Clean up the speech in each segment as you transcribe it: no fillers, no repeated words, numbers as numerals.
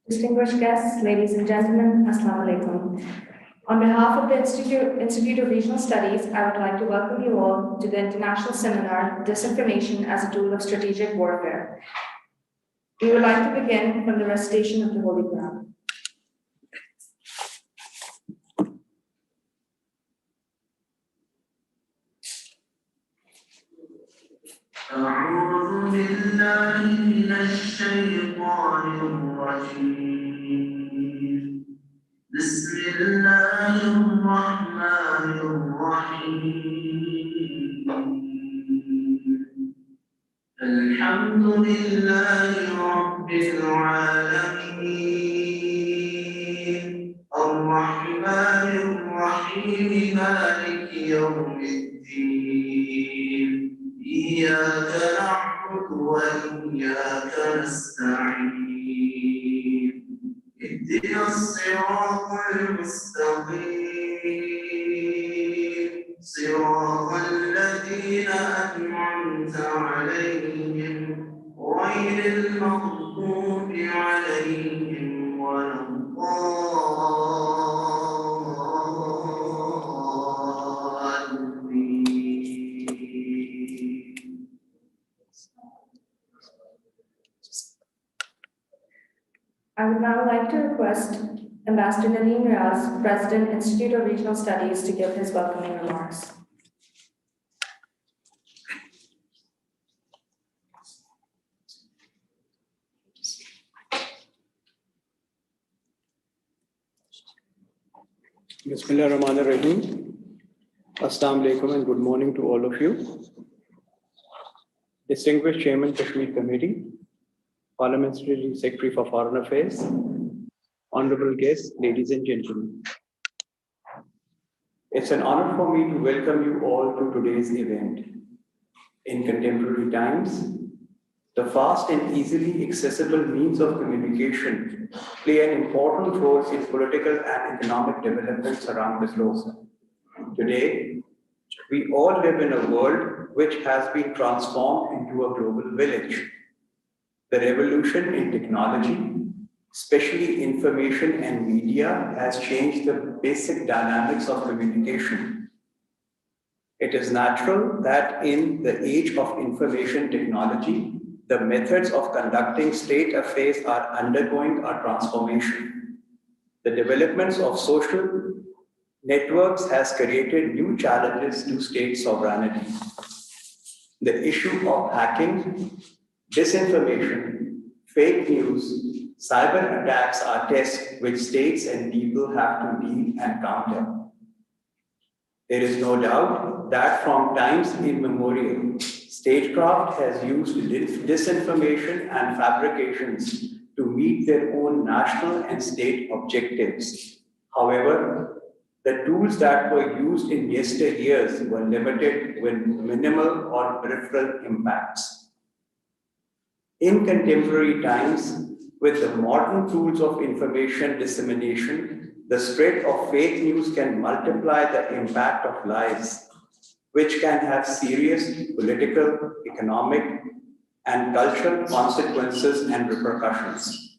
Distinguished guests, ladies and gentlemen, Assalamu alaikum. On behalf of the Institute of Regional Studies, I would like to welcome you all to the international seminar, Disinformation as a Tool of Strategic Warfare. We would like to begin from the recitation of the Holy Quran. أعوذ بالله من الشيطان الرجيم بسم الله الرحمن الرحيم الحمد لله رب العالمين الرحمن الرحيم مالك يوم الدين إياك نعبد وإياك نستعين اهدنا الصراط المستقيم صراط الذين أنعمت عليهم غير المغضوب عليهم ولا I would now like to request Ambassador Nadeem Riaz, President, Institute of Regional Studies, to give his welcoming remarks. Bismillahirrahmanirrahim. Assalamu alaikum and good morning to all of you. Distinguished Chairman, Kashmir Committee, Parliamentary Secretary for Foreign Affairs, honorable guests, ladies and gentlemen. It's an honor for me to welcome you all to today's event. In contemporary times, the fast and easily accessible means of communication play an important role in political and economic developments around the globe. Today, we all live in a world which has been transformed into a global village. The revolution in technology, especially information and media, has changed the basic dynamics of communication. It is natural that in the age of information technology, the methods of conducting state affairs are undergoing a transformation. The developments of social networks has created new challenges to state sovereignty. The issue of hacking, disinformation, fake news, cyber attacks are tests which states and people have to deal and counter. There is no doubt that from times immemorial, statecraft has used disinformation and fabrications to meet their own national and state objectives. However, the tools that were used in yesteryears were limited with minimal or peripheral impacts. In contemporary times, with the modern tools of information dissemination, the spread of fake news can multiply the impact of lies, which can have serious political, economic, and cultural consequences and repercussions.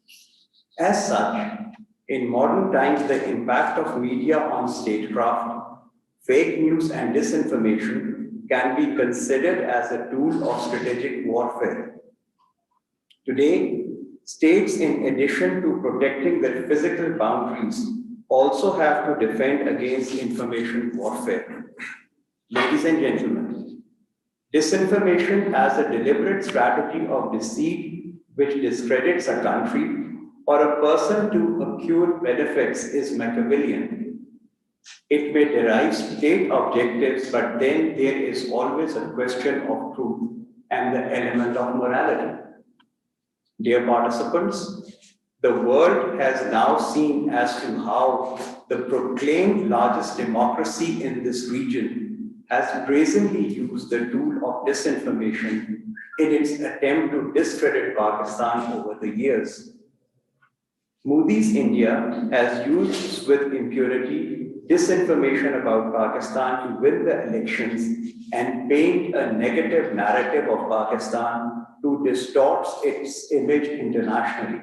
As such, in modern times, the impact of media on statecraft, fake news, and disinformation can be considered as a tool of strategic warfare. Today, states, in addition to protecting their physical boundaries, also have to defend against information warfare. Ladies and gentlemen, disinformation as a deliberate strategy of deceit which discredits a country or a person to accrue benefits is Machiavellian. It may derive state objectives, but then there is always a question of truth and the element of morality. Dear participants, the world has now seen as to how the proclaimed largest democracy in this region has brazenly used the tool of disinformation in its attempt to discredit Pakistan over the years. Moody's India has used with impunity disinformation about Pakistan to win the elections and paint a negative narrative of Pakistan to distort its image internationally.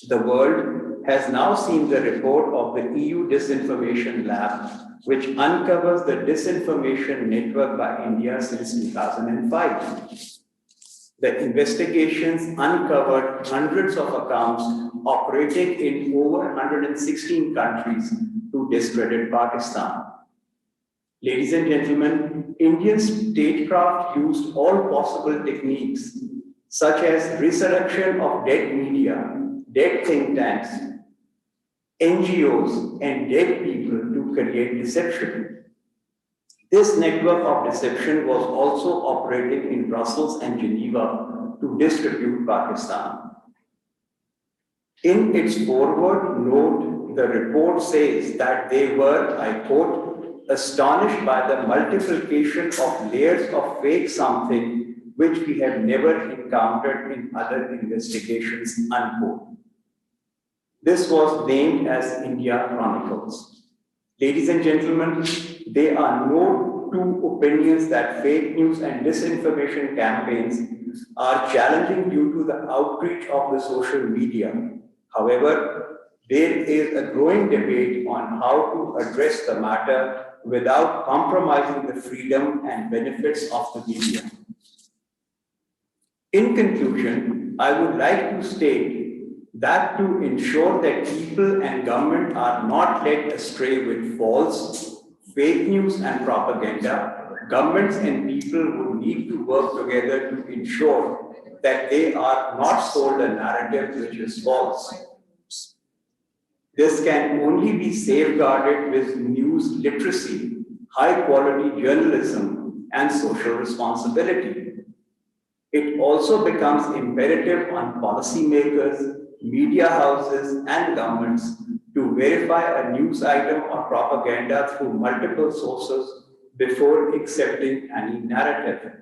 The world has now seen the report of the EU Disinformation Lab, which uncovers the disinformation network by India since 2005. The investigations uncovered hundreds of accounts operating in over 116 countries to discredit Pakistan. Ladies and gentlemen, Indian statecraft used all possible techniques, such as resurrection of dead media, dead think tanks, NGOs, and dead people to create deception. This network of deception was also operating in Brussels and Geneva to disrepute Pakistan. In its forward note, the report says that they were, I quote, astonished by the multiplication of layers of fake something which we have never encountered in other investigations, unquote. This was named as Indian Chronicles. Ladies and gentlemen, there are no two opinions that fake news and disinformation campaigns are challenging due to the outreach of the social media. However, there is a growing debate on how to address the matter without compromising the freedom and benefits of the media. In conclusion, I would like to state that to ensure that people and government are not led astray with false, fake news and propaganda, governments and people would need to work together to ensure that they are not sold a narrative which is false. This can only be safeguarded with news literacy, high-quality journalism, and social responsibility. It also becomes imperative on policymakers, media houses, and governments to verify a news item or propaganda through multiple sources before accepting any narrative.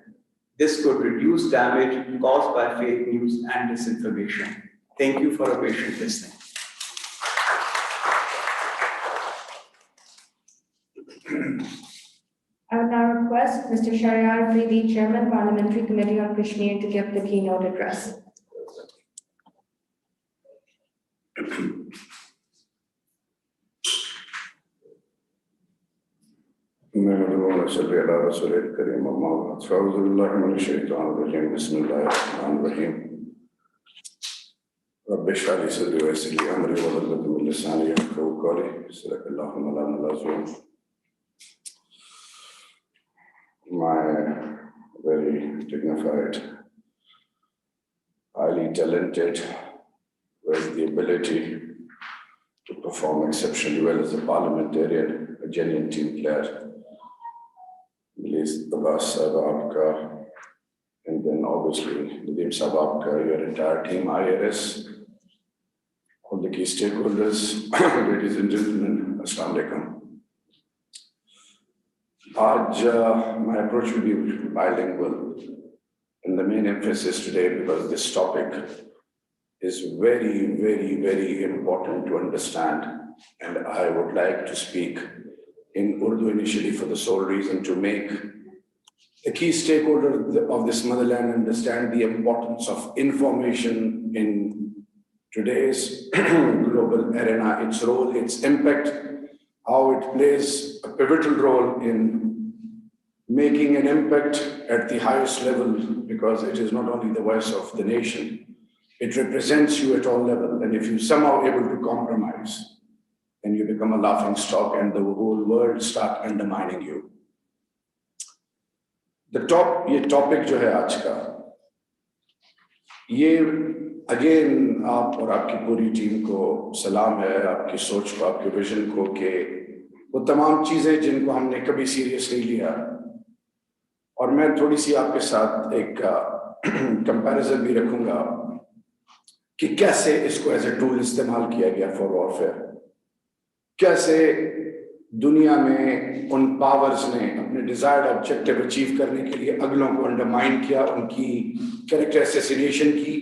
This could reduce damage caused by fake news and disinformation. Thank you for your patient listening. I would now request Mr. Shahryar Afridi, Chairman, Parliamentary Committee on Kashmir, to give the keynote address. رب اشرح لي صدري ويسر لي امري واحلل عقدة من لساني يفقهوا قولي صدق الله مولانا العظيم. My very dignified, highly talented, with the ability to perform exceptionally well as a parliamentarian, a genuine team player, Please, Abbas Sahab, and then obviously Nadeem Sahab, your entire team, IRS, all the key stakeholders, ladies and gentlemen, Assalamu Alaikum. My approach will be bilingual, and the main emphasis today, because this topic is very, very, very important to understand, and I would like to speak in Urdu initially for the sole reason to make the key stakeholder of this motherland understand the importance of information in today's global arena, its role, its impact, how it plays a pivotal role in making an impact at the highest level, because it is not only the voice of the nation, it represents you at all levels. And if you somehow able to compromise, then you become a laughing stock and the whole world start undermining you. ये topic जो है आज का, ये again आप और आपकी पूरी टीम को सलाम है, आपकी सोच को, आपके विजन को, कि वो तमाम चीजें जिनको हमने कभी सीरियस नहीं लिया, और मैं थोड़ी सी आपके साथ एक कंपैरिजन भी रखूंगा कि कैसे इसको एज ए टूल इस्तेमाल किया गया फॉर वॉरफेयर, कैसे दुनिया में उन पावर्स ने अपने डिजायर्ड ऑब्जेक्टिव अचीव करने के लिए अगलों को अंडरमाइन किया, उनकी कैरेक्टर असैसिनेशन की,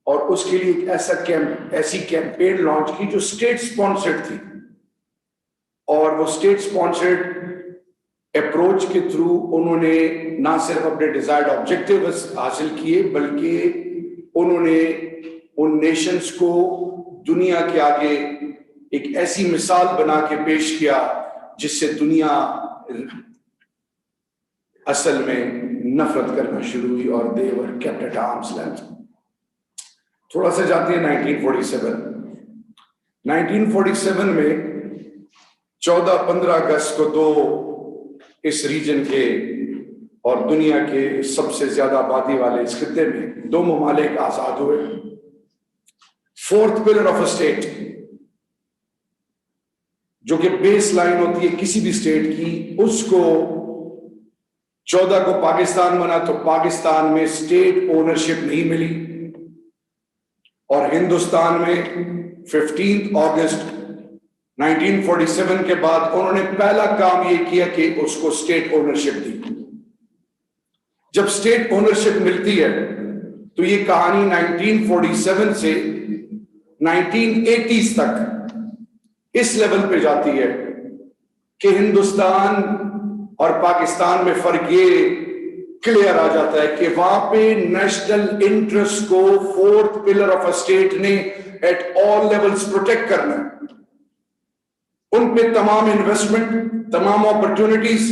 और उसके लिए एक ऐसी कैंपेन लॉन्च की जो स्टेट स्पॉन्सर्ड थी, और वो स्टेट स्पॉन्सर्ड अप्रोच के थ्रू उन्होंने ना सिर्फ अपने डिजायर्ड ऑब्जेक्टिव हासिल किए, बल्कि उन्होंने उन नेशंस को دنیا کے آگے ایک ایسی مثال بنا کے پیش کیا جس سے دنیا اصل میں نفرت کرنا شروع ہوئی اور they were kept at arm's length. تھوڑا سا جاتے ہیں 1947 میں 14-15 اگست کو دو اس ریجن کے اور دنیا کے سب سے زیادہ آبادی والے اس خطے میں دو ممالک آزاد ہوئے. Fourth pillar of a state جو کہ بیس لائن ہوتی ہے کسی بھی اسٹیٹ کی, اس کو 14 کو پاکستان بنا تو پاکستان میں اسٹیٹ اونرشپ نہیں ملی, اور ہندوستان میں 15 اگست 1947 کے بعد انہوں نے پہلا کام یہ کیا کہ اس کو اسٹیٹ اونرشپ دی. جب اسٹیٹ اونرشپ ملتی ہے تو یہ کہانی 1947 سے 1980s تک اس لیول پہ جاتی ہے کہ ہندوستان اور پاکستان میں فرق یہ کلیئر آ جاتا ہے کہ وہاں پہ نیشنل انٹرسٹ کو fourth pillar of a state نے ایٹ آل لیولز پروٹیکٹ کرنا ہے. ان پہ تمام انویسٹمنٹ, تمام اپرچونٹیز,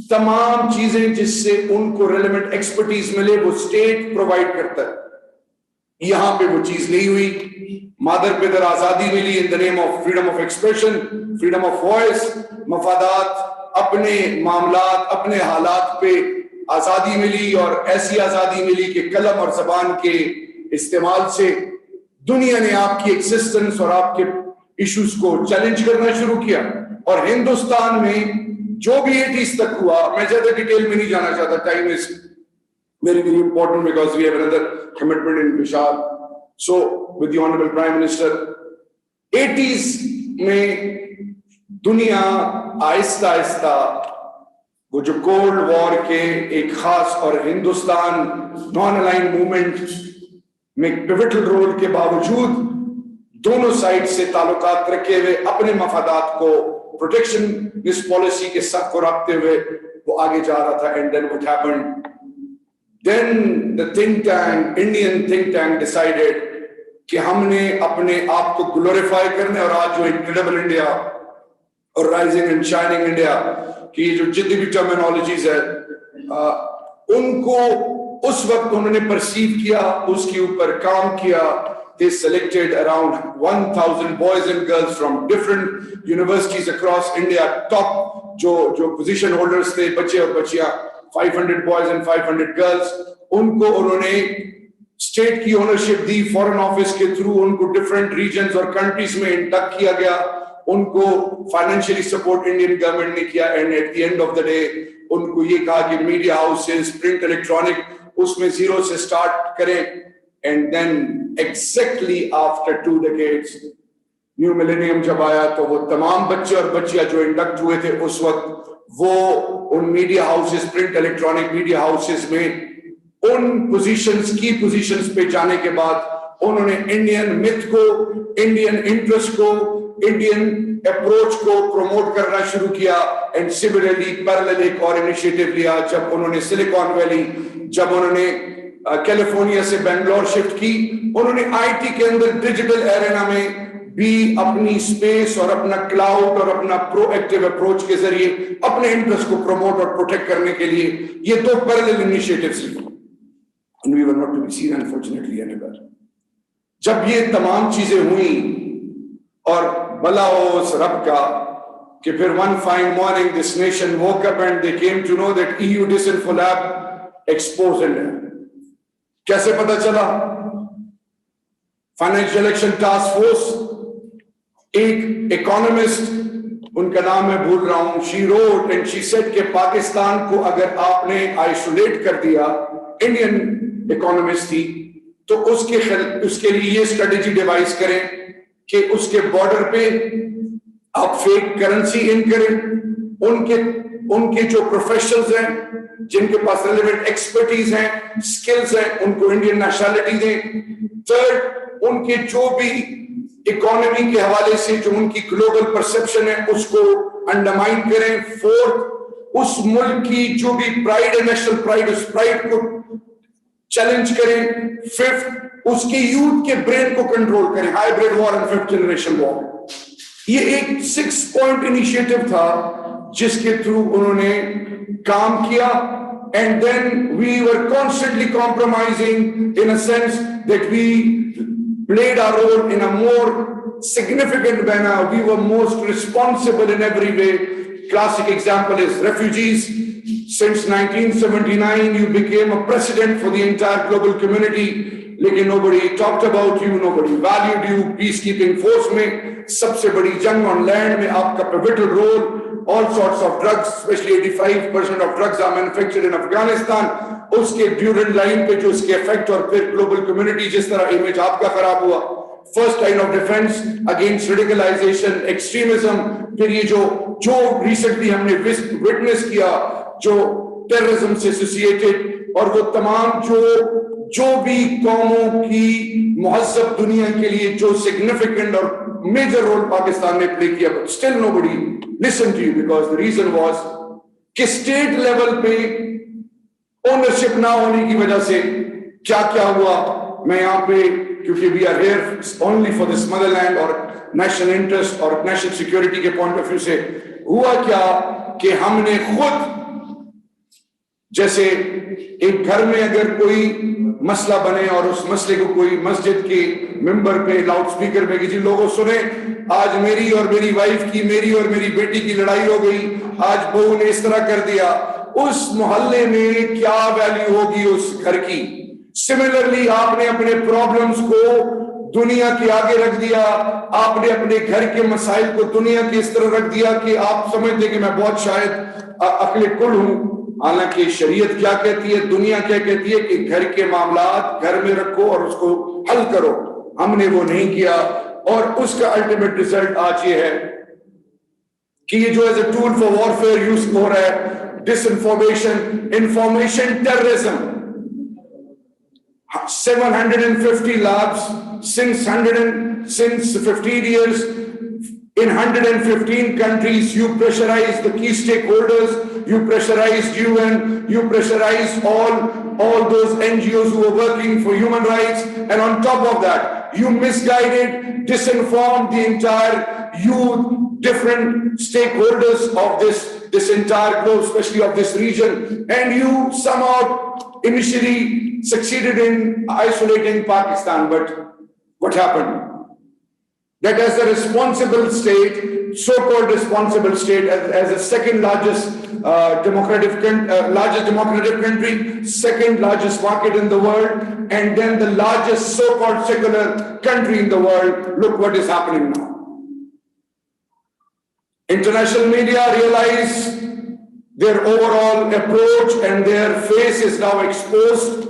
تمام چیزیں جس سے ان کو ریلیونٹ ایکسپرٹیز ملے وہ اسٹیٹ پرووائڈ کرتا ہے. یہاں پہ وہ چیز نہیں ہوئی. مادر پیدر آزادی ملی in the name of freedom of expression, freedom of voice, مفادات, اپنے معاملات, اپنے حالات پہ آزادی ملی, اور ایسی آزادی ملی کہ قلم اور زبان کے استعمال سے دنیا نے آپ کی ایگزسٹنس اور آپ کے ایشوز کو چیلنج کرنا شروع کیا. اور ہندوستان میں جو بھی 80s تک ہوا, میں زیادہ ڈیٹیل میں نہیں جانا چاہتا, time is very very important because we have another commitment in Bishar. So with the Honorable Prime Minister, 80s میں دنیا آہستہ آہستہ وہ جو کولڈ وار کے ایک خاص اور ہندوستان نان الائن موومنٹ میں پیوٹل رول کے باوجود دونوں سائڈ سے تعلقات رکھے ہوئے اپنے مفادات کو پروٹیکشن اس پالیسی کے سب کو رکھتے ہوئے وہ آگے جا رہا تھا. And then what happened? Then the think tank, Indian think tank decided کہ ہم نے اپنے آپ کو گلوریفائی کرنے, اور آج جو انکریڈیبل انڈیا اور رائزنگ اینڈ شائننگ انڈیا کی جو جتنی بھی ٹرمینالوجیز ہے ان کو اس وقت انہوں نے پرسیو کیا, اس کے اوپر کام کیا. They selected around 1,000 boys and girls from different universities across India, top جو position holders تھے, بچے اور بچیاں, 500 boys and 500 girls. ان کو انہوں نے اسٹیٹ کی اونرشپ دی, فورن آفس کے تھرو ان کو ڈفرینٹ ریجنز اور کنٹریز میں انڈکٹ کیا گیا, ان کو فائنینشلی سپورٹ انڈین گورنمنٹ نے کیا. And at the end of the day ان کو یہ کہا کہ میڈیا ہاؤسز, پرنٹ, الیکٹرانک, اس میں زیرو سے اسٹارٹ کریں. And then exactly after 2 decades new millennium جب آیا تو وہ تمام بچے اور بچیاں جو انڈکٹ ہوئے تھے اس وقت وہ in media houses, print electronic media houses میں ان پوزیشنز, کی پوزیشنز پہ جانے کے بعد انہوں نے انڈین متھ کو, انڈین انٹرسٹ کو, انڈین اپروچ کو پروموٹ کرنا شروع کیا. اینڈ سملرلی پیرلل ایک اور انیشیٹو لیا جب انہوں نے سلیکان ویلی, جب انہوں نے کیلیفورنیا سے بنگلور شفٹ کی, انہوں نے آئی ٹی کے اندر ڈیجیٹل ایرینا میں بھی اپنی اسپیس اور اپنا کلاؤڈ اور اپنا پرو ایکٹیو اپروچ کے ذریعے اپنے انٹرسٹ کو پروموٹ اور پروٹیکٹ کرنے کے لیے یہ دو پیرلل انیشیٹوز لی. And we were not to be seen unfortunately anywhere. جب یہ تمام چیزیں ہوئیں اور بلا ہو اس رب کا کہ پھر one fine morning this nation woke up and they came to know that EU Disinfo Lab exposed India. کیسے پتا چلا؟ فائنینشیل ایکشن ٹاسک فورس, ایک اکانومسٹ, ان کا نام میں بھول رہا ہوں, she wrote and she said کہ پاکستان کو اگر آپ نے آئسولیٹ کر دیا, انڈین اکانومسٹ تھی, تو اس کے لیے یہ اسٹریٹجی ڈیوائز کریں کہ اس کے بارڈر پہ آپ فیک کرنسی ان کریں. ان کے جو پروفیشنلز ہیں, جن کے پاس ریلیونٹ ایکسپرٹیز ہیں, سکلز ہیں, ان کو انڈین نیشنلٹی دیں. تھرڈ, ان کے جو بھی اکانومی کے حوالے سے جو ان کی گلوبل پرسپشن ہے اس کو انڈرمائن کریں. فورتھ, اس ملک کی جو بھی پرائڈ ہے, نیشنل پرائڈ, اس پرائڈ کو چیلنج کریں. ففتھ, उसके यूथ के ब्रेन को कंट्रोल करें, hybrid war and fifth generation war. ये एक 6 पॉइंट इनिशिएटिव था जिसके थ्रू उन्होंने काम किया। And then we were constantly compromising in a sense that we played our role in a more significant manner. We were most responsible in every way. Classic example is refugees. Since 1979, you became a president for the entire global community. लेकिन nobody talked about you, nobody valued you. Peacekeeping force में सबसे बड़ी जंग on land में आपका pivotal role. All sorts of drugs, especially 85% of drugs are manufactured in Afghanistan. उसके Durand line पे जो उसके इफेक्ट और फिर ग्लोबल कम्युनिटी जिस तरह इमेज आपका खराब हुआ, first line of defence against radicalisation, extremism, फिर ये जो रिसेंटली हमने विटनेस किया जो टेररिज्म से एसोसिएटेड, और वो तमाम जो भी कौमों की मुहज्जब दुनिया के लिए जो सिग्निफिकेंट और मेजर रोल पाकिस्तान ने प्ले किया, but still nobody listen to you because the reason was कि स्टेट लेवल पे ओनरशिप ना होने की वजह से क्या क्या हुआ। मैं यहाँ पे क्योंकि we are here only for this motherland और नेशनल इंटरेस्ट और नेशनल सिक्योरिटी के पॉइंट ऑफ व्यू से हुआ क्या कि हमने खुद, जैसे एक घर में अगर कोई मसला बने और उस मसले को कोई मस्जिद के मेंबर पे लाउड स्पीकर पे किसी लोगों सुने, आज मेरी और मेरी वाइफ की, मेरी और मेरी बेटी की लड़ाई हो गई, आज बहू ने इस तरह कर दिया, उस मोहल्ले में क्या वैल्यू होगी उस घर की। सिमिलरली आपने अपने प्रॉब्लम्स को दुनिया के आगे रख दिया, आपने अपने घर के मसाइल को दुनिया के इस तरह रख दिया कि आप समझते कि मैं बहुत शायद अक्ल कुल हूं, हालांकि शरीयत क्या कहती है, दुनिया क्या कहती है कि घर के मामलात घर में रखो और उसको हल करो। हमने वो नहीं किया और उसका अल्टीमेट रिजल्ट आज ये है कि ये जो as a tool for warfare use हो रहा है, disinformation, information terrorism, 750 labs since 15 years in 115 countries. You pressurized the key stakeholders, you pressurized UN, you pressurized all those NGOs who are working for human rights, and on top of that you misguided, disinformed the entire youth, different stakeholders of this entire globe, especially of this region, and you somehow initially succeeded in isolating Pakistan. But what happened? That as a responsible state, so-called responsible state, as the second largest democratic country, second largest market in the world, and then the largest so-called secular country in the world, look what is happening now. International media realize their overall approach and their face is now exposed,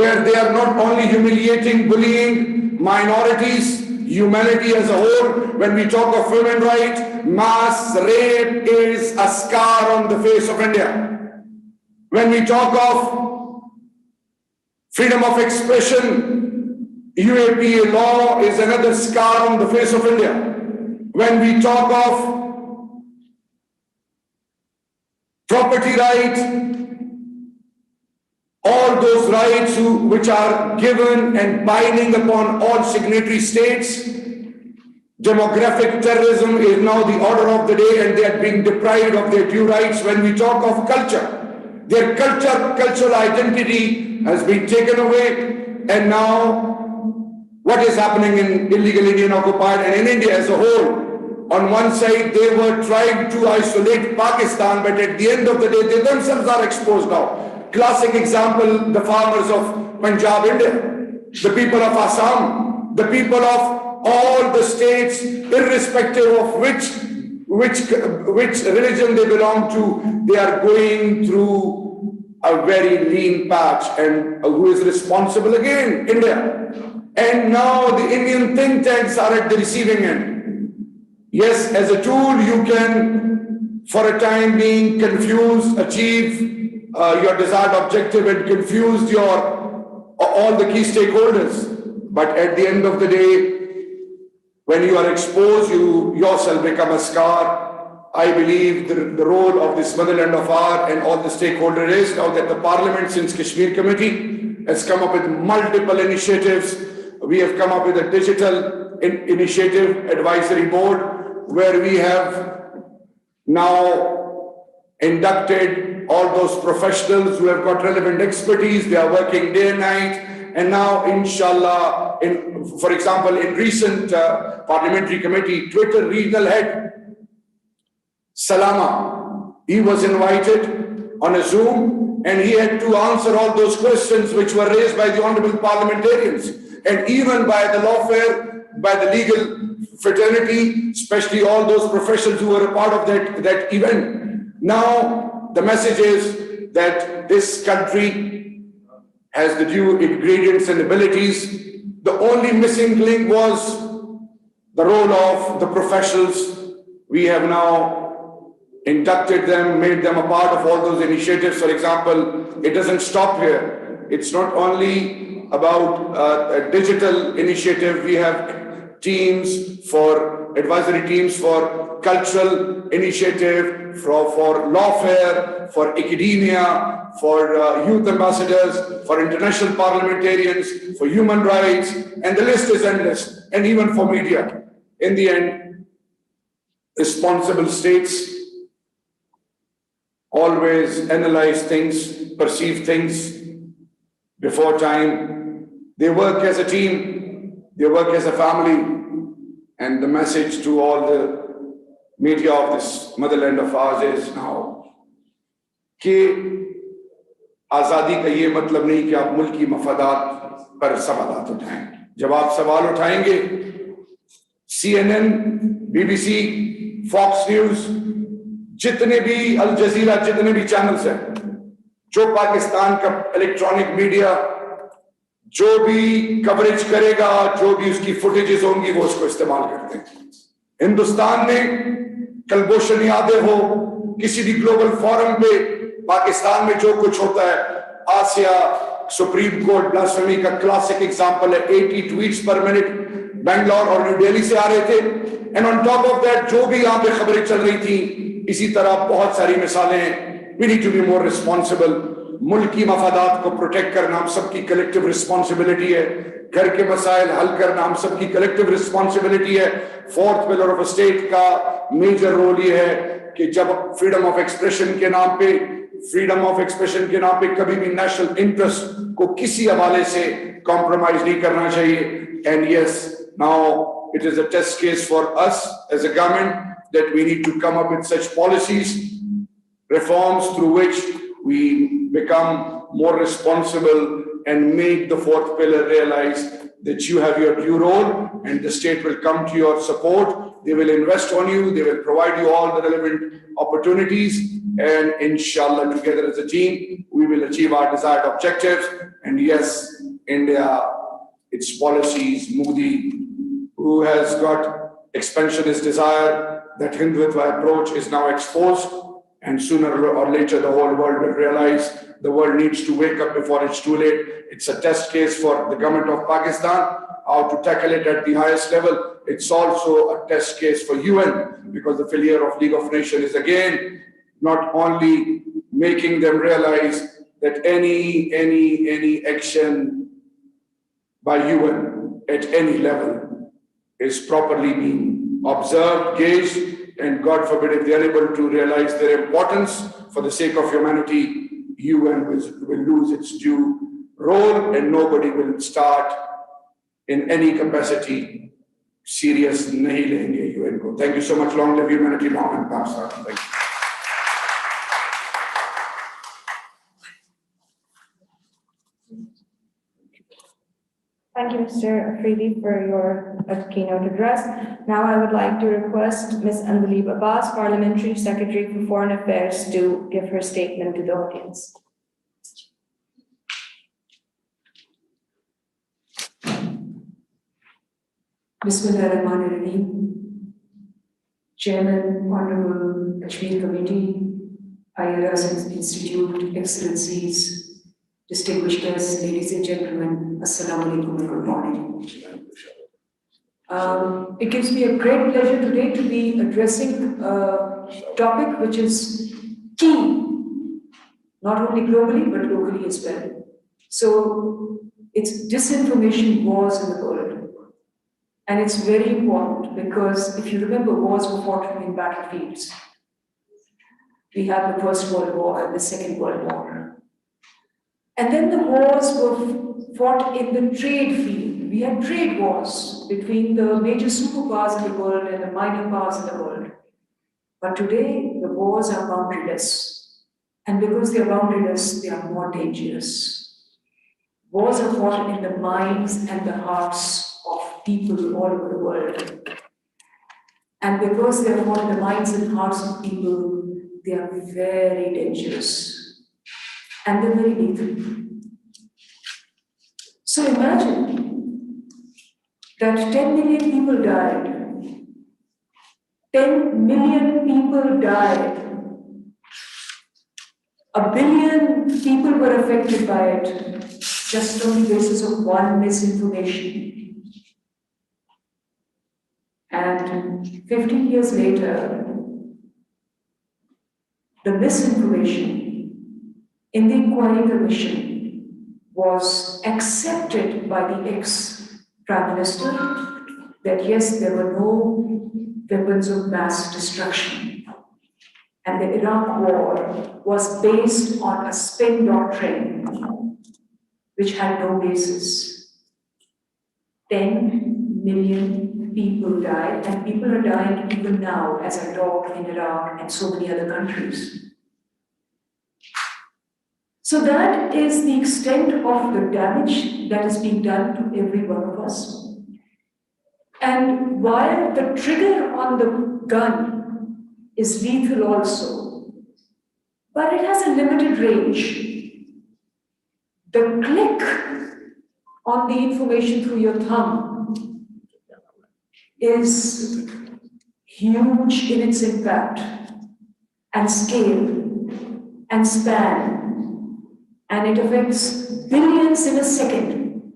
where they are not only humiliating, bullying minorities, humanity as a whole. When we talk of human rights, mass rape is a scar on the face of India. When we talk of freedom of expression, UAPA law is another scar on the face of India. When we talk of property rights, all those rights which are given and binding upon all signatory states, demographic terrorism is now the order of the day and they are being deprived of their due rights. When we talk of culture, their cultural identity has been taken away, and now what is happening in illegal Indian occupied and in India as a whole? On one side, they were trying to isolate Pakistan, but at the end of the day, they themselves are exposed now. Classic example, the farmers of Punjab, India, the people of Assam, the people of all the states, irrespective of which religion they belong to, they are going through a very lean patch. And who is responsible again? India. And now the Indian think tanks are at the receiving end. Yes, as a tool, you can, for a time being, confuse, achieve your desired objective and confuse all the key stakeholders. But at the end of the day, when you are exposed, you yourself become a scar. I believe the role of this motherland of ours and all the stakeholders is now that the Parliament, since Kashmir Committee, has come up with multiple initiatives. We have come up with a digital initiative advisory board where we have now inducted all those professionals who have got relevant expertise. They are working day and night. And now, inshallah, for example, in recent parliamentary committee, Twitter regional head, Salama, he was invited on a Zoom and he had to answer all those questions which were raised by the honorable parliamentarians and even by the lawfare, by the legal fraternity, especially all those professionals who were a part of that event. Now, the message is that this country has the due ingredients and abilities. The only missing link was the role of the professionals. We have now inducted them, made them a part of all those initiatives. For example, it doesn't stop here. It's not only about a digital initiative. We have teams for advisory teams for cultural initiative, for lawfare, for academia, for youth ambassadors, for international parliamentarians, for human rights, and the list is endless, and even for media. In the end, responsible states always analyze things, perceive things before time. They work as a team, they work as a family, and the message to all the media of this motherland of ours is now कि आज़ादी का ये मतलब नहीं कि आप मुल्की मफादात पर सवालात उठाएं. जब आप सवाल उठाएंगे, CNN, BBC, Fox News, जितने भी अल जजीरा, जितने भी चैनल्स हैं, जो पाकिस्तान का इलेक्ट्रॉनिक मीडिया जो भी कवरेज करेगा, जो भी उसकी फुटेजेस होंगी, वो उसको इस्तेमाल करते हैं. हिंदुस्तान में कलबोशन यादें हो, किसी भी ग्लोबल फोरम पे पाकिस्तान में जो कुछ होता है, आसिया सुप्रीम कोर्ट ब्लास्फेमी का क्लासिक एग्जांपल है. 80 ट्वीट्स पर मिनट बेंगलोर और न्यू दिल्ली से आ रहे थे. And on top of that जो भी यहाँ पे खबरें चल रही थी, इसी तरह बहुत सारी मिसालें हैं. We need to be more responsible. मुल्क की मफादात को प्रोटेक्ट करना हम सबकी कलेक्टिव रिस्पॉन्सिबिलिटी है. घर के मसाइल हल करना हम सबकी कलेक्टिव रिस्पॉन्सिबिलिटी है. Fourth pillar of a state का मेजर रोल ये है कि जब फ्रीडम ऑफ एक्सप्रेशन के नाम पे कभी भी नेशनल इंटरेस्ट को किसी हवाले से कॉम्प्रोमाइज नहीं करना चाहिए. And yes, now it is a test case for us as a government that we need to come up with such policies, reforms through which we become more responsible and make the fourth pillar realize that you have your due role and the state will come to your support. They will invest on you. They will provide you all the relevant opportunities. And inshallah, together as a team, we will achieve our desired objectives. And yes, India, its policies, Modi, who has got expansionist desire, that Hindutva approach is now exposed. And sooner or later, the whole world will realize the world needs to wake up before it's too late. It's a test case for the government of Pakistan, how to tackle it at the highest level. It's also a test case for UN, because the failure of League of Nations is again not only making them realize that any action by UN at any level is properly being observed, gauged, and God forbid if they are able to realize their importance for the sake of humanity, UN will lose its due role and nobody will start in any capacity serious nahi lenge UN ko. Thank you so much. Long live humanity, long and prosper. Thank you. Thank you, Mr. Afridi, for your keynote address. Now I would like to request Ms. Andalib Abbas, Parliamentary Secretary for Foreign Affairs, to give her statement to the audience. Bismillahirrahmanirrahim. Chairman, Honorable Kashmir Committee, IRS Institute, Excellencies, distinguished guests, ladies and gentlemen, Assalamu alaikum and good morning. It gives me a great pleasure today to be addressing a topic which is key, not only globally but locally as well. So it's disinformation wars in the world. And it's very important because if you remember, wars were fought in battlefields. We had the First World War and the Second World War. And then the wars were fought in the trade field. We had trade wars between the major superpowers in the world and the minor powers in the world. But today, the wars are boundaryless. And because they are boundaryless, they are more dangerous. Wars are fought in the minds and the hearts of people all over the world. And because they are fought in the minds and hearts of people, they are very dangerous. And they're very lethal. So imagine that 10 million people died. 10 million people died. 1 billion people were affected by it, just on the basis of one misinformation. And 15 years later, the misinformation in the inquiry commission was accepted by the ex-Prime Minister that yes, there were no weapons of mass destruction. And the Iraq war was based on a spin doctrine which had no basis. 10 million people died, and people are dying even now as I talk in Iraq and so many other countries. So that is the extent of the damage that is being done to every one of us. And while the trigger on the gun is lethal also, but it has a limited range. The click on the information through your thumb is huge in its impact and scale and span, and it affects billions in a second.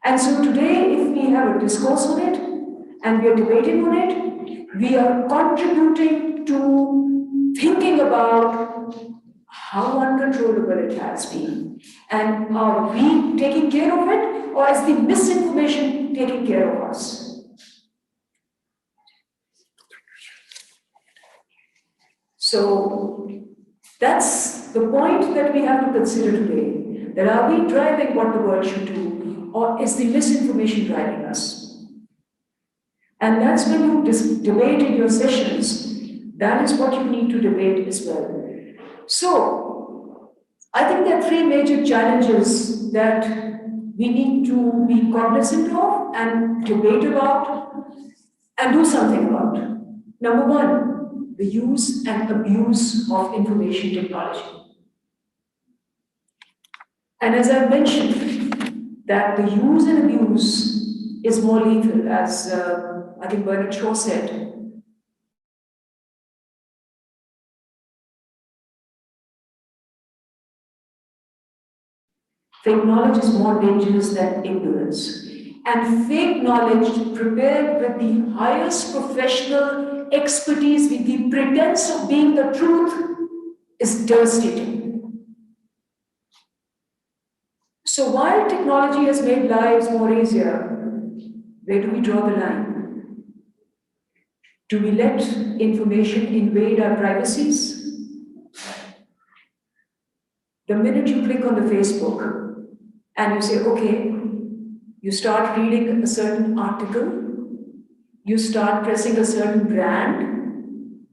And so today, if we have a discourse on it and we are debating on it, we are contributing to thinking about how uncontrollable it has been. And are we taking care of it, or is the misinformation taking care of us? So that's the point that we have to consider today. That are we driving what the world should do, or is the misinformation driving us? And that's when you debate in your sessions. That is what you need to debate as well. So, I think there are three major challenges that we need to be cognizant of and debate about and do something about. Number one, the use and abuse of information technology. And as I mentioned, that the use and abuse is more lethal, as I think Bernard Shaw said. Fake knowledge is more dangerous than ignorance. And fake knowledge prepared with the highest professional expertise, with the pretense of being the truth, is devastating. So while technology has made lives more easier, where do we draw the line? Do we let information invade our privacies? The minute you click on the Facebook, and you say, okay, you start reading a certain article, you start pressing a certain brand.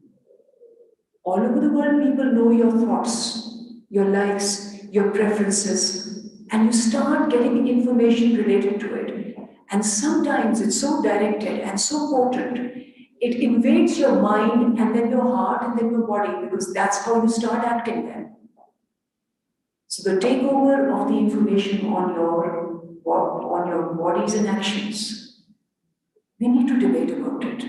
All over the world, people know your thoughts, your likes, your preferences, and you start getting information related to it. And sometimes it's so directed and so potent, it invades your mind and then your heart and then your body, because that's how you start acting then. So the takeover of the information on your bodies and actions, we need to debate about it.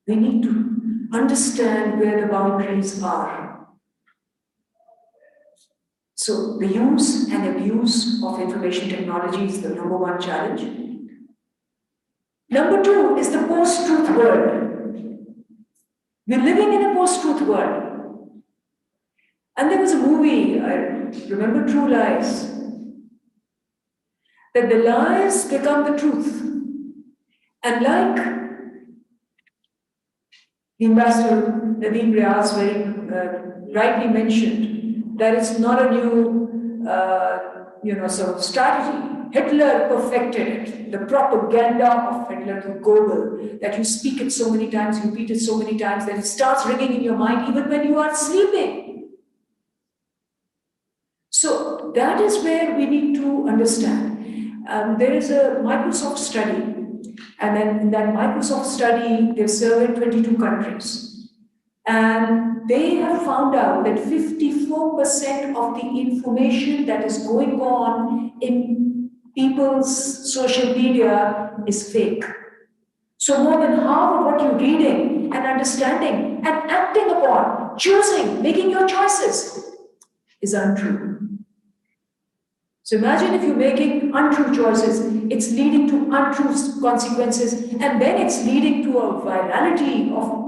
We need to understand where the boundaries are. So the use and abuse of information technology is the number one challenge. Number two is the post-truth world. We're living in a post-truth world. And there was a movie, I remember, True Lies, that the lies become the truth. And like the ambassador Nadeem Riaz very rightly mentioned, that it's not a new, sort of strategy. Hitler perfected it, the propaganda of Hitler through Gogol, that you speak it so many times, you repeat it so many times, that it starts ringing in your mind even when you are sleeping. So that is where we need to understand. There is a Microsoft study, and then in that Microsoft study, they've surveyed 22 countries. And they have found out that 54% of the information that is going on in people's social media is fake. So more than half of what you're reading and understanding and acting upon, choosing, making your choices is untrue. So imagine if you're making untrue choices, it's leading to untrue consequences, and then it's leading to a virality of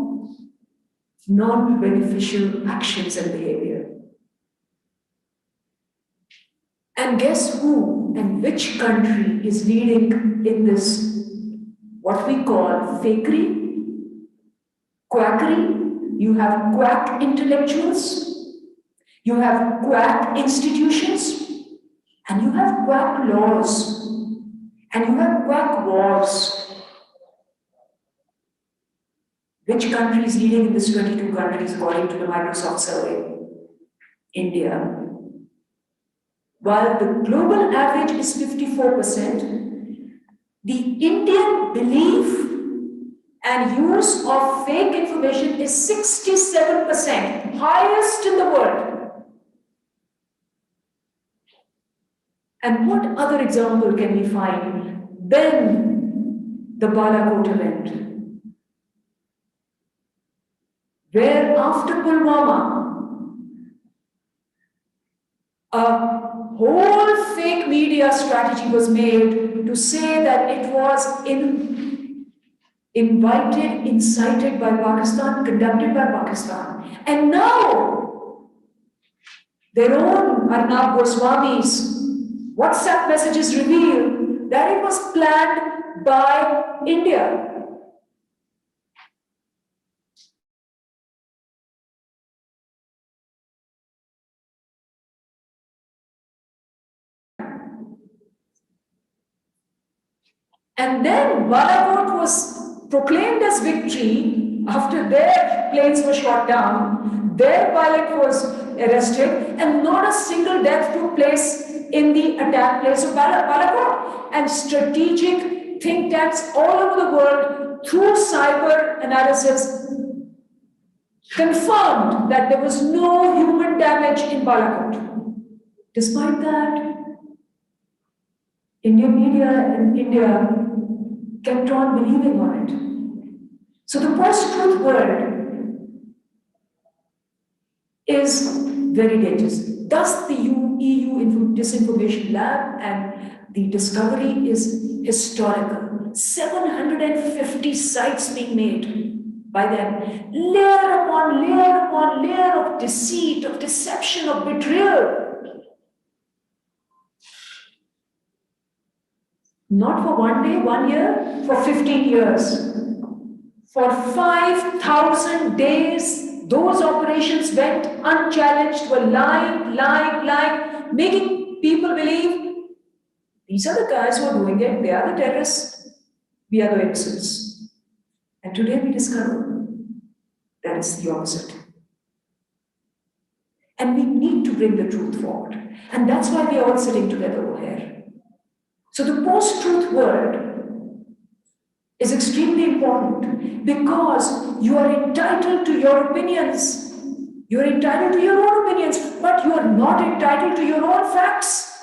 non-beneficial actions and behavior. And guess who and which country is leading in this, what we call fakery, quackery? You have quack intellectuals, you have quack institutions, and you have quack laws, and you have quack wars. Which country is leading in these 22 countries according to the Microsoft survey? India. While the global average is 54%, the Indian belief and use of fake information is 67%, highest in the world. And what other example can we find than the Balakot event, where after Pulwama, a whole fake media strategy was made to say that it was invited, incited by Pakistan, conducted by Pakistan. And now, their own Arnab Goswami's WhatsApp messages reveal that it was planned by India. And then Balakot was proclaimed as victory after their planes were shot down, their pilot was arrested, and not a single death took place in the attack place of Balakot. And strategic think tanks all over the world, through cyber analysis, confirmed that there was no human damage in Balakot. Despite that, Indian media in India kept on believing on it. So the post-truth world is very dangerous. Thus, the EU Disinformation Lab and the discovery is historical. 750 sites being made by them. Layer upon layer upon layer of deceit, of deception, of betrayal. Not for one day, 1 year, for 15 years. For 5,000 days, those operations went unchallenged, were lying, making people believe these are the guys who are doing it, they are the terrorists, we are the innocents. And today we discover that is the opposite. And we need to bring the truth forward. And that's why we are all sitting together over here. So the post-truth world is extremely important because you are entitled to your opinions. You are entitled to your own opinions, but you are not entitled to your own facts.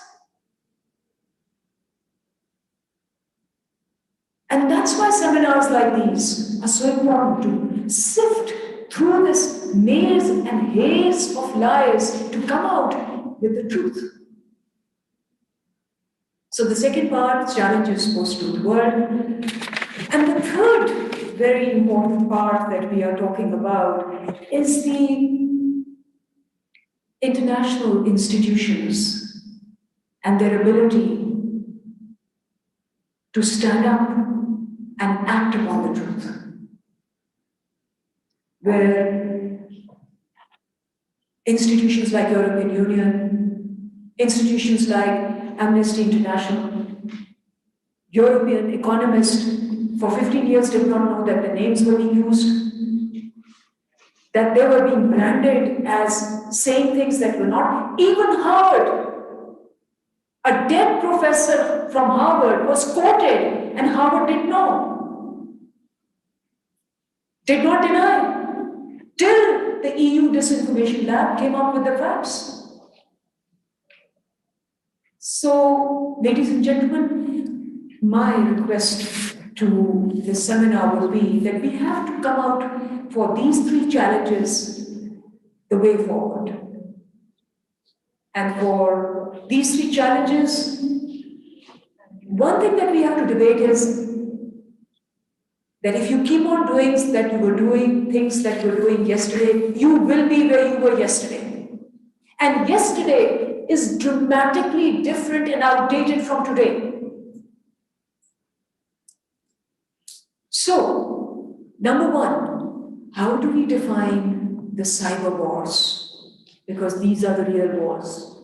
And that's why seminars like these are so important, to sift through this maze and haze of lies to come out with the truth. So the second part, challenges post-truth world. And the third very important part that we are talking about is the international institutions and their ability to stand up and act upon the truth. Where institutions like European Union, institutions like Amnesty International, European economists for 15 years did not know that the names were being used, that they were being branded as saying things that were not. Even Harvard, a dead professor from Harvard was quoted and Harvard did not deny, till the EU Disinformation Lab came up with the facts. So, ladies and gentlemen, my request to this seminar will be that we have to come out for these three challenges the way forward. And for these three challenges, one thing that we have to debate is that if you keep on doing things that you were doing yesterday, you will be where you were yesterday. And yesterday is dramatically different and outdated from today. So, number one, how do we define the cyber wars? Because these are the real wars.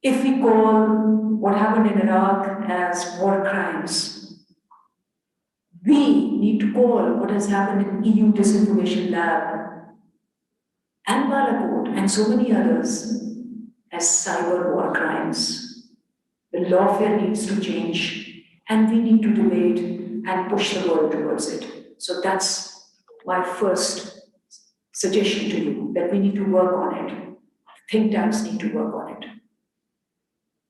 If we call what happened in Iraq as war crimes, we need to call what has happened in EU Disinformation Lab and Balakot and so many others as cyber war crimes. The lawfare needs to change and we need to debate and push the world towards it. So that's my first suggestion to you, that we need to work on it. Think tanks need to work on it.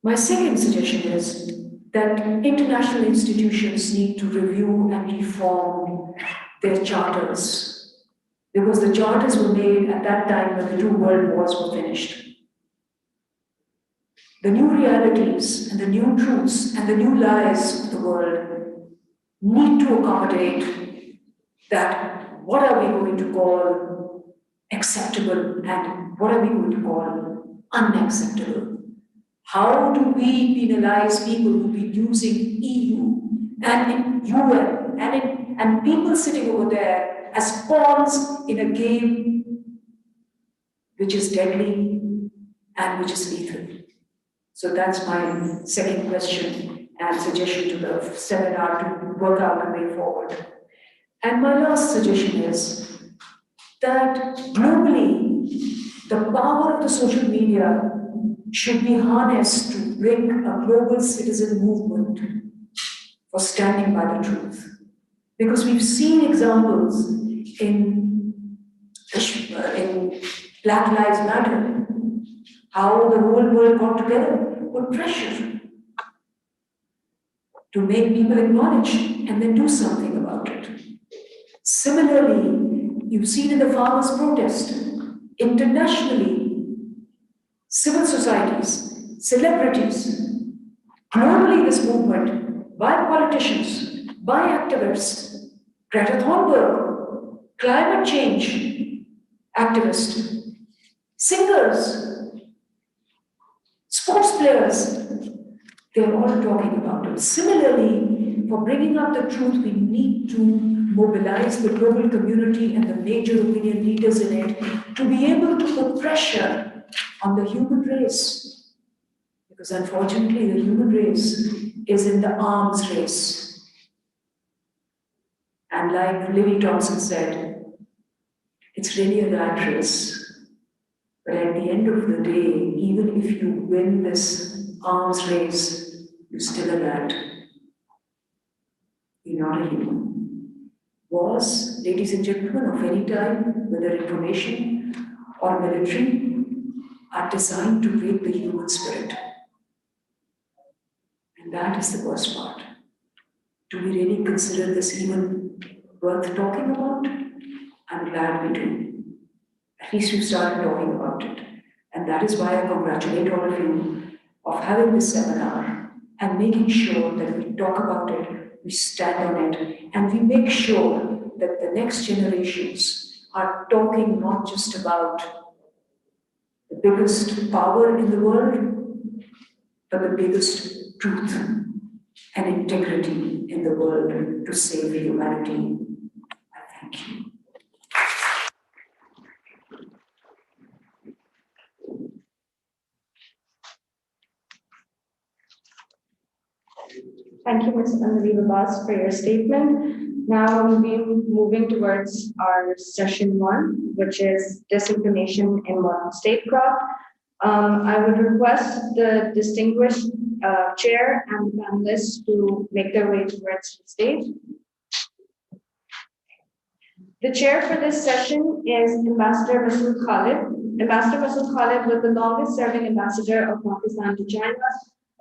My second suggestion is that international institutions need to review and reform their charters, because the charters were made at that time when the two world wars were finished. The new realities and the new truths and the new lies of the world need to accommodate that. What are we going to call acceptable and what are we going to call unacceptable? How do we penalize people who've been using EU and UN and people sitting over there as pawns in a game which is deadly and which is lethal? So that's my second question and suggestion to the seminar to work out the way forward. And my last suggestion is that globally, the power of the social media should be harnessed to bring a global citizen movement for standing by the truth. Because we've seen examples in Black Lives Matter, how the whole world got together, put pressure to make people acknowledge and then do something about it. Similarly, you've seen in the farmers' protest, internationally, civil societies, celebrities, globally this movement, by politicians, by activists, Greta Thunberg, climate change activists, singers, sports players, they're all talking about it. Similarly, for bringing up the truth, we need to mobilize the global community and the major opinion leaders in it to be able to put pressure on the human race. Because unfortunately, the human race is in the arms race. And like Livy Thompson said, it's really a rat race. But at the end of the day, even if you win this arms race, you're still a rat. You're not a human. Wars, ladies and gentlemen, of any time, whether information or military, are designed to break the human spirit. And that is the worst part. Do we really consider this even worth talking about? I'm glad we do. At least we've started talking about it. And that is why I congratulate all of you of having this seminar and making sure that we talk about it, we stand on it, and we make sure that the next generations are talking not just about the biggest power in the world, but the biggest truth and integrity in the world to save humanity. I thank you. Thank you, Ms. Anjali Babas, for your statement. Now we'll be moving towards our session one, which is disinformation in modern statecraft. I would request the distinguished chair and panelists to make their way towards the stage. The chair for this session is Ambassador Masood Khalid. Ambassador Masood Khalid was the longest serving ambassador of Pakistan to China.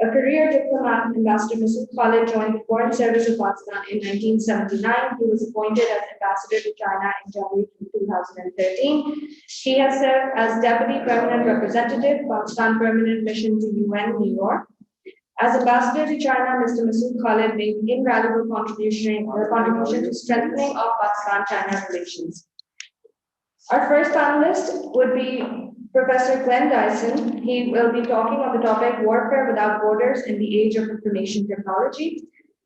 A career diplomat, Ambassador Masood Khalid joined the Foreign Service of Pakistan in 1979. He was appointed as ambassador to China in January 2013. He has served as Deputy Permanent Representative, Pakistan Permanent Mission to UN, New York. As ambassador to China, Mr. Masood Khalid made invaluable contribution to strengthening of Pakistan-China relations. Our first panelist would be Professor Glenn Dyson. He will be talking on the topic Warfare Without Borders in the Age of Information Technology.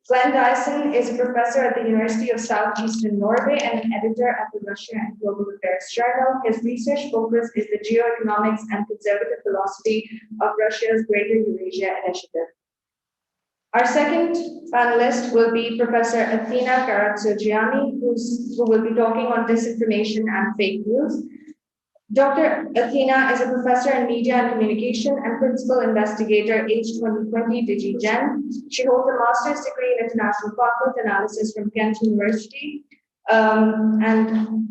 Glenn Dyson is a professor at the University of Southeastern Norway and an editor at the Russia and Global Affairs Journal. His research focus is the geoeconomics and conservative philosophy of Russia's Greater Eurasia Initiative. Our second panelist will be Professor Athena Karatsogianni, who will be talking on disinformation and fake news. Dr. Athena is a professor in media and communication and principal investigator H2020 DigiGen. She holds a master's degree in international conflict analysis from Kent University and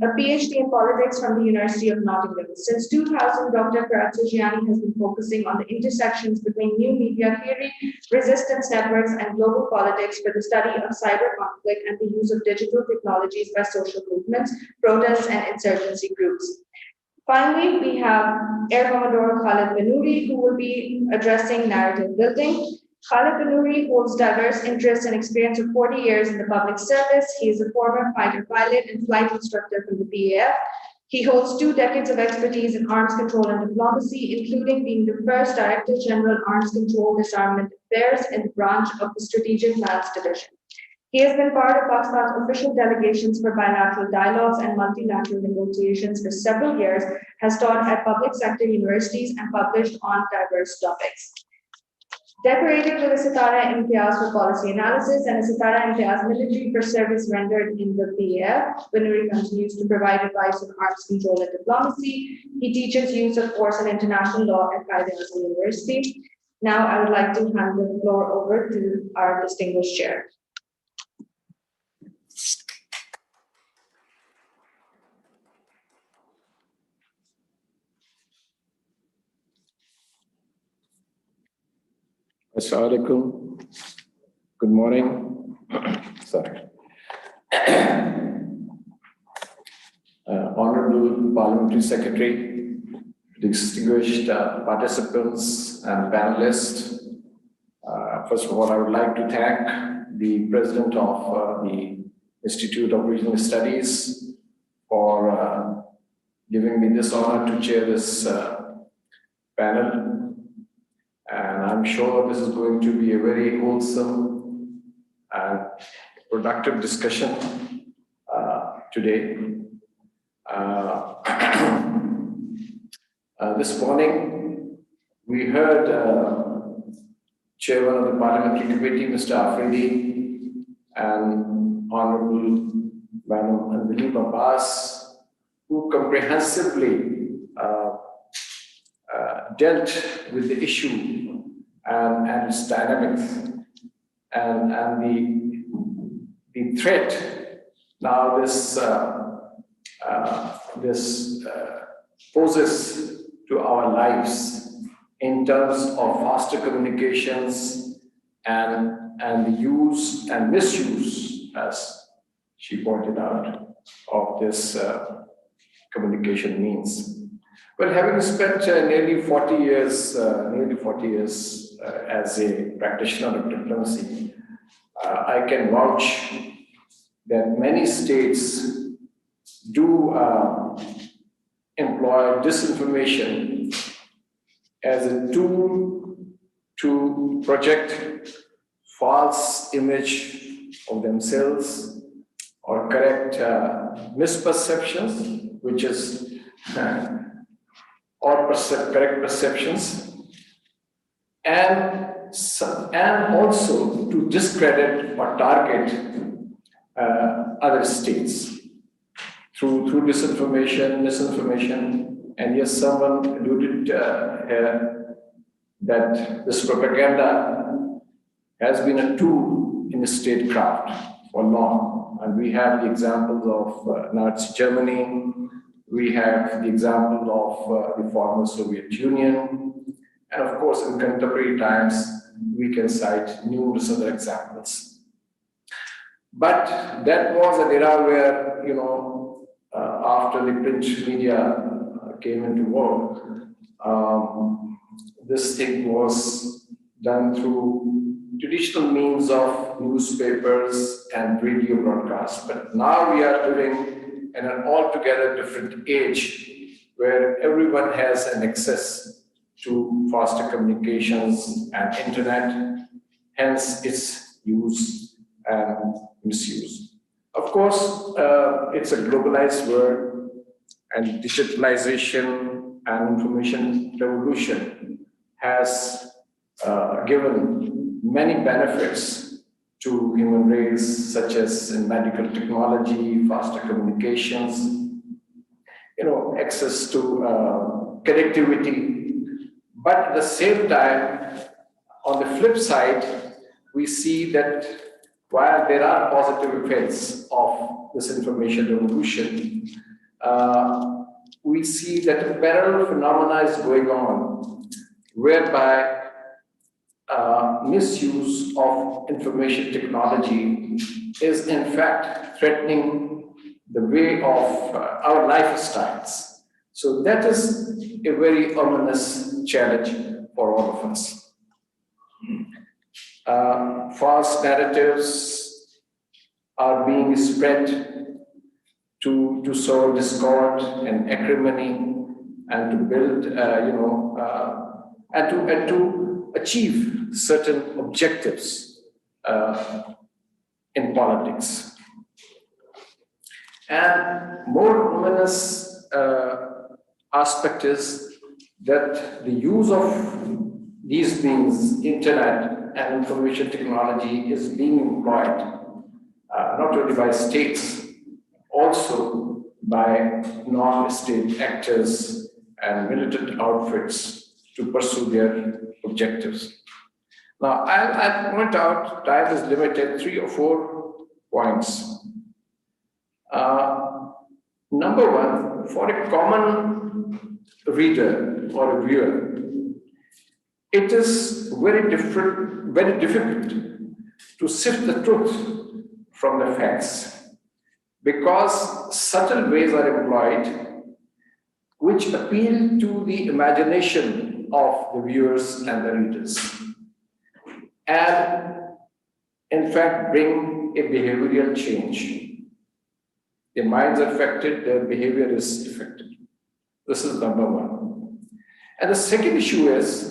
a PhD in politics from the University of Nottingham. Since 2000, Dr. Karatsogianni has been focusing on the intersections between new media theory, resistance networks, and global politics for the study of cyber conflict and the use of digital technologies by social movements, protests, and insurgency groups. Finally, we have Air Commodore Khalid Benouri, who will be addressing narrative building. Khalid Benouri holds diverse interests and experience of 40 years in the public service. He is a former fighter pilot and flight instructor from the PAF. He holds 2 decades of expertise in arms control and diplomacy, including being the first Director General Arms Control Disarmament Affairs in the branch of the Strategic Plans Division. He has been part of Pakistan's official delegations for bilateral dialogues and multilateral negotiations for several years, has taught at public sector universities and published on diverse topics. Decorated with a Sitara Imtiaz for policy analysis and a Sitara Imtiaz military for service rendered in the PAF, Benouri continues to provide advice on arms control and diplomacy. He teaches use of force and international law at Qaeda University. Now I would like to hand the floor over to our distinguished chair. Assalamu alaikum. Good morning. Sorry. Honorable Parliamentary Secretary, distinguished participants and panelists. First of all, I would like to thank the President of the Institute of Regional Studies for giving me this honor to chair this panel. And I'm sure this is going to be a very wholesome and productive discussion today. This morning, we heard Chairman of the Parliamentary Committee, Mr. Afridi, and Honorable Madam Anjali Babas, who comprehensively dealt with the issue and its dynamics and the threat now this poses to our lives in terms of faster communications and the use and misuse, as she pointed out, of this communication means. Well, having spent nearly 40 years as a practitioner of diplomacy, I can vouch that many states do employ disinformation as a tool to project false image of themselves or correct misperceptions, which is correct perceptions, and also to discredit or target other states through disinformation, misinformation, and yes, someone alluded here that this propaganda has been a tool in statecraft for long, and we have the examples of Nazi Germany, we have the example of the former Soviet Union, and of course, in contemporary times, we can cite numerous other examples. But that was an era where, after the print media came into vogue, this thing was done through traditional means of newspapers and radio broadcasts. But now we are living in an altogether different age where everyone has an access to faster communications and internet, hence its use and misuse. Of course, it's a globalized world, and digitalization and information revolution has given many benefits to human race, such as in medical technology, faster communications, access to connectivity. But at the same time, on the flip side, we see that while there are positive effects of this information revolution, we see that a parallel phenomenon is going on, whereby misuse of information technology is in fact threatening the way of our lifestyles. So that is a very ominous challenge for all of us. False narratives are being spread to sow discord and acrimony and to build, and to achieve certain objectives in politics. And more ominous aspect is that the use of these things, internet and information technology, is being employed not only by states, also by non-state actors and militant outfits to pursue their objectives. Now, I'll point out, time is limited, 3 or 4 points. Number one, for a common reader or a viewer, it is very difficult to sift the truth from the facts, because subtle ways are employed which appeal to the imagination of the viewers and the readers, and in fact bring a behavioral change. Their minds are affected, their behavior is affected. This is number one. And the second issue is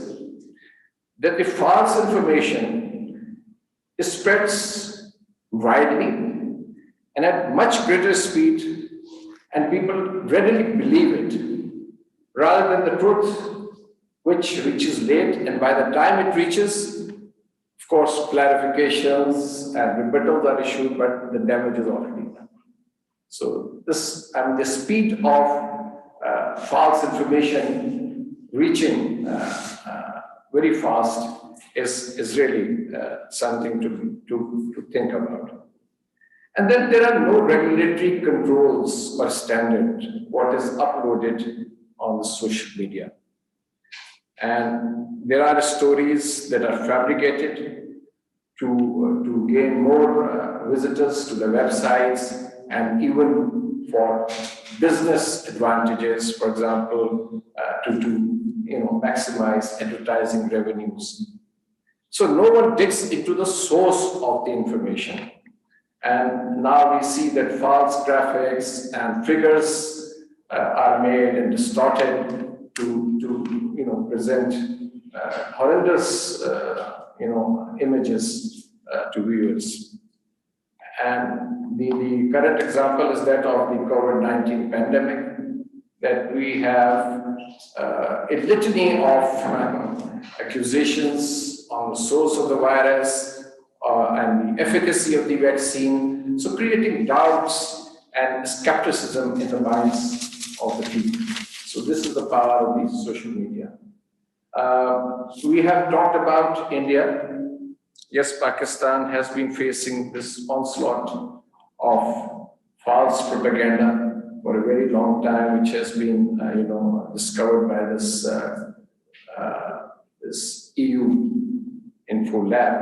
that the false information spreads widely and at much greater speed, and people readily believe it, rather than the truth, which reaches late, and by the time it reaches, of course, clarifications and rebuttals are issued, but the damage is already done. So this, the speed of false information reaching very fast is really something to think about. And then there are no regulatory controls or standard what is uploaded on the social media. And there are stories that are fabricated to gain more visitors to the websites, and even for business advantages, for example, to maximize advertising revenues. So no one digs into the source of the information. And now we see that false graphics and figures are made and distorted to present horrendous, images to viewers. And the current example is that of the COVID-19 pandemic, that we have a litany of accusations on the source of the virus and the efficacy of the vaccine, so creating doubts and skepticism in the minds of the people. So this is the power of the social media. We have talked about India. Yes, Pakistan has been facing this onslaught of false propaganda for a very long time, which has been, discovered by this EU Info Lab.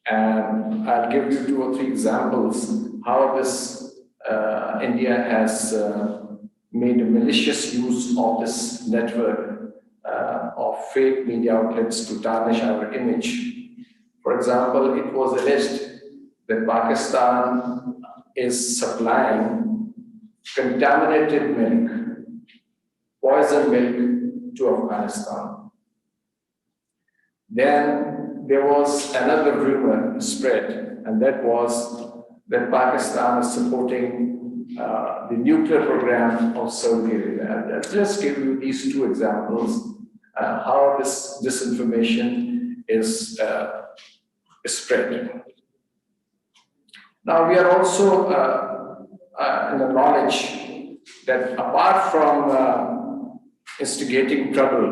And I'll give you 2 or 3 examples how this India has made a malicious use of this network of fake media outlets to tarnish our image. For example, it was alleged that Pakistan is supplying contaminated milk, poison milk to Afghanistan. Then there was another rumor spread, and that was that Pakistan is supporting the nuclear program of Saudi Arabia. I'll just give you these 2 examples, how this disinformation is spread. Now, we are also in the knowledge that apart from instigating trouble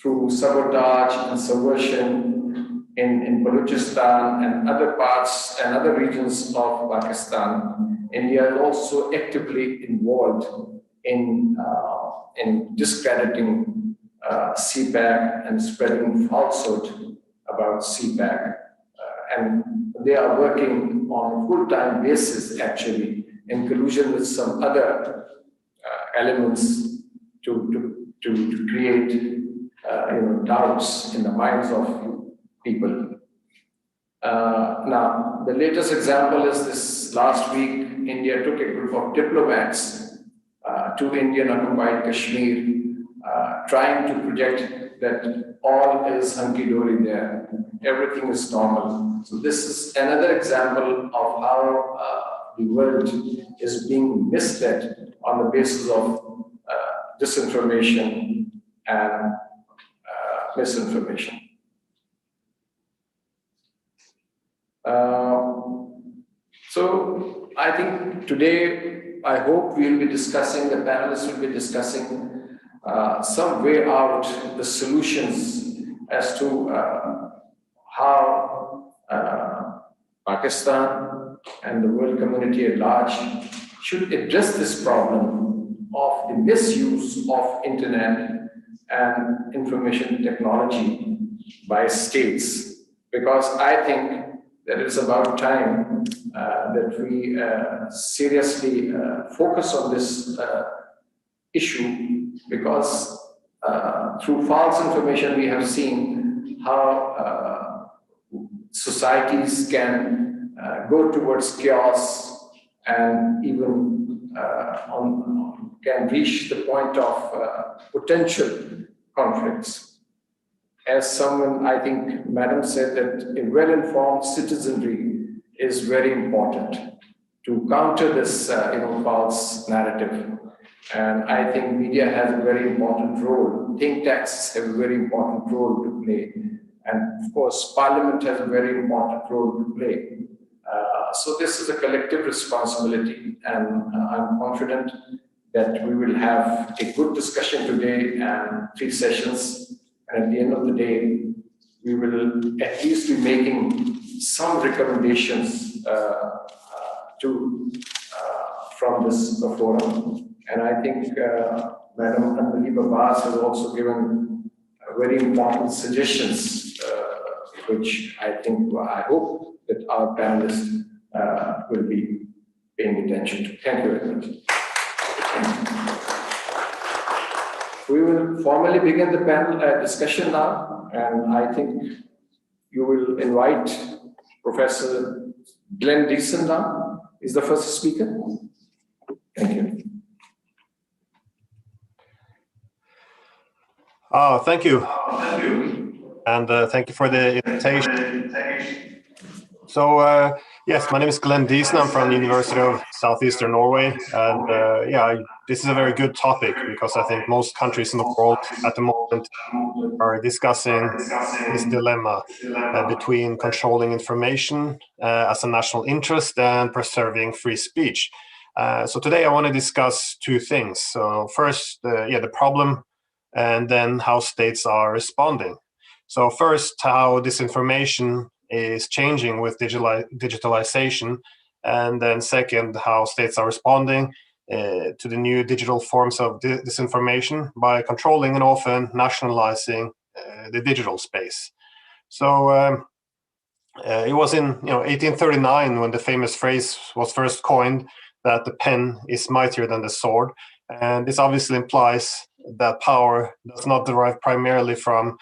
through sabotage and subversion in Balochistan and other parts and other regions of Pakistan, India is also actively involved in discrediting CPAC and spreading falsehood about CPAC. And they are working on a full-time basis, actually, in collusion with some other elements to create doubts in the minds of people. Now, the latest example is this last week, India took a group of diplomats to Indian occupied Kashmir, trying to project that all is hunky-dory there, everything is normal. So this is another example of how the world is being misled on the basis of disinformation and misinformation. So I think today, I hope we'll be discussing, the panelists will be discussing some way out the solutions as to how Pakistan and the world community at large should address this problem of the misuse of internet and information technology by states, because I think that it's about time that we seriously focus on this issue, because through false information we have seen how societies can go towards chaos and even can reach the point of potential conflicts. As someone, I think, Madam said that a well-informed citizenry is very important to counter this false narrative. And I think media has a very important role. Think tanks have a very important role to play. And of course, Parliament has a very important role to play. So this is a collective responsibility, and I'm confident that we will have a good discussion today and 3 sessions. And at the end of the day, we will at least be making some recommendations from this forum. And I think Madam Anjali Abbas has also given very important suggestions, which I hope that our panelists will be paying attention to. Thank you very much. We will formally begin the panel discussion now, and I think you will invite Professor Glenn Dyson now. Is the first speaker. Thank you. Thank you. And thank you for the invitation. So, yes, my name is Glenn Dyson. I'm from the University of Southeastern Norway. And this is a very good topic because I think most countries in the world at the moment are discussing this dilemma between controlling information as a national interest and preserving free speech. So today I want to discuss two things. So first, the problem, and then how states are responding. So first, how disinformation is changing with digitalization, and then second, how states are responding to the new digital forms of disinformation by controlling and often nationalizing the digital space. So it was in 1839 when the famous phrase was first coined that the pen is mightier than the sword, and this obviously implies that power does not derive primarily from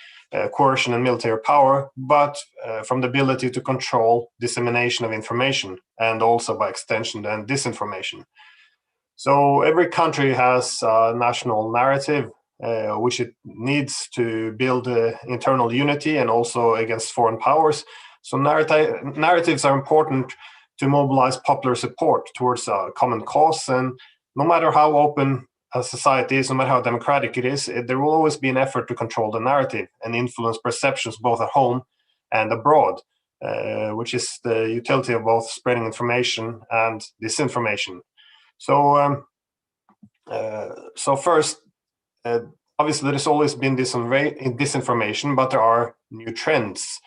coercion and military power, but from the ability to control dissemination of information and also by extension then disinformation. So every country has a national narrative which it needs to build internal unity and also against foreign powers. So narratives are important to mobilize popular support towards a common cause, and no matter how open a society is, no matter how democratic it is, there will always be an effort to control the narrative and influence perceptions both at home and abroad, which is the utility of both spreading information and disinformation. So first, obviously there's always been disinformation, but there are new trends,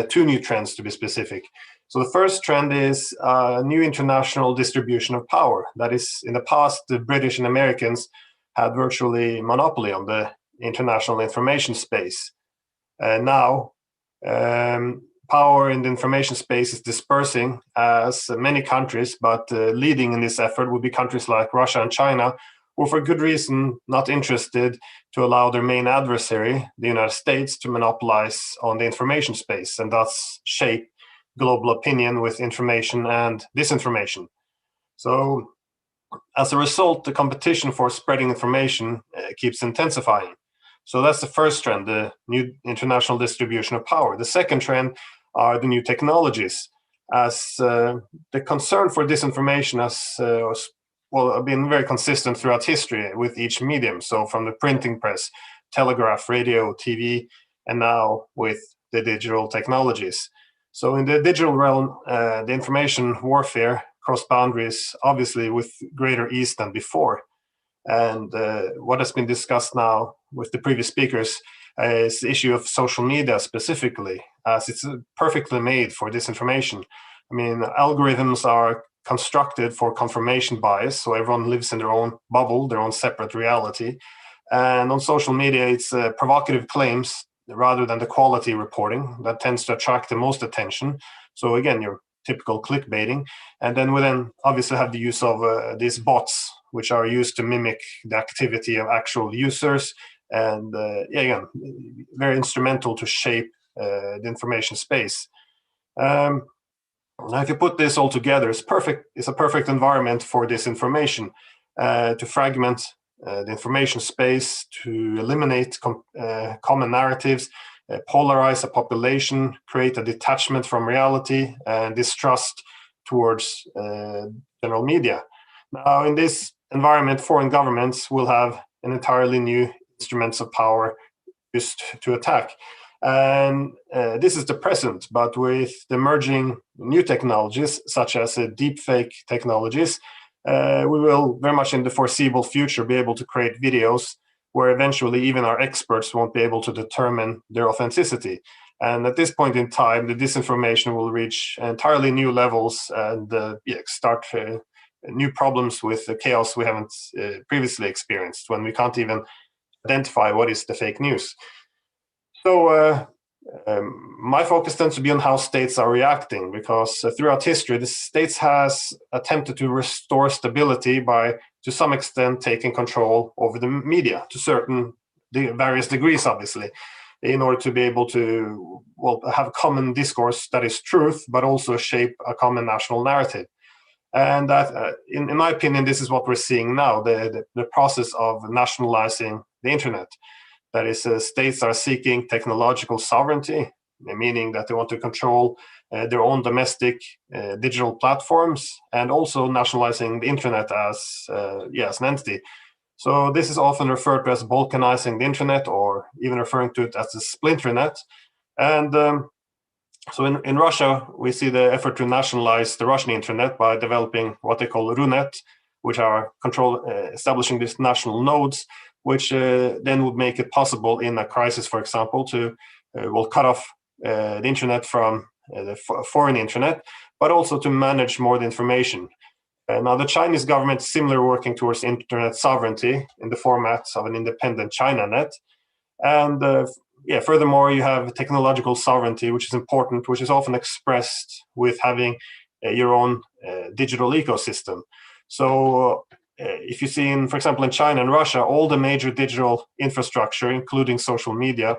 two new trends to be specific. So the first trend is a new international distribution of power. That is, in the past, the British and Americans had virtually monopoly on the international information space. Now, power in the information space is dispersing as many countries, but leading in this effort would be countries like Russia and China, who are for good reason not interested to allow their main adversary, the United States, to monopolize on the information space and thus shape global opinion with information and disinformation. So as a result, the competition for spreading information keeps intensifying. So that's the first trend, the new international distribution of power. The second trend are the new technologies, as the concern for disinformation has been very consistent throughout history with each medium. So from the printing press, telegraph, radio, TV, and now with the digital technologies. So in the digital realm, the information warfare cross boundaries, obviously with greater ease than before. And what has been discussed now with the previous speakers is the issue of social media specifically, as it's perfectly made for disinformation. I mean, algorithms are constructed for confirmation bias, so everyone lives in their own bubble, their own separate reality. And on social media, it's provocative claims rather than the quality reporting that tends to attract the most attention. So again, your typical clickbaiting. And then we obviously have the use of these bots, which are used to mimic the activity of actual users. And again, very instrumental to shape the information space. Now, if you put this all together, it's a perfect environment for disinformation, to fragment the information space, to eliminate common narratives, polarize a population, create a detachment from reality, and distrust towards general media. Now, in this environment, foreign governments will have an entirely new instruments of power used to attack. And this is the present, but with the emerging new technologies, such as deepfake technologies, we will very much in the foreseeable future be able to create videos where eventually even our experts won't be able to determine their authenticity. And at this point in time, the disinformation will reach entirely new levels and start new problems with the chaos we haven't previously experienced, when we can't even identify what is the fake news. So my focus tends to be on how states are reacting, because throughout history, the states has attempted to restore stability by, to some extent, taking control over the media to various degrees, obviously, in order to be able to have common discourse that is truth, but also shape a common national narrative. And that, in my opinion, this is what we're seeing now, the process of nationalizing the internet. That is, states are seeking technological sovereignty, meaning that they want to control their own domestic digital platforms, and also nationalizing the internet as an entity. So this is often referred to as balkanizing the internet, or even referring to it as the splinternet. And so in Russia, we see the effort to nationalize the Russian internet by developing what they call RUNET, which are establishing these national nodes, which then would make it possible in a crisis, for example, to cut off the internet from the foreign internet, but also to manage more the information. Now, the Chinese government is similarly working towards internet sovereignty in the format of an independent ChinaNet. And furthermore, you have technological sovereignty, which is important, which is often expressed with having your own digital ecosystem. So if you see, for example, in China and Russia, all the major digital infrastructure, including social media,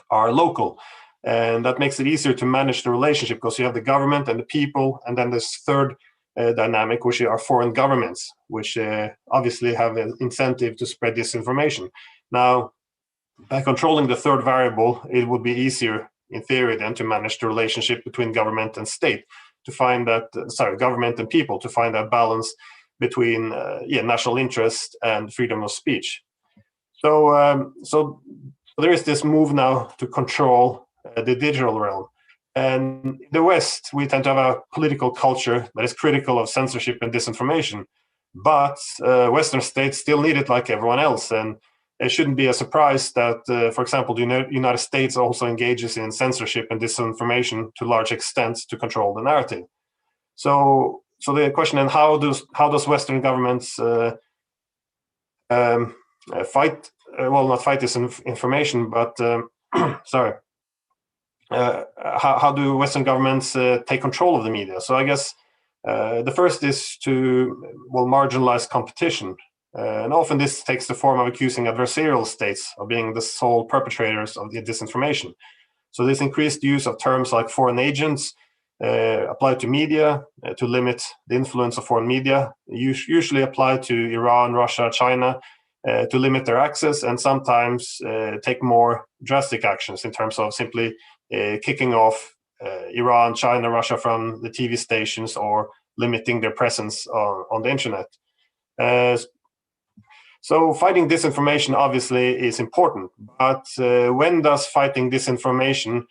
are local. And that makes it easier to manage the relationship because you have the government and the people, and then this third dynamic, which are foreign governments, which obviously have an incentive to spread disinformation. Now, by controlling the third variable, it would be easier, in theory, then to manage the relationship between government and state, to find that, government and people, to find that balance between national interest and freedom of speech. So there is this move now to control the digital realm. And in the West, we tend to have a political culture that is critical of censorship and disinformation. But Western states still need it like everyone else. And it shouldn't be a surprise that, for example, the United States also engages in censorship and disinformation to large extent to control the narrative. So the question then, how does Western governments fight? Not fight disinformation, but how do Western governments take control of the media? So I guess the first is to marginalize competition. And often this takes the form of accusing adversarial states of being the sole perpetrators of the disinformation. So this increased use of terms like foreign agents applied to media to limit the influence of foreign media, usually applied to Iran, Russia, China, to limit their access, and sometimes take more drastic actions in terms of simply kicking off Iran, China, Russia from the TV stations, or limiting their presence on the internet. So fighting disinformation obviously is important, but when does fighting disinformation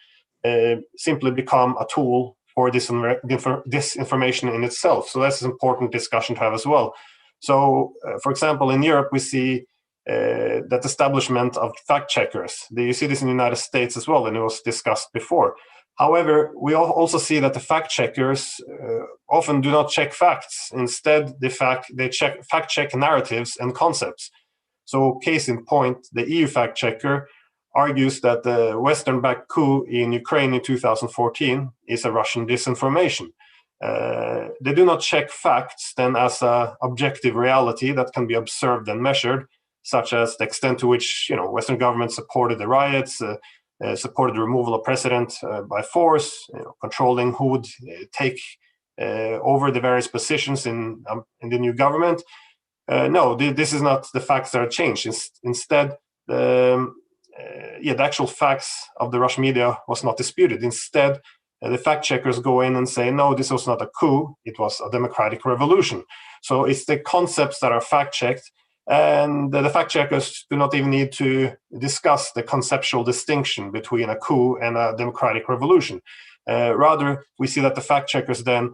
simply become a tool for disinformation in itself? So that's an important discussion to have as well. So, for example, in Europe, we see that establishment of fact checkers. You see this in the United States as well, and it was discussed before. However, we also see that the fact checkers often do not check facts. Instead, they fact check narratives and concepts. So, case in point, the EU fact checker argues that the Western-backed coup in Ukraine in 2014 is a Russian disinformation. They do not check facts then as an objective reality that can be observed and measured, such as the extent to which Western governments supported the riots, supported the removal of president by force, controlling who would take over the various positions in the new government. No, this is not the facts that are changed. Instead, the actual facts of the Russian media was not disputed. Instead, the fact checkers go in and say, no, this was not a coup, it was a democratic revolution. So it's the concepts that are fact checked, and the fact checkers do not even need to discuss the conceptual distinction between a coup and a democratic revolution. Rather, we see that the fact checkers then,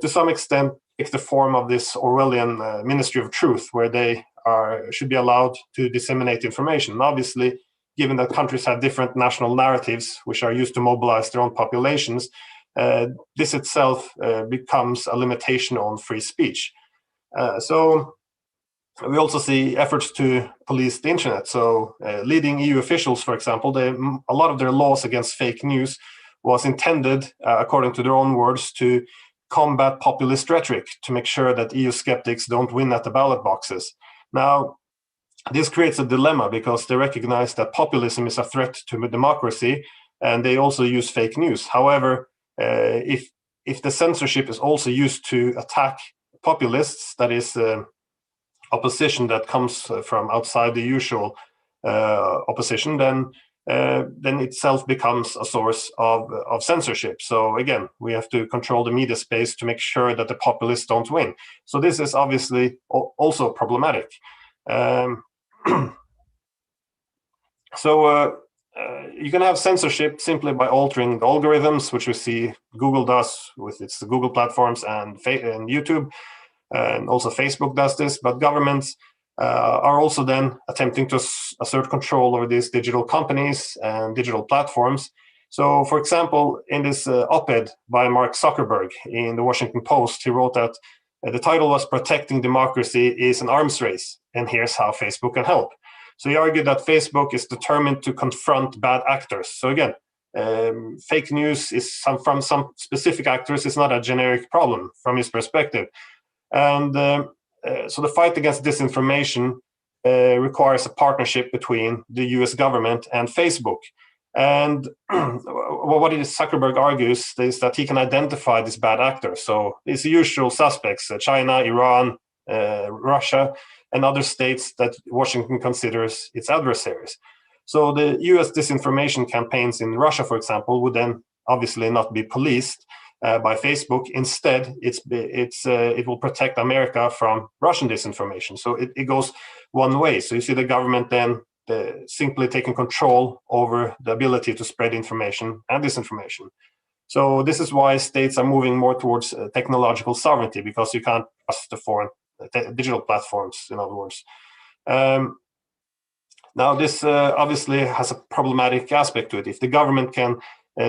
to some extent, take the form of this Orwellian Ministry of Truth, where they should be allowed to disseminate information. And obviously, given that countries have different national narratives, which are used to mobilize their own populations, this itself becomes a limitation on free speech. So we also see efforts to police the internet. So leading EU officials, for example, a lot of their laws against fake news was intended, according to their own words, to combat populist rhetoric, to make sure that EU skeptics don't win at the ballot boxes. Now, this creates a dilemma because they recognize that populism is a threat to democracy, and they also use fake news. However, if the censorship is also used to attack populists, that is opposition that comes from outside the usual opposition, then itself becomes a source of censorship. So again, we have to control the media space to make sure that the populists don't win. So this is obviously also problematic. You can have censorship simply by altering the algorithms, which we see Google does with its Google platforms and YouTube, and also Facebook does this. But governments are also then attempting to assert control over these digital companies and digital platforms. So, for example, in this op-ed by Mark Zuckerberg in the Washington Post, he wrote that the title was "Protecting Democracy is an Arms Race, and here's how Facebook can help." So he argued that Facebook is determined to confront bad actors. So again, fake news is from some specific actors is not a generic problem from his perspective. And so the fight against disinformation requires a partnership between the US government and Facebook. And what Zuckerberg argues is that he can identify these bad actors. So it's the usual suspects, China, Iran, Russia, and other states that Washington considers its adversaries. So the US disinformation campaigns in Russia, for example, would then obviously not be policed by Facebook. Instead, it will protect America from Russian disinformation. So it goes one way. So you see the government then simply taking control over the ability to spread information and disinformation. So this is why states are moving more towards technological sovereignty, because you can't trust the foreign digital platforms, in other words. Now, this obviously has a problematic aspect to it. If the government can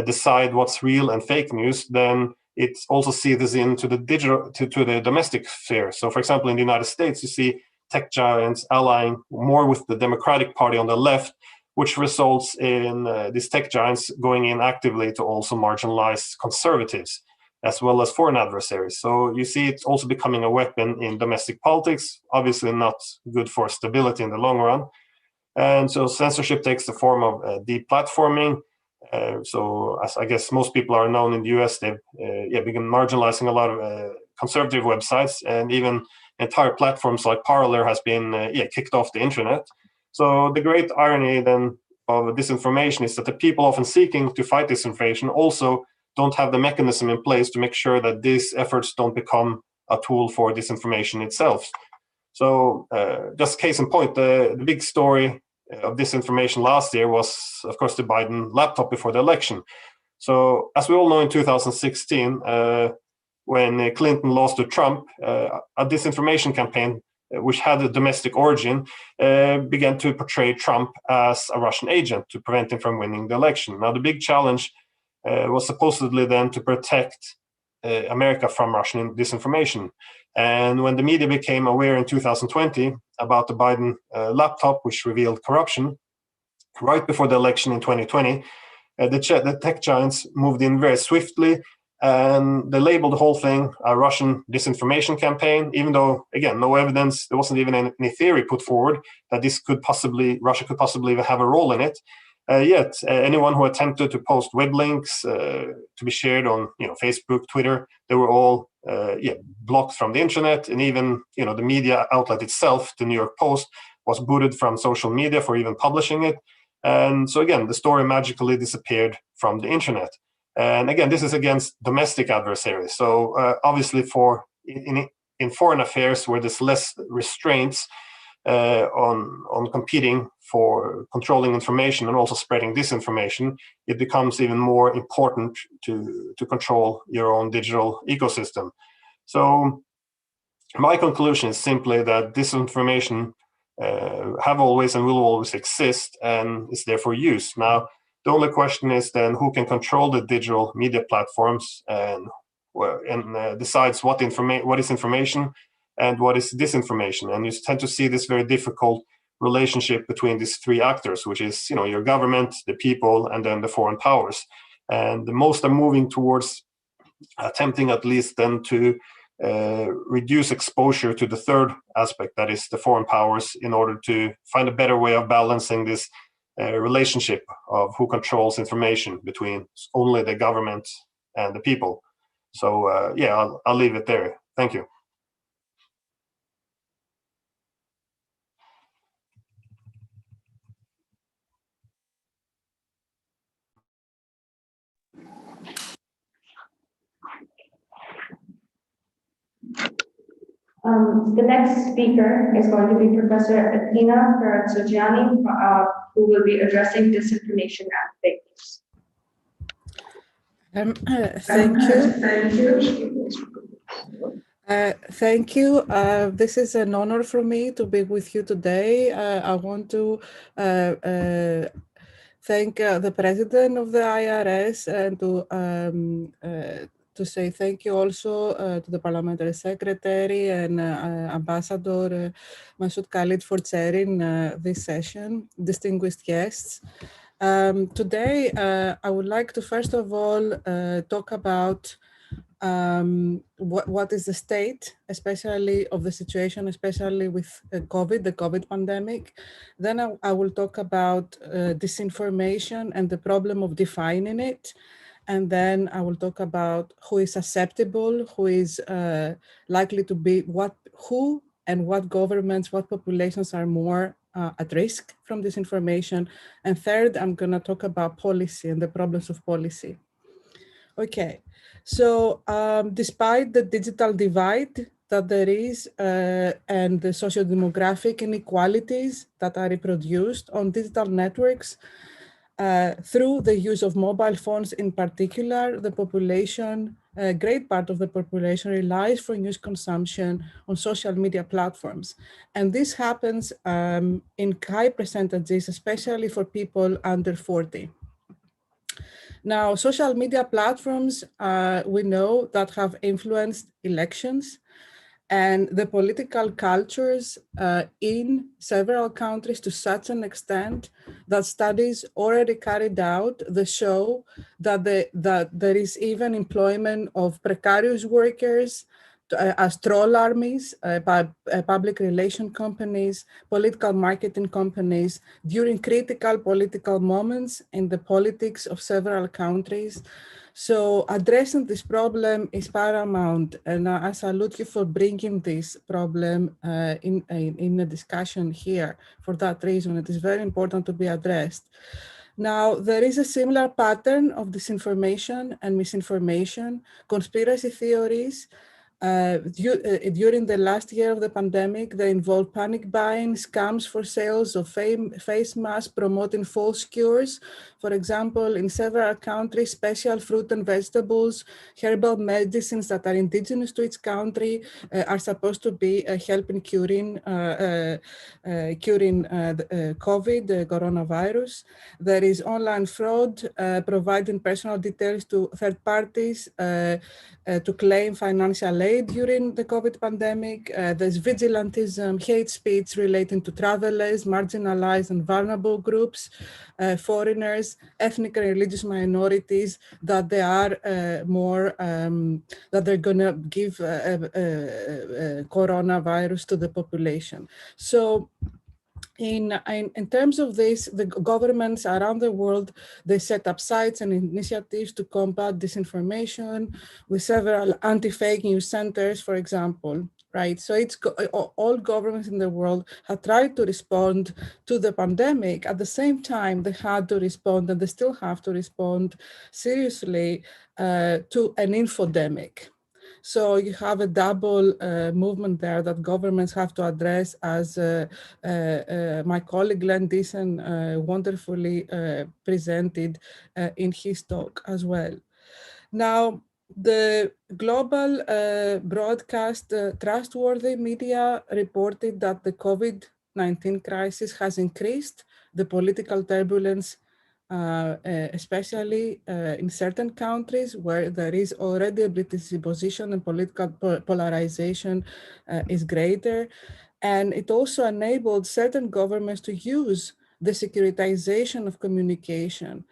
decide what's real and fake news, then it also sees this into the digital to the domestic sphere. So, for example, in the United States, you see tech giants allying more with the Democratic Party on the left, which results in these tech giants going in actively to also marginalize conservatives, as well as foreign adversaries. So you see it's also becoming a weapon in domestic politics, obviously not good for stability in the long run. And so censorship takes the form of deplatforming. So as I guess most people are known in the US, they've begun marginalizing a lot of conservative websites, and even entire platforms like Parler has been kicked off the internet. So the great irony then of disinformation is that the people often seeking to fight disinformation also don't have the mechanism in place to make sure that these efforts don't become a tool for disinformation itself. So just case in point, the big story of disinformation last year was, of course, the Biden laptop before the election. So as we all know, in 2016, when Clinton lost to Trump, a disinformation campaign, which had a domestic origin, began to portray Trump as a Russian agent to prevent him from winning the election. Now, the big challenge was supposedly then to protect America from Russian disinformation. And when the media became aware in 2020 about the Biden laptop, which revealed corruption, right before the election in 2020, the tech giants moved in very swiftly, and they labeled the whole thing a Russian disinformation campaign, even though, again, no evidence, there wasn't even any theory put forward that Russia could possibly have a role in it. Yet anyone who attempted to post web links to be shared on Facebook, Twitter, they were all blocked from the internet, and even the media outlet itself, the New York Post, was booted from social media for even publishing it. And so again, the story magically disappeared from the internet. And again, this is against domestic adversaries. So obviously, in foreign affairs, where there's less restraints on competing for controlling information and also spreading disinformation, it becomes even more important to control your own digital ecosystem. So my conclusion is simply that disinformation have always and will always exist and is therefore used. Now, the only question is then who can control the digital media platforms and decides what is information and what is disinformation. And you tend to see this very difficult relationship between these three actors, which is your government, the people, and then the foreign powers. And the most are moving towards attempting at least then to reduce exposure to the third aspect, that is the foreign powers, in order to find a better way of balancing this relationship of who controls information between only the government and the people. So I'll leave it there. Thank you. The next speaker is going to be Professor Athena Karatsogiani, who will be addressing disinformation and fake news. Thank you. Thank you. Thank you. This is an honor for me to be with you today. I want to thank the president of the IRS and to say thank you also to the parliamentary secretary and Ambassador Masoud Khalid for chairing this session, distinguished guests. Today, I would like to first of all talk about what is the state, especially of the situation, especially with the COVID pandemic. Then I will talk about disinformation and the problem of defining it. And then I will talk about who is susceptible, who is likely to be, who and what governments, what populations are more at risk from disinformation. And third, I'm gonna talk about policy and the problems of policy. Okay, so despite the digital divide that there is and the socio-demographic inequalities that are reproduced on digital networks, through the use of mobile phones in particular, the population, a great part of the population relies for news consumption on social media platforms. And this happens in high percentages, especially for people under 40. Now, social media platforms, we know that have influenced elections and the political cultures in several countries to such an extent that studies already carried out that show that there is even employment of precarious workers as troll armies, public relation companies, political marketing companies during critical political moments in the politics of several countries. So addressing this problem is paramount, and I salute you for bringing this problem in a discussion here. For that reason, it is very important to be addressed. Now, there is a similar pattern of disinformation and misinformation, conspiracy theories. During the last year of the pandemic, they involved panic buying, scams for sales of face masks, promoting false cures. For example, in several countries, special fruit and vegetables, herbal medicines that are indigenous to each country are supposed to be helping curing COVID, the coronavirus. There is online fraud, providing personal details to third parties to claim financial aid during the COVID pandemic. There's vigilantism, hate speech relating to travelers, marginalized and vulnerable groups, foreigners, ethnic and religious minorities, that they are that they're gonna give coronavirus to the population. So in terms of this, the governments around the world, they set up sites and initiatives to combat disinformation with several anti-fake news centers, for example, right? So it's all governments in the world have tried to respond to the pandemic. At the same time, they had to respond, and they still have to respond seriously to an infodemic. So you have a double movement there that governments have to address, as my colleague Glenn Dyson wonderfully presented in his talk as well. Now, the global broadcast trustworthy media reported that the COVID-19 crisis has increased the political turbulence, especially in certain countries where there is already a British position and political polarization is greater. And it also enabled certain governments to use the securitization of communication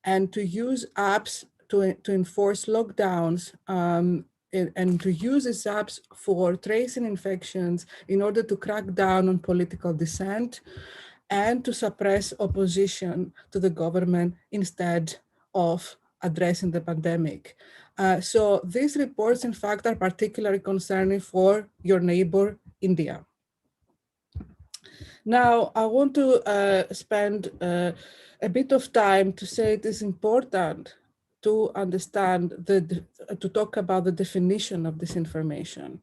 and to use apps to enforce lockdowns and to use these apps for tracing infections in order to crack down on political dissent and to suppress opposition to the government instead of addressing the pandemic. So these reports, in fact, are particularly concerning for your neighbor, India. Now, I want to spend a bit of time to say it is important to understand, to talk about the definition of disinformation.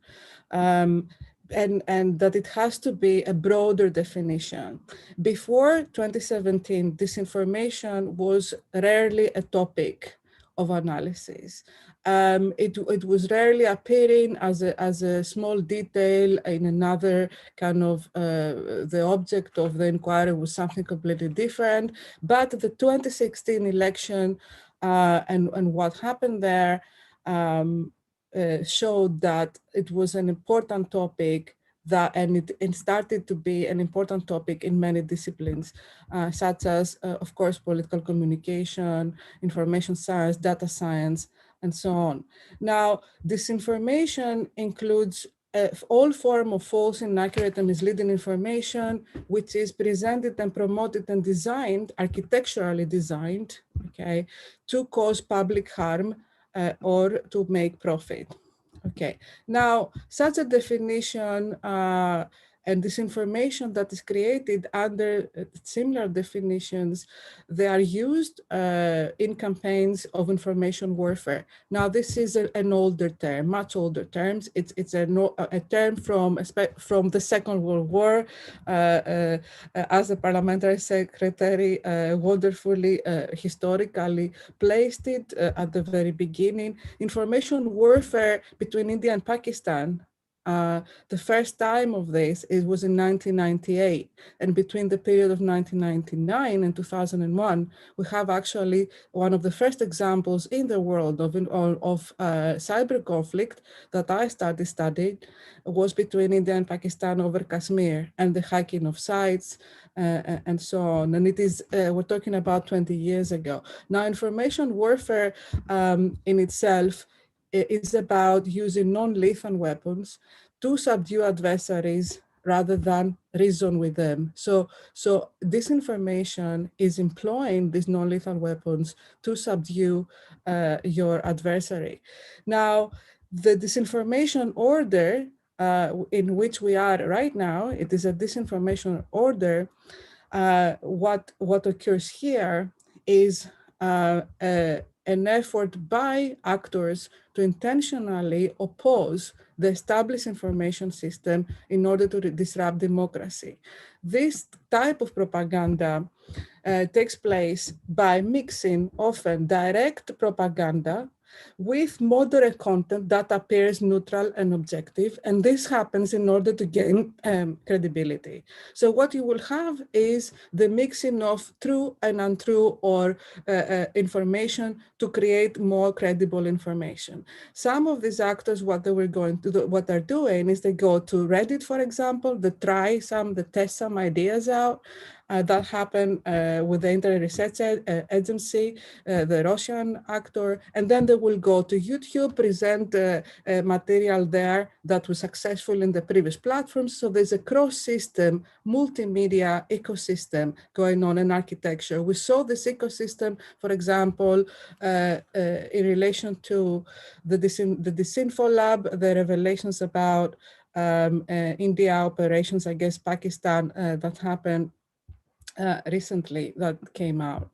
and that it has to be a broader definition. Before 2017, disinformation was rarely a topic of analysis. It was rarely appearing as a small detail in another kind of, the object of the inquiry was something completely different. But the 2016 election and what happened there showed that it was an important topic and it started to be an important topic in many disciplines, such as, of course, political communication, information science, data science, and so on. Now, disinformation includes all form of false, inaccurate, and misleading information, which is presented and promoted and designed, architecturally designed, okay, to cause public harm or to make profit. Okay, now such a definition and disinformation that is created under similar definitions, they are used in campaigns of information warfare. Now, this is an older term, much older terms. It's a term from the Second World War, as the parliamentary secretary wonderfully historically placed it at the very beginning. Information warfare between India and Pakistan. The first time of this, it was in 1998. And between the period of 1999 and 2001, we have actually one of the first examples in the world of cyber conflict that I studied was between India and Pakistan over Kashmir and the hacking of sites and so on. And it is, we're talking about 20 years ago. Now, information warfare in itself is about using non-lethal weapons to subdue adversaries rather than reason with them. So disinformation is employing these non-lethal weapons to subdue your adversary. Now, the disinformation order in which we are right now, it is a disinformation order. What occurs here is an effort by actors to intentionally oppose the established information system in order to disrupt democracy. This type of propaganda takes place by mixing often direct propaganda with moderate content that appears neutral and objective. And this happens in order to gain credibility. So what you will have is the mixing of true and untrue or information to create more credible information. Some of these actors, what they're doing is they go to Reddit, for example, they test some ideas out. That happened with the Internet Research Agency, the Russian actor, and then they will go to YouTube, present material there that was successful in the previous platforms. So there's a cross-system, multimedia ecosystem going on in architecture. We saw this ecosystem, for example, in relation to the Disinfo Lab, the revelations about India operations against Pakistan that happened recently that came out.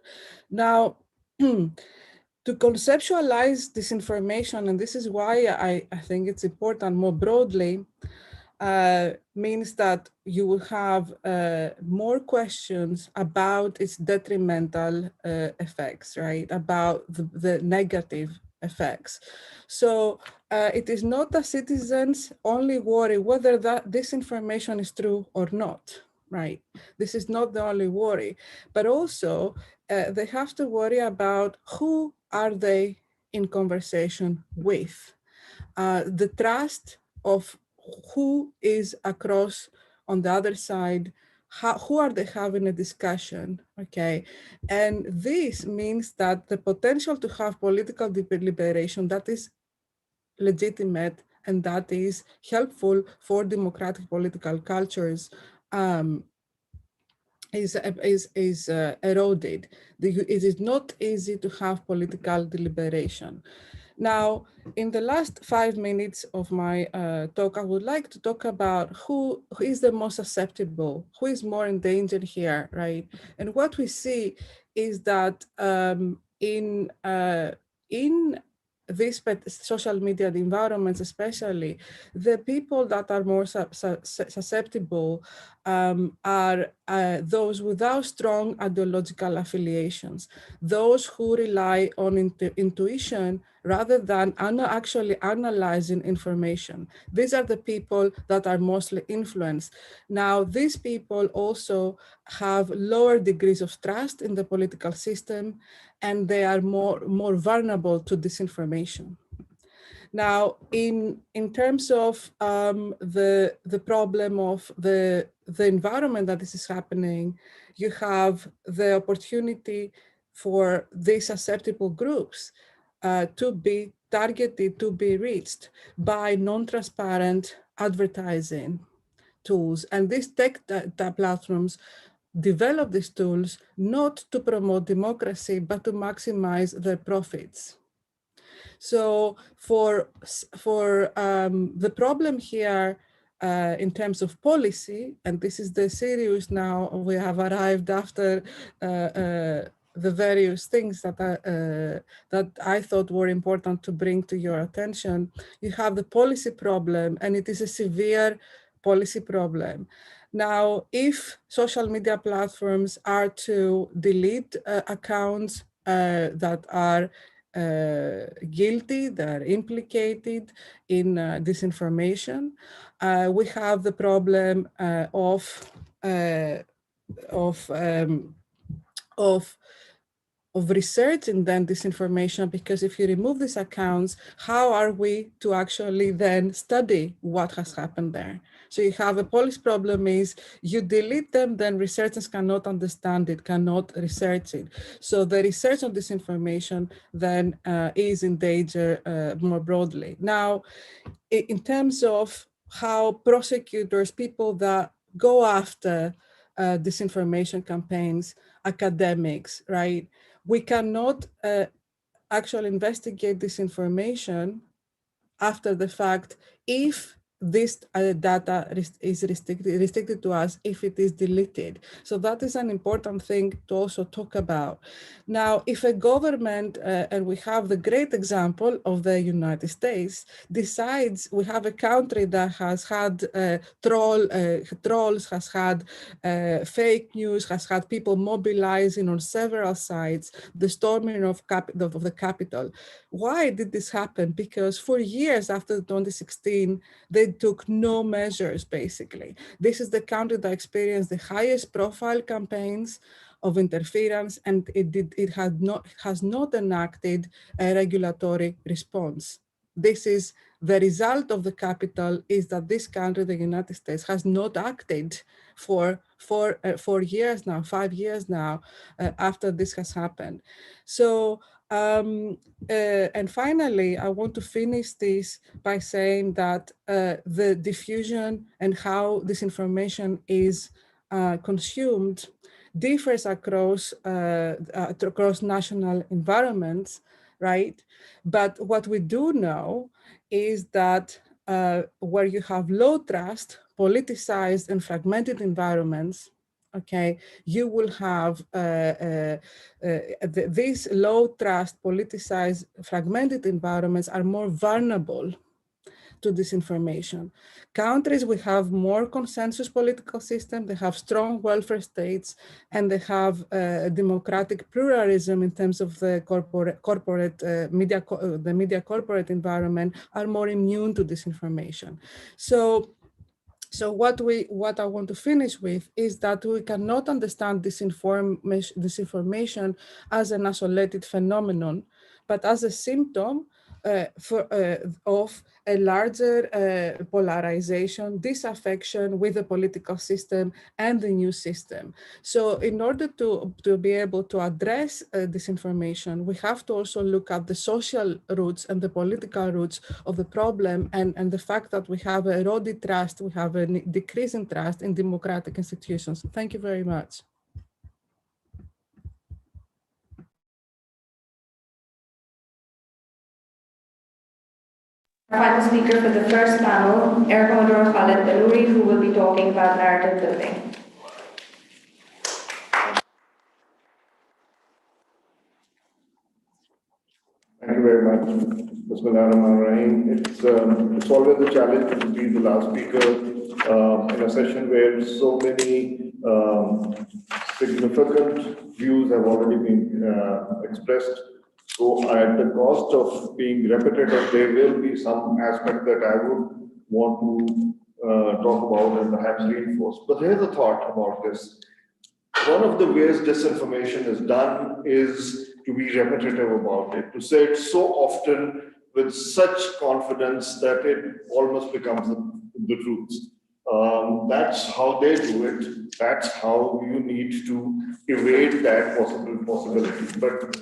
Now, to conceptualize disinformation, and this is why I think it's important more broadly, means that you will have more questions about its detrimental effects, right? About the negative effects. So it is not that citizens only worry whether this information is true or not. Right. This is not the only worry, but also they have to worry about who are they in conversation with. The trust of who is across on the other side, who are they having a discussion, okay? And this means that the potential to have political deliberation that is legitimate and that is helpful for democratic political cultures is eroded. It is not easy to have political deliberation. Now, in the last 5 minutes of my talk, I would like to talk about who is the most susceptible, who is more in danger here, right? And what we see is that in these social media environments, especially, the people that are more susceptible are those without strong ideological affiliations, those who rely on intuition rather than actually analyzing information. These are the people that are mostly influenced. Now, these people also have lower degrees of trust in the political system, and they are more vulnerable to disinformation. Now, in terms of the problem of the environment that this is happening, you have the opportunity for these susceptible groups to be targeted, to be reached by non-transparent advertising tools. And these tech platforms develop these tools not to promote democracy, but to maximize their profits. So for the problem here in terms of policy, and this is the serious now, we have arrived after the various things that I thought were important to bring to your attention. You have the policy problem, and it is a severe policy problem. Now, if social media platforms are to delete accounts that are guilty, that are implicated in disinformation, we have the problem of researching then disinformation, because if you remove these accounts, how are we to actually then study what has happened there? So you have a policy problem is you delete them, then researchers cannot understand it, cannot research it. So the research on disinformation then is in danger more broadly. Now, in terms of how prosecutors, people that go after disinformation campaigns, academics, right? We cannot actually investigate disinformation after the fact if this data is restricted to us, if it is deleted. So that is an important thing to also talk about. Now, if a government, and we have the great example of the United States, decides, we have a country that has had trolls, has had fake news, has had people mobilizing on several sites, the storming of the Capitol. Why did this happen? Because for years after 2016, they took no measures, basically. This is the country that experienced the highest profile campaigns of interference, and it has not enacted a regulatory response. This is the result of the Capitol, is that this country, the United States, has not acted for 4 years now, 5 years now, after this has happened. So, and finally, I want to finish this by saying that the diffusion and how this information is consumed differs across national environments, right? But what we do know is that where you have low trust, politicized and fragmented environments, okay, you will have these low trust, politicized, fragmented environments are more vulnerable to disinformation. Countries we have more consensus political system, they have strong welfare states, and they have democratic pluralism in terms of the corporate media, the media corporate environment, are more immune to disinformation. So what I want to finish with is that we cannot understand disinformation as an isolated phenomenon, but as a symptom of a larger polarization, disaffection with the political system and the news system. So in order to be able to address disinformation, we have to also look at the social roots and the political roots of the problem, and the fact that we have a eroded trust, we have a decrease in trust in democratic institutions. Thank you very much. Our final speaker for the first panel, Air Commodore Khalid Balouri, who will be talking about narrative building. Thank you very much. Bismillahirrahmanirrahim. It's always a challenge to be the last speaker in a session where so many significant views have already been expressed. So at the cost of being repetitive, there will be some aspect that I would want to talk about and perhaps reinforce. But here's a thought about this. One of the ways disinformation is done is to be repetitive about it, to say it so often with such confidence that it almost becomes the truth. That's how they do it. That's how you need to evade that possibility. But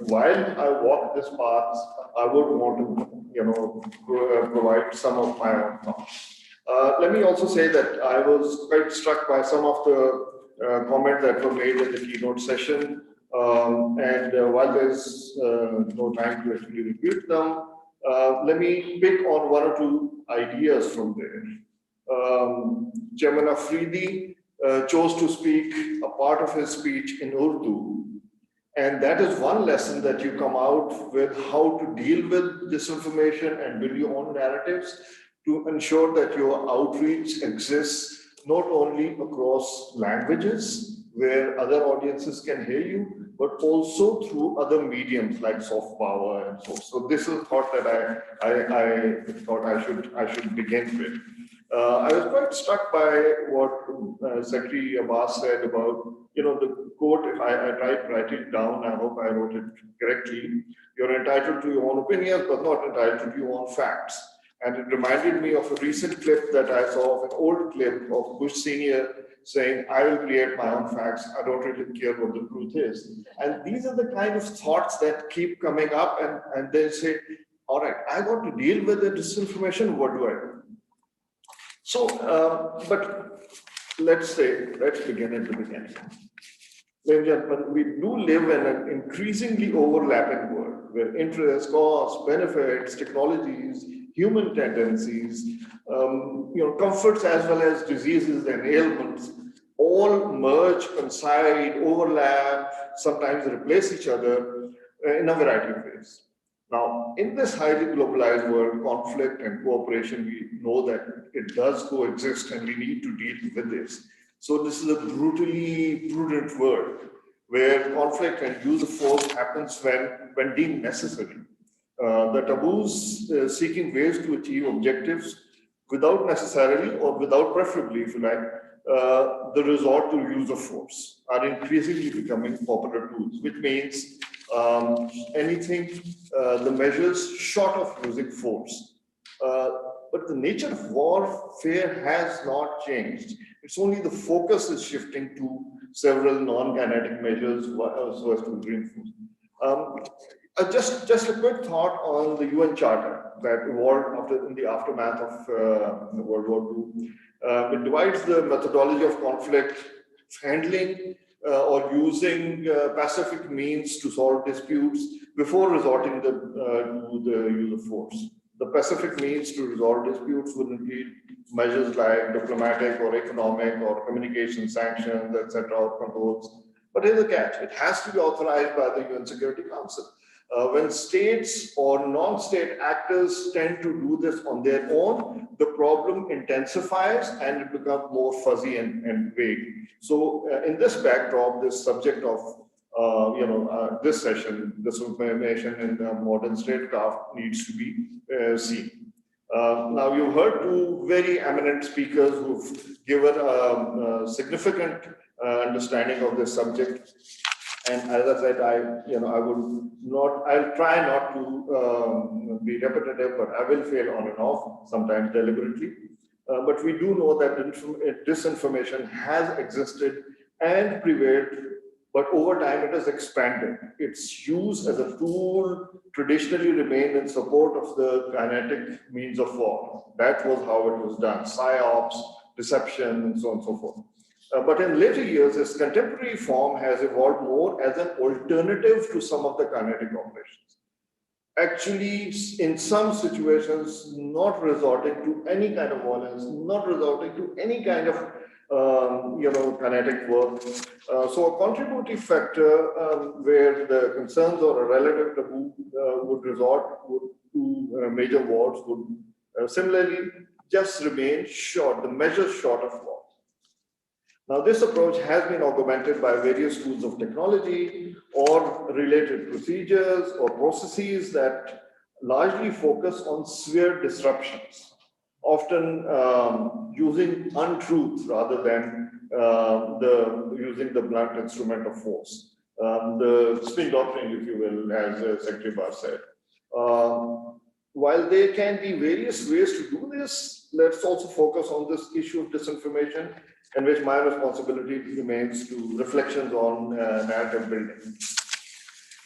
while I walk this path, I would want to provide some of my own thoughts. Let me also say that I was quite struck by some of the comments that were made in the keynote session. While there's no time to actually repeat them, let me pick on one or two ideas from there. Chairman Afridi chose to speak a part of his speech in Urdu. And that is one lesson that you come out with, how to deal with disinformation and build your own narratives to ensure that your outreach exists not only across languages where other audiences can hear you, but also through other mediums like soft power and so on. So this is a thought that I thought I should begin with. I was quite struck by what Secretary Abbas said about, the quote, if I tried to write it down, I hope I wrote it correctly. You're entitled to your own opinions, but not entitled to your own facts. And it reminded me of a recent clip that I saw of an old clip of Bush Sr. saying, I will create my own facts. I don't really care what the truth is. And these are the kind of thoughts that keep coming up, and they say, all right, I got to deal with the disinformation. What do I do? So, but let's begin at the beginning. Ladies and gentlemen, we do live in an increasingly overlapping world where interests, costs, benefits, technologies, human tendencies, comforts as well as diseases and ailments all merge, coincide, overlap, sometimes replace each other in a variety of ways. Now, in this highly globalized world, conflict and cooperation, we know that it does coexist and we need to deal with this. So this is a brutally prudent world where conflict and use of force happens when deemed necessary. The taboos seeking ways to achieve objectives without necessarily or without preferably, if you like, the resort to use of force are increasingly becoming popular tools, which means the measures short of using force. But the nature of warfare has not changed. It's only the focus is shifting to several non-kinetic measures so as to reinforce. Just a quick thought on the UN Charter that evolved in the aftermath of World War II. It divides the methodology of conflict handling or using pacific means to solve disputes before resorting to the use of force. The pacific means to resolve disputes would include measures like diplomatic or economic or communication sanctions, etc., or controls. But here's the catch: it has to be authorized by the UN Security Council. When states or non-state actors tend to do this on their own, the problem intensifies and it becomes more fuzzy and vague. So in this backdrop, this subject of this session, disinformation in modern statecraft, needs to be seen. Now, you heard two very eminent speakers who've given a significant understanding of this subject. And as I said, I'll try not to be repetitive, but I will fail on and off, sometimes deliberately. But we do know that disinformation has existed and prevailed, but over time it has expanded. Its use as a tool traditionally remained in support of the kinetic means of war. That was how it was done: psyops, deception, and so on and so forth. But in later years, its contemporary form has evolved more as an alternative to some of the kinetic operations. Actually, in some situations, not resorting to any kind of violence, not resorting to any kind of kinetic work. So a contributory factor where the concerns or a relative to who would resort to major wars would similarly just remain short, the measure short of war. Now, this approach has been augmented by various tools of technology or related procedures or processes that largely focus on severe disruptions, often using untruth rather than using the blunt instrument of force. The spin doctrine, if you will, as Secretary Barr said. While there can be various ways to do this, let's also focus on this issue of disinformation, in which my responsibility remains to reflections on narrative building.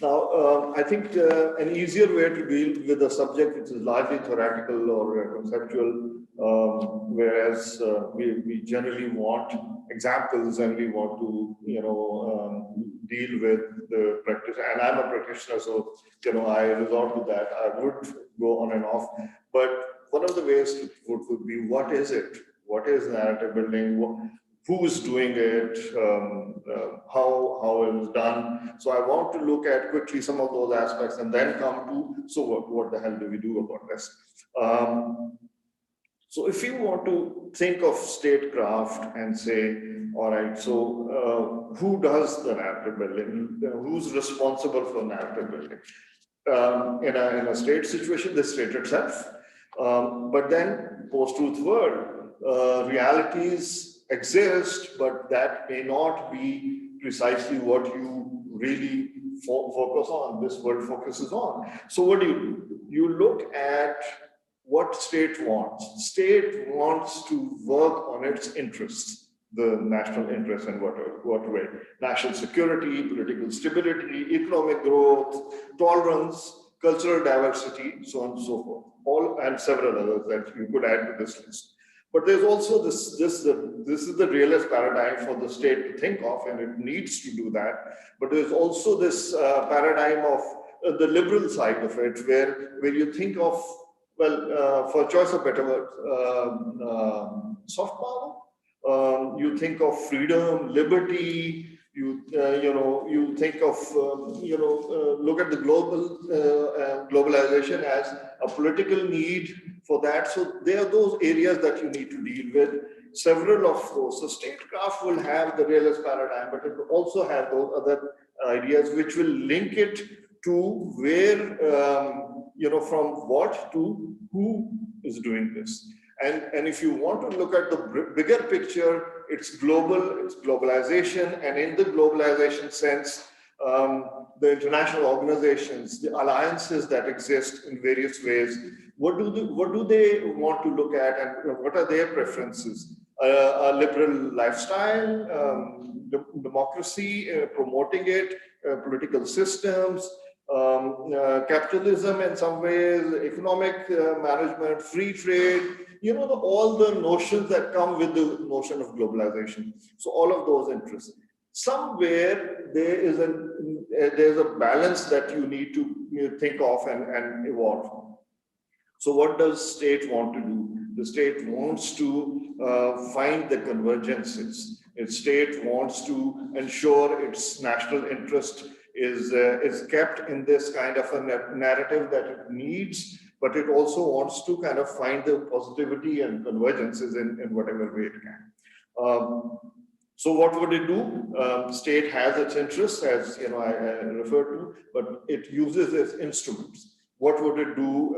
Now, I think an easier way to deal with a subject which is largely theoretical or conceptual, whereas we generally want examples and we want to, deal with the practice. And I'm a practitioner, so I resort to that. I would go on and off, but one of the ways to put would be, what is it? What is narrative building? Who is doing it? How it is done? So I want to look at quickly some of those aspects and then come to, so what the hell do we do about this? So if you want to think of statecraft and say, all right, so who does the narrative building? Who's responsible for narrative building? In a state situation, the state itself. But then post-truth world, realities exist, but that may not be precisely what you really focus on, this world focuses on. So what do? You look at what state wants. State wants to work on its interests, the national interests in what way? National security, political stability, economic growth, tolerance, cultural diversity, so on and so forth. All and several others that you could add to this list. But there's also this is the realist paradigm for the state to think of, and it needs to do that. But there's also this paradigm of the liberal side of it, where you think of, well, for choice of better words, soft power. You think of freedom, liberty. You think of look at the globalization as a political need for that. So there are those areas that you need to deal with. Several of those. So statecraft will have the realist paradigm, but it will also have those other ideas which will link it to where from what to who is doing this. And if you want to look at the bigger picture, it's global, it's globalization, and in the globalization sense, the international organizations, the alliances that exist in various ways, what do they want to look at, and what are their preferences? A liberal lifestyle, democracy, promoting it, political systems, capitalism in some ways, economic management, free trade, all the notions that come with the notion of globalization. So all of those interests. Somewhere there's a balance that you need to think of and evolve. So what does state want to do? The state wants to find the convergences. Its state wants to ensure its national interest is kept in this kind of a narrative that it needs, but it also wants to kind of find the positivity and convergences in whatever way it can. So what would it do? State has its interests, as I referred to, but it uses its instruments. What would it do?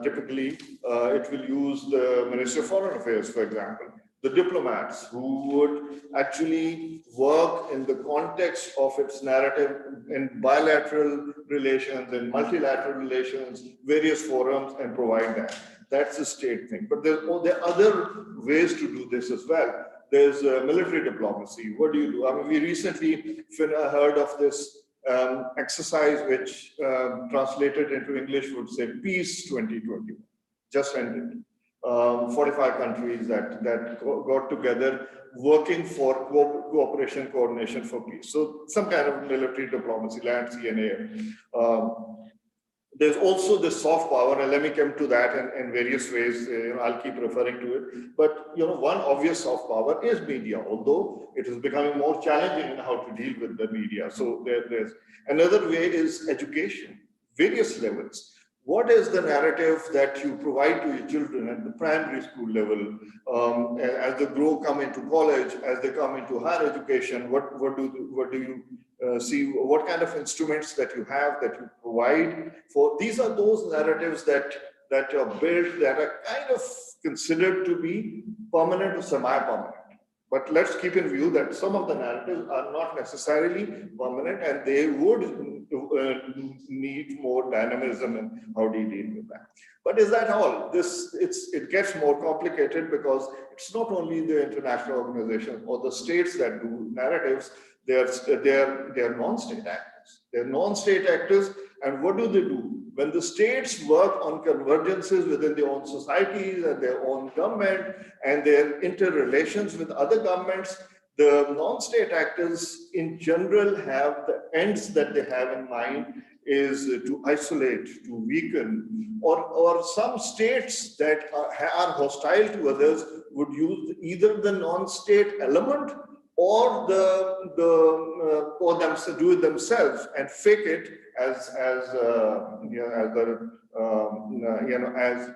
Typically, it will use the Ministry of Foreign Affairs, for example, the diplomats who would actually work in the context of its narrative in bilateral relations, in multilateral relations, various forums, and provide that. That's the state thing. But there are other ways to do this as well. There's military diplomacy. What do you do? I mean, we recently heard of this exercise, which translated into English would say Peace 2021, just ended. 45 countries that got together working for cooperation, coordination for peace. So some kind of military diplomacy, land, sea and air. There's also the soft power, and let me come to that in various ways. I'll keep referring to it. But one obvious soft power is media, although it is becoming more challenging in how to deal with the media. So there's another way is education, various levels. What is the narrative that you provide to your children at the primary school level, as they come into college, as they come into higher education? What do you see? What kind of instruments that you have that you provide for? These are those narratives that are built, that are kind of considered to be permanent or semi-permanent. But let's keep in view that some of the narratives are not necessarily permanent, and they would need more dynamism in how do you deal with that. But is that all? It gets more complicated, because it's not only the international organizations or the states that do narratives. They're non-state actors. They're non-state actors, and what do? When the states work on convergences within their own societies and their own government and their interrelations with other governments, the non-state actors in general have the ends that they have in mind is to isolate, to weaken, or some states that are hostile to others would use either the non-state element or do it themselves and fake it as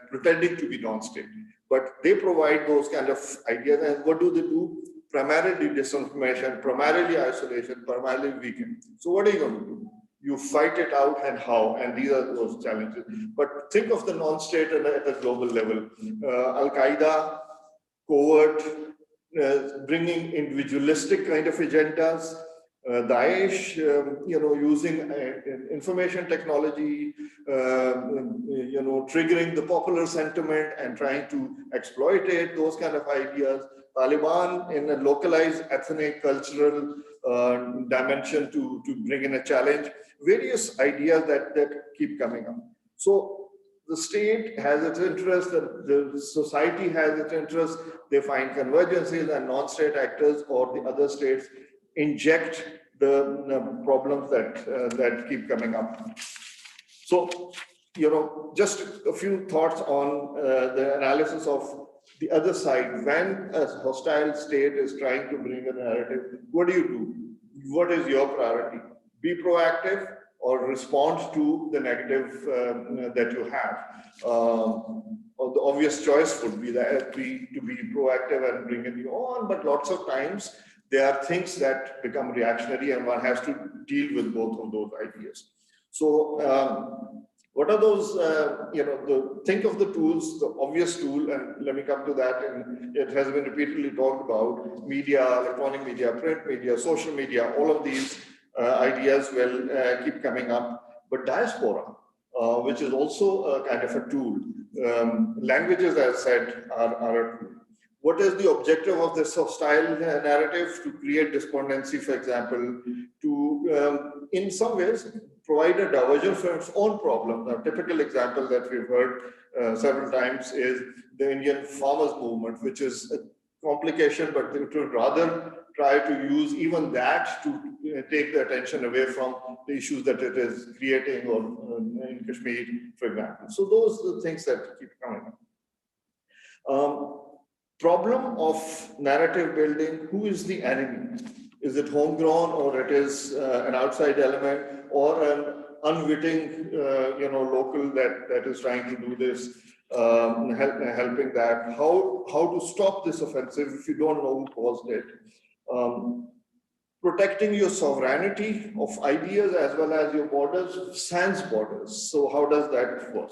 pretending to be non-state. But they provide those kind of ideas, and what do? Primarily disinformation, primarily isolation, primarily weakening. So what are you going to do? You fight it out, and how? And these are those challenges. But think of the non-state at a global level. Al-Qaeda, covert, bringing individualistic kind of agendas. Daesh, using information technology, triggering the popular sentiment and trying to exploit it, those kind of ideas. Taliban in a localized ethnic, cultural dimension to bring in a challenge. Various ideas that keep coming up. So the state has its interest, the society has its interest. They find convergences, and non-state actors or the other states inject the problems that keep coming up. So, just a few thoughts on the analysis of the other side. When a hostile state is trying to bring a narrative, what do? What is your priority? Be proactive or respond to the negative that you have. Or the obvious choice would be to be proactive and bring it on, but lots of times there are things that become reactionary, and one has to deal with both of those ideas. So what are those, think of the tools, the obvious tool, and let me come to that, and it has been repeatedly talked about: media, electronic media, print media, social media, all of these ideas will keep coming up. But diaspora, which is also a kind of a tool. Languages, as I said, are a tool. What is the objective of this hostile narrative? To create despondency, for example, to, in some ways, provide a diversion from its own problem. A typical example that we've heard several times is the Indian farmers movement, which is a complication, but it would rather try to use even that to take the attention away from the issues that it is creating, or in Kashmir, for example. So those are the things that keep coming up. Problem of narrative building: who is the enemy? Is it homegrown, or it is an outside element, or an unwitting, local that is trying to do this, helping that? How to stop this offensive if you don't know who caused it? Protecting your sovereignty of ideas as well as your borders, sans borders. So how does that work?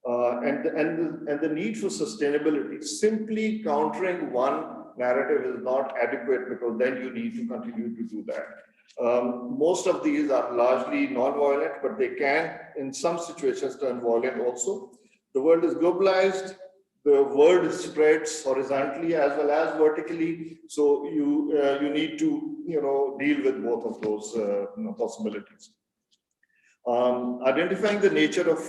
And the need for sustainability. Simply countering one narrative is not adequate, because then you need to continue to do that. Most of these are largely non-violent, but they can, in some situations, turn violent also. The world is globalized. The word spreads horizontally as well as vertically. So you need to deal with both of those possibilities. Identifying the nature of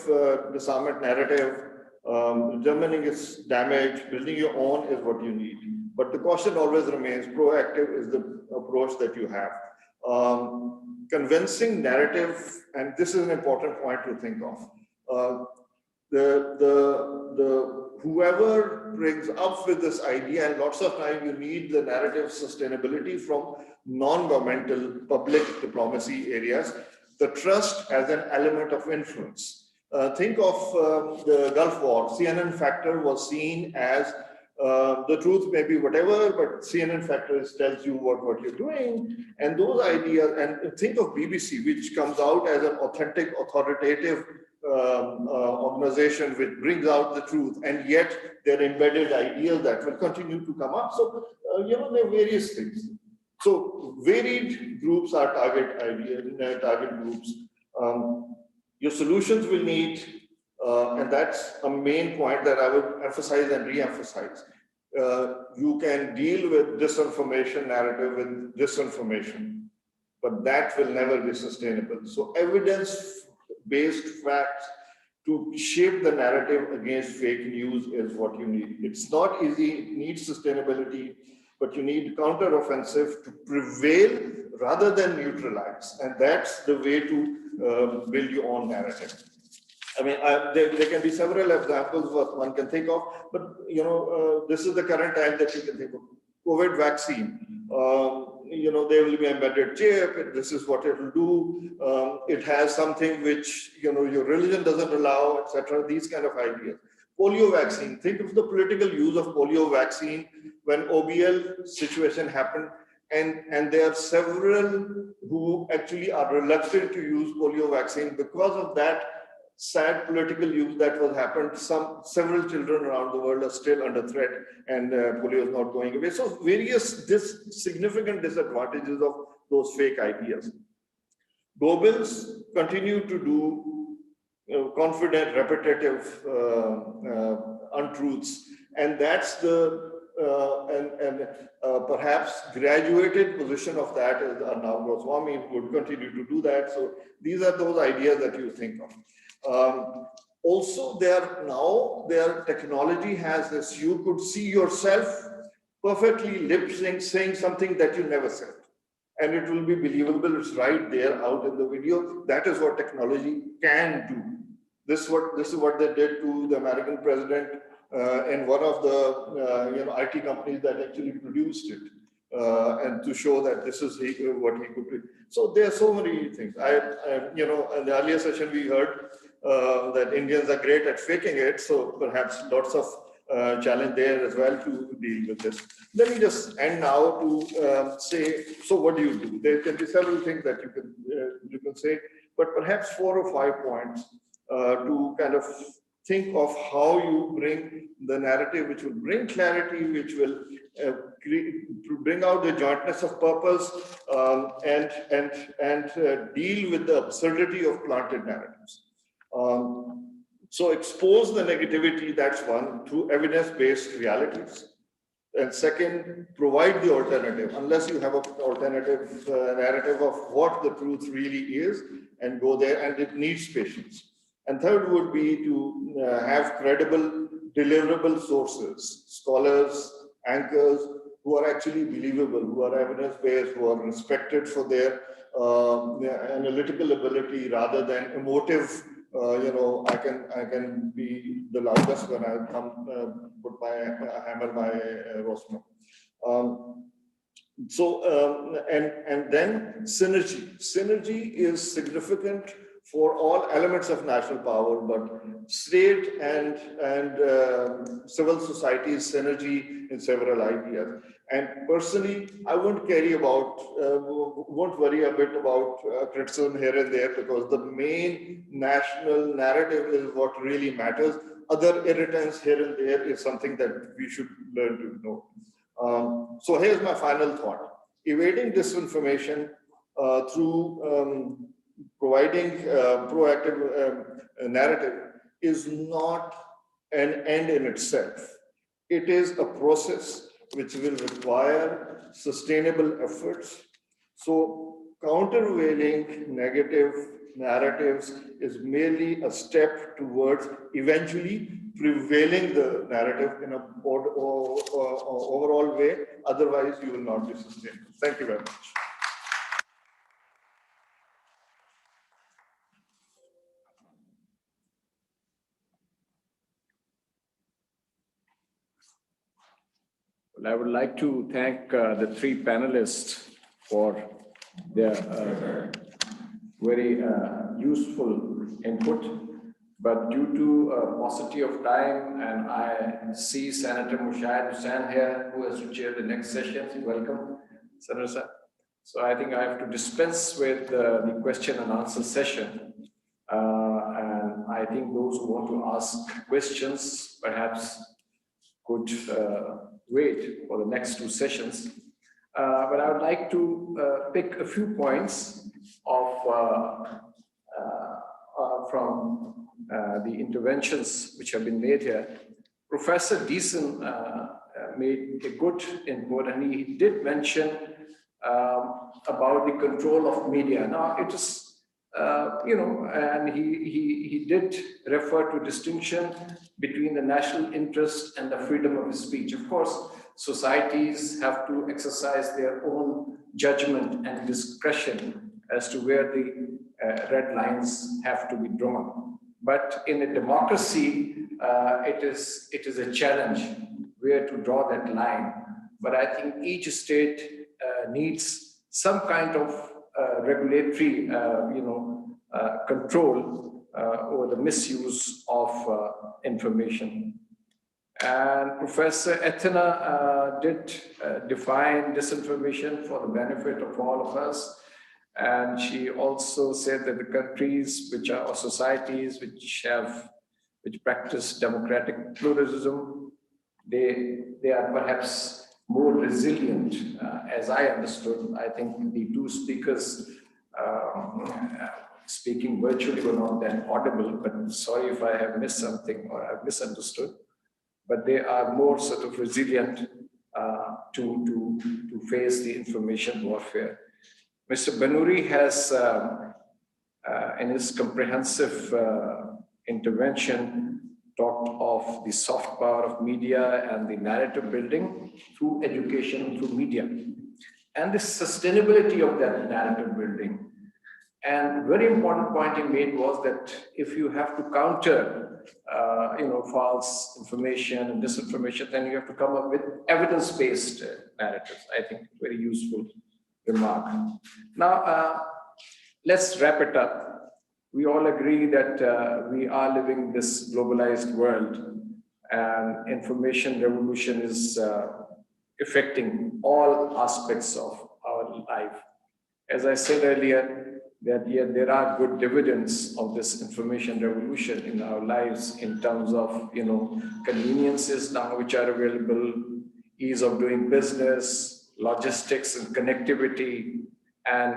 disarmament narrative, determining its damage, building your own is what you need. But the question always remains: proactive is the approach that you have. Convincing narrative, and this is an important point to think of. Whoever brings up with this idea, and lots of time you need the narrative sustainability from non-governmental public diplomacy areas, the trust as an element of influence. Think of the Gulf War. CNN factor was seen as the truth may be whatever, but CNN factor tells you what you're doing. And those ideas, and think of BBC, which comes out as an authentic, authoritative organization which brings out the truth, and yet there are embedded ideas that will continue to come up. So, there are various things. So, varied groups are target groups. Your solutions will need, and that's a main point that I would emphasize and re-emphasize. You can deal with disinformation narrative with disinformation, but that will never be sustainable. So evidence-based facts to shape the narrative against fake news is what you need. It's not easy, it needs sustainability, but you need counter-offensive to prevail rather than neutralize. And that's the way to build your own narrative. I mean, there can be several examples what one can think of, but this is the current time that you can think of. COVID vaccine, there will be embedded chip. This is what it will do. It has something which your religion doesn't allow, etc. These kind of ideas. Polio vaccine. Think of the political use of polio vaccine when OBL situation happened, and there are several who actually are reluctant to use polio vaccine because of that sad political use that was happened. Several children around the world are still under threat, and polio is not going away. So various significant disadvantages of those fake ideas. Goebbels continue to do confident, repetitive untruths, and that's the perhaps graduated position of that is Arnav Goswami, who would continue to do that. So these are those ideas that you think of. Also, their technology has this, you could see yourself perfectly lip sync saying something that you never said, and it will be believable. It's right there out in the video. That is what technology can do. This is what they did to the American president and one of the IT companies that actually produced it, and to show that this is what he could do. So there are so many things. In the earlier session we heard that Indians are great at faking it, so perhaps lots of challenge there as well to deal with this. Let me just end now to say, so what do you do? There can be several things that you can say, but perhaps 4 or 5 points to kind of think of how you bring the narrative, which will bring clarity, which will bring out the jointness of purpose, and deal with the absurdity of planted narratives. So expose the negativity, that's one, through evidence-based realities. And second, provide the alternative, unless you have an alternative narrative of what the truth really is, and go there, and it needs patience. And third would be to have credible, deliverable sources, scholars, anchors, who are actually believable, who are evidence-based, who are respected for their analytical ability rather than emotive. I can be the loudest when I come put my hammer by Rosman. And then synergy. Synergy is significant for all elements of national power, but state and civil society's synergy in several ideas. And personally, I won't worry a bit about criticism here and there, because the main national narrative is what really matters. Other irritants here and there is something that we should learn to ignore. So here's my final thought. Evading disinformation through providing proactive narrative is not an end in itself. It is a process which will require sustainable efforts. So countervailing negative narratives is merely a step towards eventually prevailing the narrative in an overall way. Otherwise, you will not be sustainable. Thank you very much. Well, I would like to thank the three panelists for their very useful input. But due to paucity of time, and I see Senator Mushaid Hussain here, who has to chair the next session. Welcome, Senator sir. So I think I have to dispense with the question and answer session. And I think those who want to ask questions perhaps could wait for the next two sessions. But I would like to pick a few points of from the interventions which have been made here. Professor Dyson made a good input, and he did mention about the control of media. Now it is, and he did refer to distinction between the national interest and the freedom of speech. Of course, societies have to exercise their own judgment and discretion as to where the red lines have to be drawn. But in a democracy, it is a challenge where to draw that line. But I think each state needs some kind of regulatory, control over the misuse of information. And Professor Ethena did define disinformation for the benefit of all of us. And she also said that the countries which are, or societies which practice democratic pluralism, they are perhaps more resilient. As I understood, I think the two speakers speaking virtually were not that audible, but sorry if I have missed something or I've misunderstood. But they are more sort of resilient to face the information warfare. Mr. Banuri has, in his comprehensive intervention, talked of the soft power of media and the narrative building through education, through media, and the sustainability of that narrative building. And very important point he made was that if you have to counter, false information and disinformation, then you have to come up with evidence-based narratives. I think very useful remark. Now, let's wrap it up. We all agree that we are living in this globalized world, and information revolution is affecting all aspects of our life. As I said earlier, that there are good dividends of this information revolution in our lives in terms of conveniences now which are available, ease of doing business, logistics and connectivity, and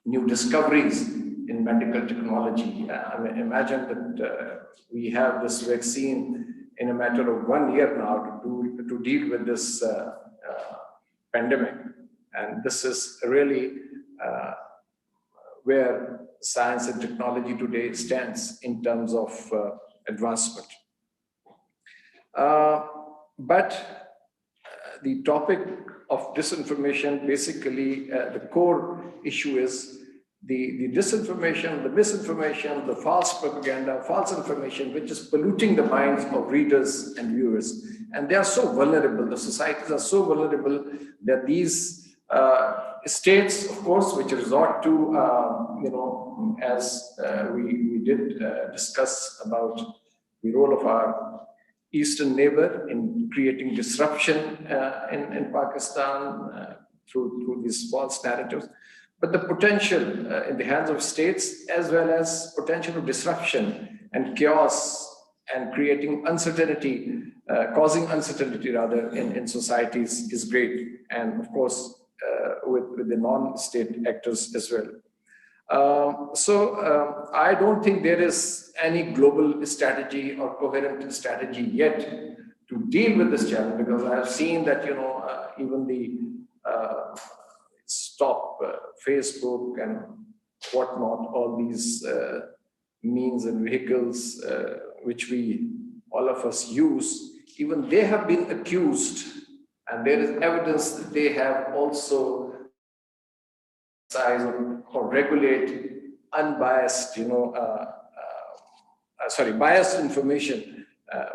new discoveries in medical technology. I mean, imagine that we have this vaccine in a matter of 1 year now to deal with this pandemic, and this is really where science and technology today stands in terms of advancement. But the topic of disinformation, basically the core issue is the disinformation, the misinformation, the false propaganda, false information, which is polluting the minds of readers and viewers. And they are so vulnerable, the societies are so vulnerable that these states, of course, which resort to, as we did discuss about the role of our eastern neighbor in creating disruption in Pakistan through these false narratives, but the potential in the hands of states, as well as potential of disruption and chaos and creating uncertainty, causing uncertainty rather in societies is great. And of course, with the non-state actors as well. So I don't think there is any global strategy or coherent strategy yet to deal with this challenge, because I have seen that, even the stop Facebook and whatnot, all these means and vehicles which all of us use, even they have been accused, and there is evidence that they have also or regulate unbiased, biased information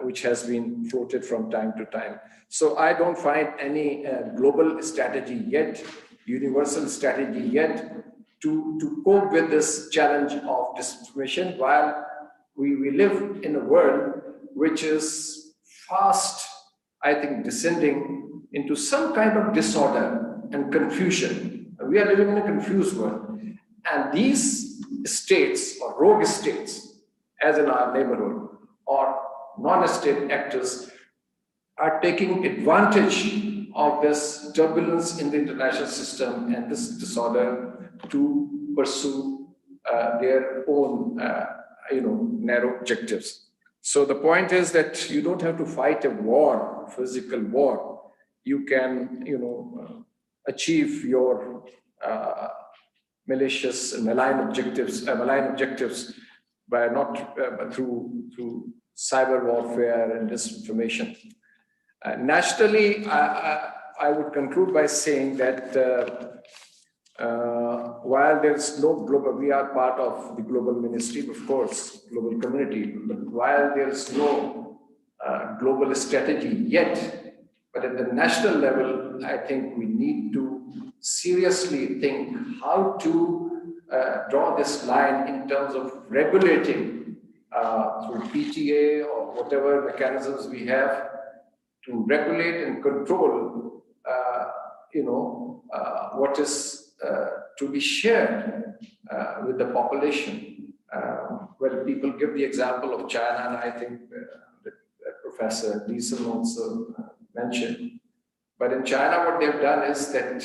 which has been floated from time to time. So I don't find any global strategy yet, universal strategy yet, to cope with this challenge of disinformation, while we live in a world which is fast, I think, descending into some kind of disorder and confusion. We are living in a confused world. And these states or rogue states, as in our neighborhood, or non-state actors, are taking advantage of this turbulence in the international system and this disorder to pursue their own narrow objectives. So the point is that you don't have to fight a war, physical war. You can, achieve your malicious and malign objectives by through cyber warfare and disinformation. Nationally, I would conclude by saying that while there's no global, we are part of the global ministry, of course, global community, but while there's no global strategy yet, but at the national level, I think we need to seriously think how to draw this line in terms of regulating through PTA or whatever mechanisms we have to regulate and control, what is to be shared with the population. Well, people give the example of China, and I think that Professor Dyson also mentioned. But in China, what they've done is that,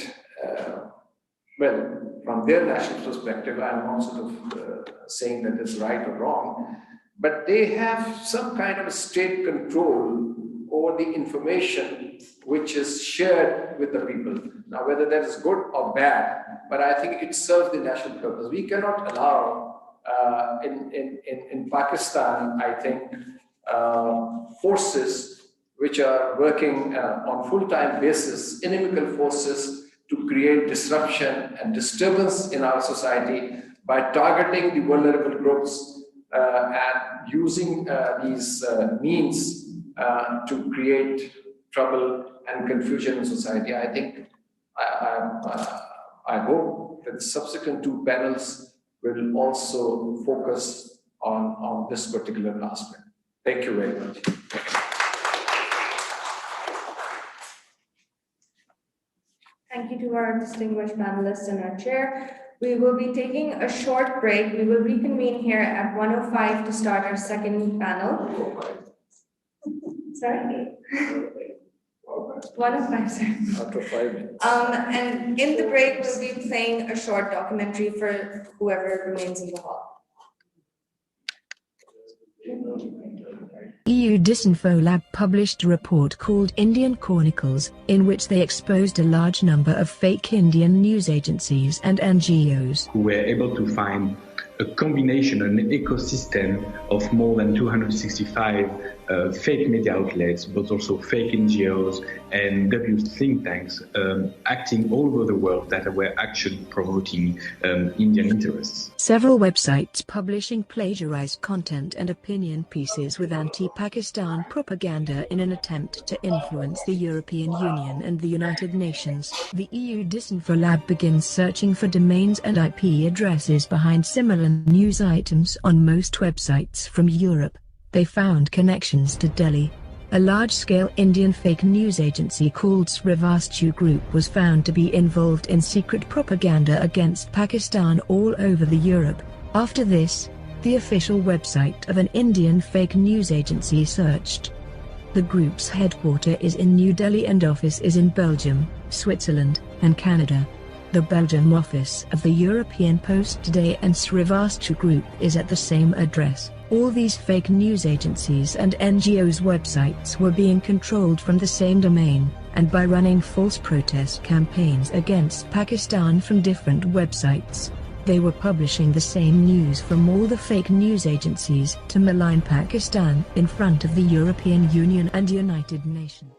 from their national perspective, I'm not sort of saying that it's right or wrong, but they have some kind of a state control over the information which is shared with the people. Now, whether that is good or bad, but I think it serves the national purpose. We cannot allow in Pakistan, I think, forces which are working on full-time basis, inimical forces, to create disruption and disturbance in our society by targeting the vulnerable groups and using these means to create trouble and confusion in society. I think, I hope that the subsequent two panels will also focus on this particular aspect. Thank you very much. Thank you to our distinguished panelists and our chair. We will be taking a short break. We will reconvene here at 1:05 to start our second panel. Sorry? 1:05, sir. After 5 minutes. And in the break, we'll be playing a short documentary for whoever remains in the hall. EU Disinfo Lab published a report called Indian Chronicles, in which they exposed a large number of fake Indian news agencies and NGOs. Who were able to find a combination, an ecosystem of more than 265 fake media outlets, but also fake NGOs and W think tanks acting all over the world that were actually promoting Indian interests. Several websites publishing plagiarized content and opinion pieces with anti-Pakistan propaganda in an attempt to influence the European Union and the United Nations. The EU Disinfo Lab begins searching for domains and IP addresses behind similar news items on most websites from Europe. They found connections to Delhi. A large-scale Indian fake news agency called Srivastu Group was found to be involved in secret propaganda against Pakistan all over Europe. After this, the official website of an Indian fake news agency searched. The group's headquarters is in New Delhi and office is in Belgium, Switzerland, and Canada. The Belgium office of the European Post Today and Srivastu Group is at the same address. All these fake news agencies and NGOs' websites were being controlled from the same domain, and by running false protest campaigns against Pakistan from different websites. They were publishing the same news from all the fake news agencies to malign Pakistan in front of the European Union and United Nations.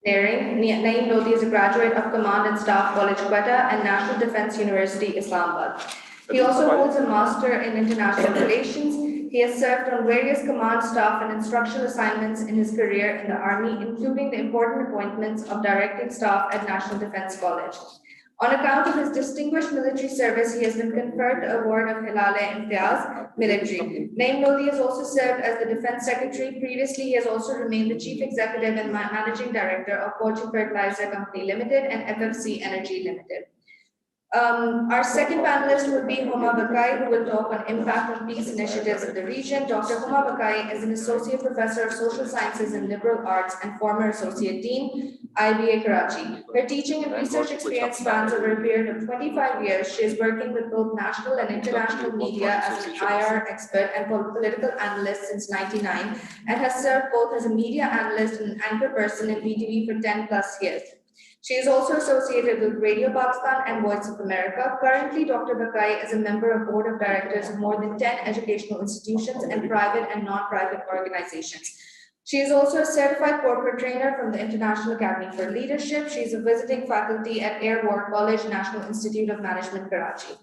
Naeem Lodhi is a graduate of Command and Staff College, Quetta and National Defense University, Islamabad. He also holds a Master in International Relations. He has served on various command, staff, and instructional assignments in his career in the Army, including the important appointments of directing staff at National Defense College. On account of his distinguished military service, he has been conferred the award of Hilal-e-Imtiaz Military. Naeem Lodhi has also served as the Defense Secretary. Previously, he has also remained the Chief Executive and Managing Director of Fortune Fertilizer Company Limited and FFC Energy Limited. Our second panelist would be Huma Bakai, who will talk on impact on peace initiatives in the region. Dr. Huma Bakai is an Associate Professor of Social Sciences and Liberal Arts and former Associate Dean, IBA Karachi. Her teaching and research experience spans over a period of 25 years. She is working with both national and international media as an IR expert and political analyst since '99, and has served both as a media analyst and anchor person in BTV for 10 plus years. She is also associated with Radio Pakistan and Voice of America. Currently, Dr. Bakai is a member of board of directors of more than 10 educational institutions and private and non-private organizations. She is also a certified corporate trainer from the International Academy for Leadership. She is a visiting faculty at Air War College, National Institute of Management, Karachi.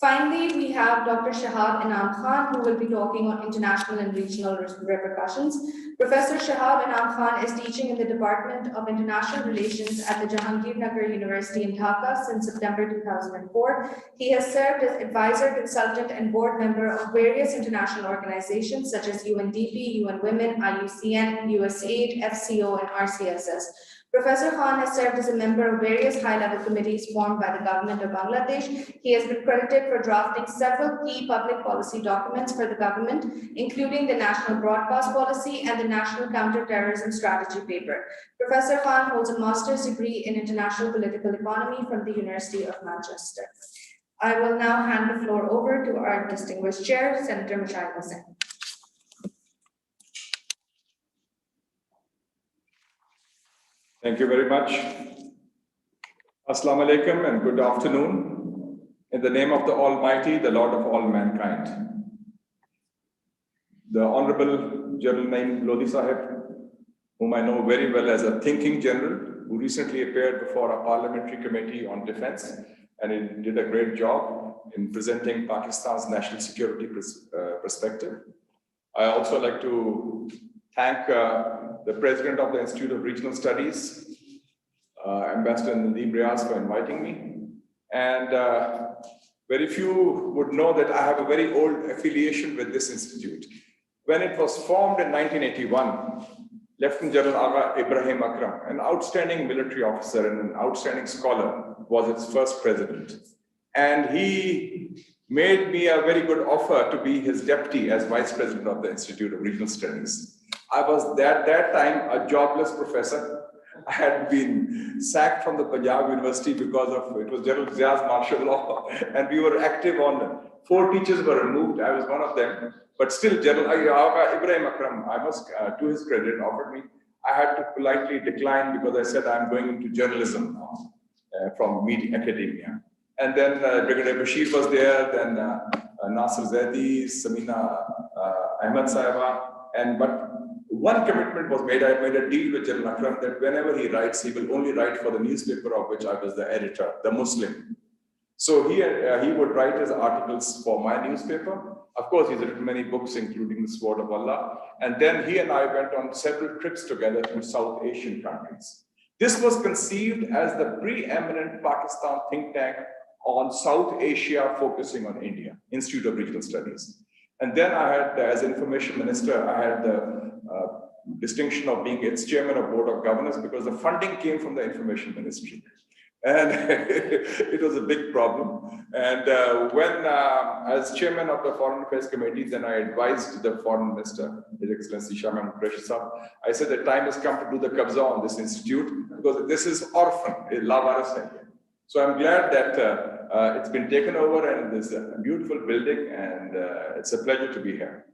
Finally, we have Dr. Shahab Inam Khan, who will be talking on international and regional repercussions. Professor Shahab Inam Khan is teaching in the Department of International Relations at the Jahangirnagar University in Dhaka since September 2004. He has served as advisor, consultant, and board member of various international organizations such as UNDP, UN Women, IUCN, USAID, FCO, and RCSS. Professor Khan has served as a member of various high-level committees formed by the government of Bangladesh. He has been credited for drafting several key public policy documents for the government, including the National Broadcast Policy and the National Counter-Terrorism Strategy Paper. Professor Khan holds a master's degree in international political economy from the University of Manchester. I will now hand the floor over to our distinguished chair, Senator Musharraf Hussain. Thank you very much. Assalamu alaikum and good afternoon. In the name of the Almighty, the Lord of all mankind. The Honorable General Naeem Lodhi Sahib, whom I know very well as a thinking general, who recently appeared before a parliamentary committee on defense, and he did a great job in presenting Pakistan's national security perspective. I also like to thank the President of the Institute of Regional Studies, Ambassador Nadeem Riaz, for inviting me. And very few would know that I have a very old affiliation with this institute. When it was formed in 1981, Lieutenant General Agha Ibrahim Akram, an outstanding military officer and an outstanding scholar, was its first president. And he made me a very good offer to be his deputy as vice president of the Institute of Regional Studies. I was at that time a jobless professor. I had been sacked from the Punjab University because of, it was General Zia's martial law, and we were active on, 4 teachers were removed, I was one of them, but still General Ibrahim Akram, I must, to his credit, offered me. I had to politely decline because I said I'm going into journalism now, from media academia. And then Brigadier Bashir was there, then Nasir Zaidi, Samina Ahmed Saiba, but one commitment was made. I made a deal with General Akram that whenever he writes, he will only write for the newspaper of which I was the editor, the Muslim. So he would write his articles for my newspaper. Of course, he's written many books, including The Sword of Allah. And then he and I went on several trips together to South Asian countries. This was conceived as the preeminent Pakistan think tank on South Asia, focusing on India, Institute of Regional Studies. And then I had, as information minister, I had the distinction of being its chairman of board of governors because the funding came from the information ministry. And it was a big problem. And when, as chairman of the Foreign Affairs Committee, then I advised the foreign minister, His Excellency Shah Mahmood Qureshi Sahab. I said the time has come to do the qabza on this institute because this is orphan, lawaris. So I'm glad that it's been taken over and there's a beautiful building, and it's a pleasure to be here.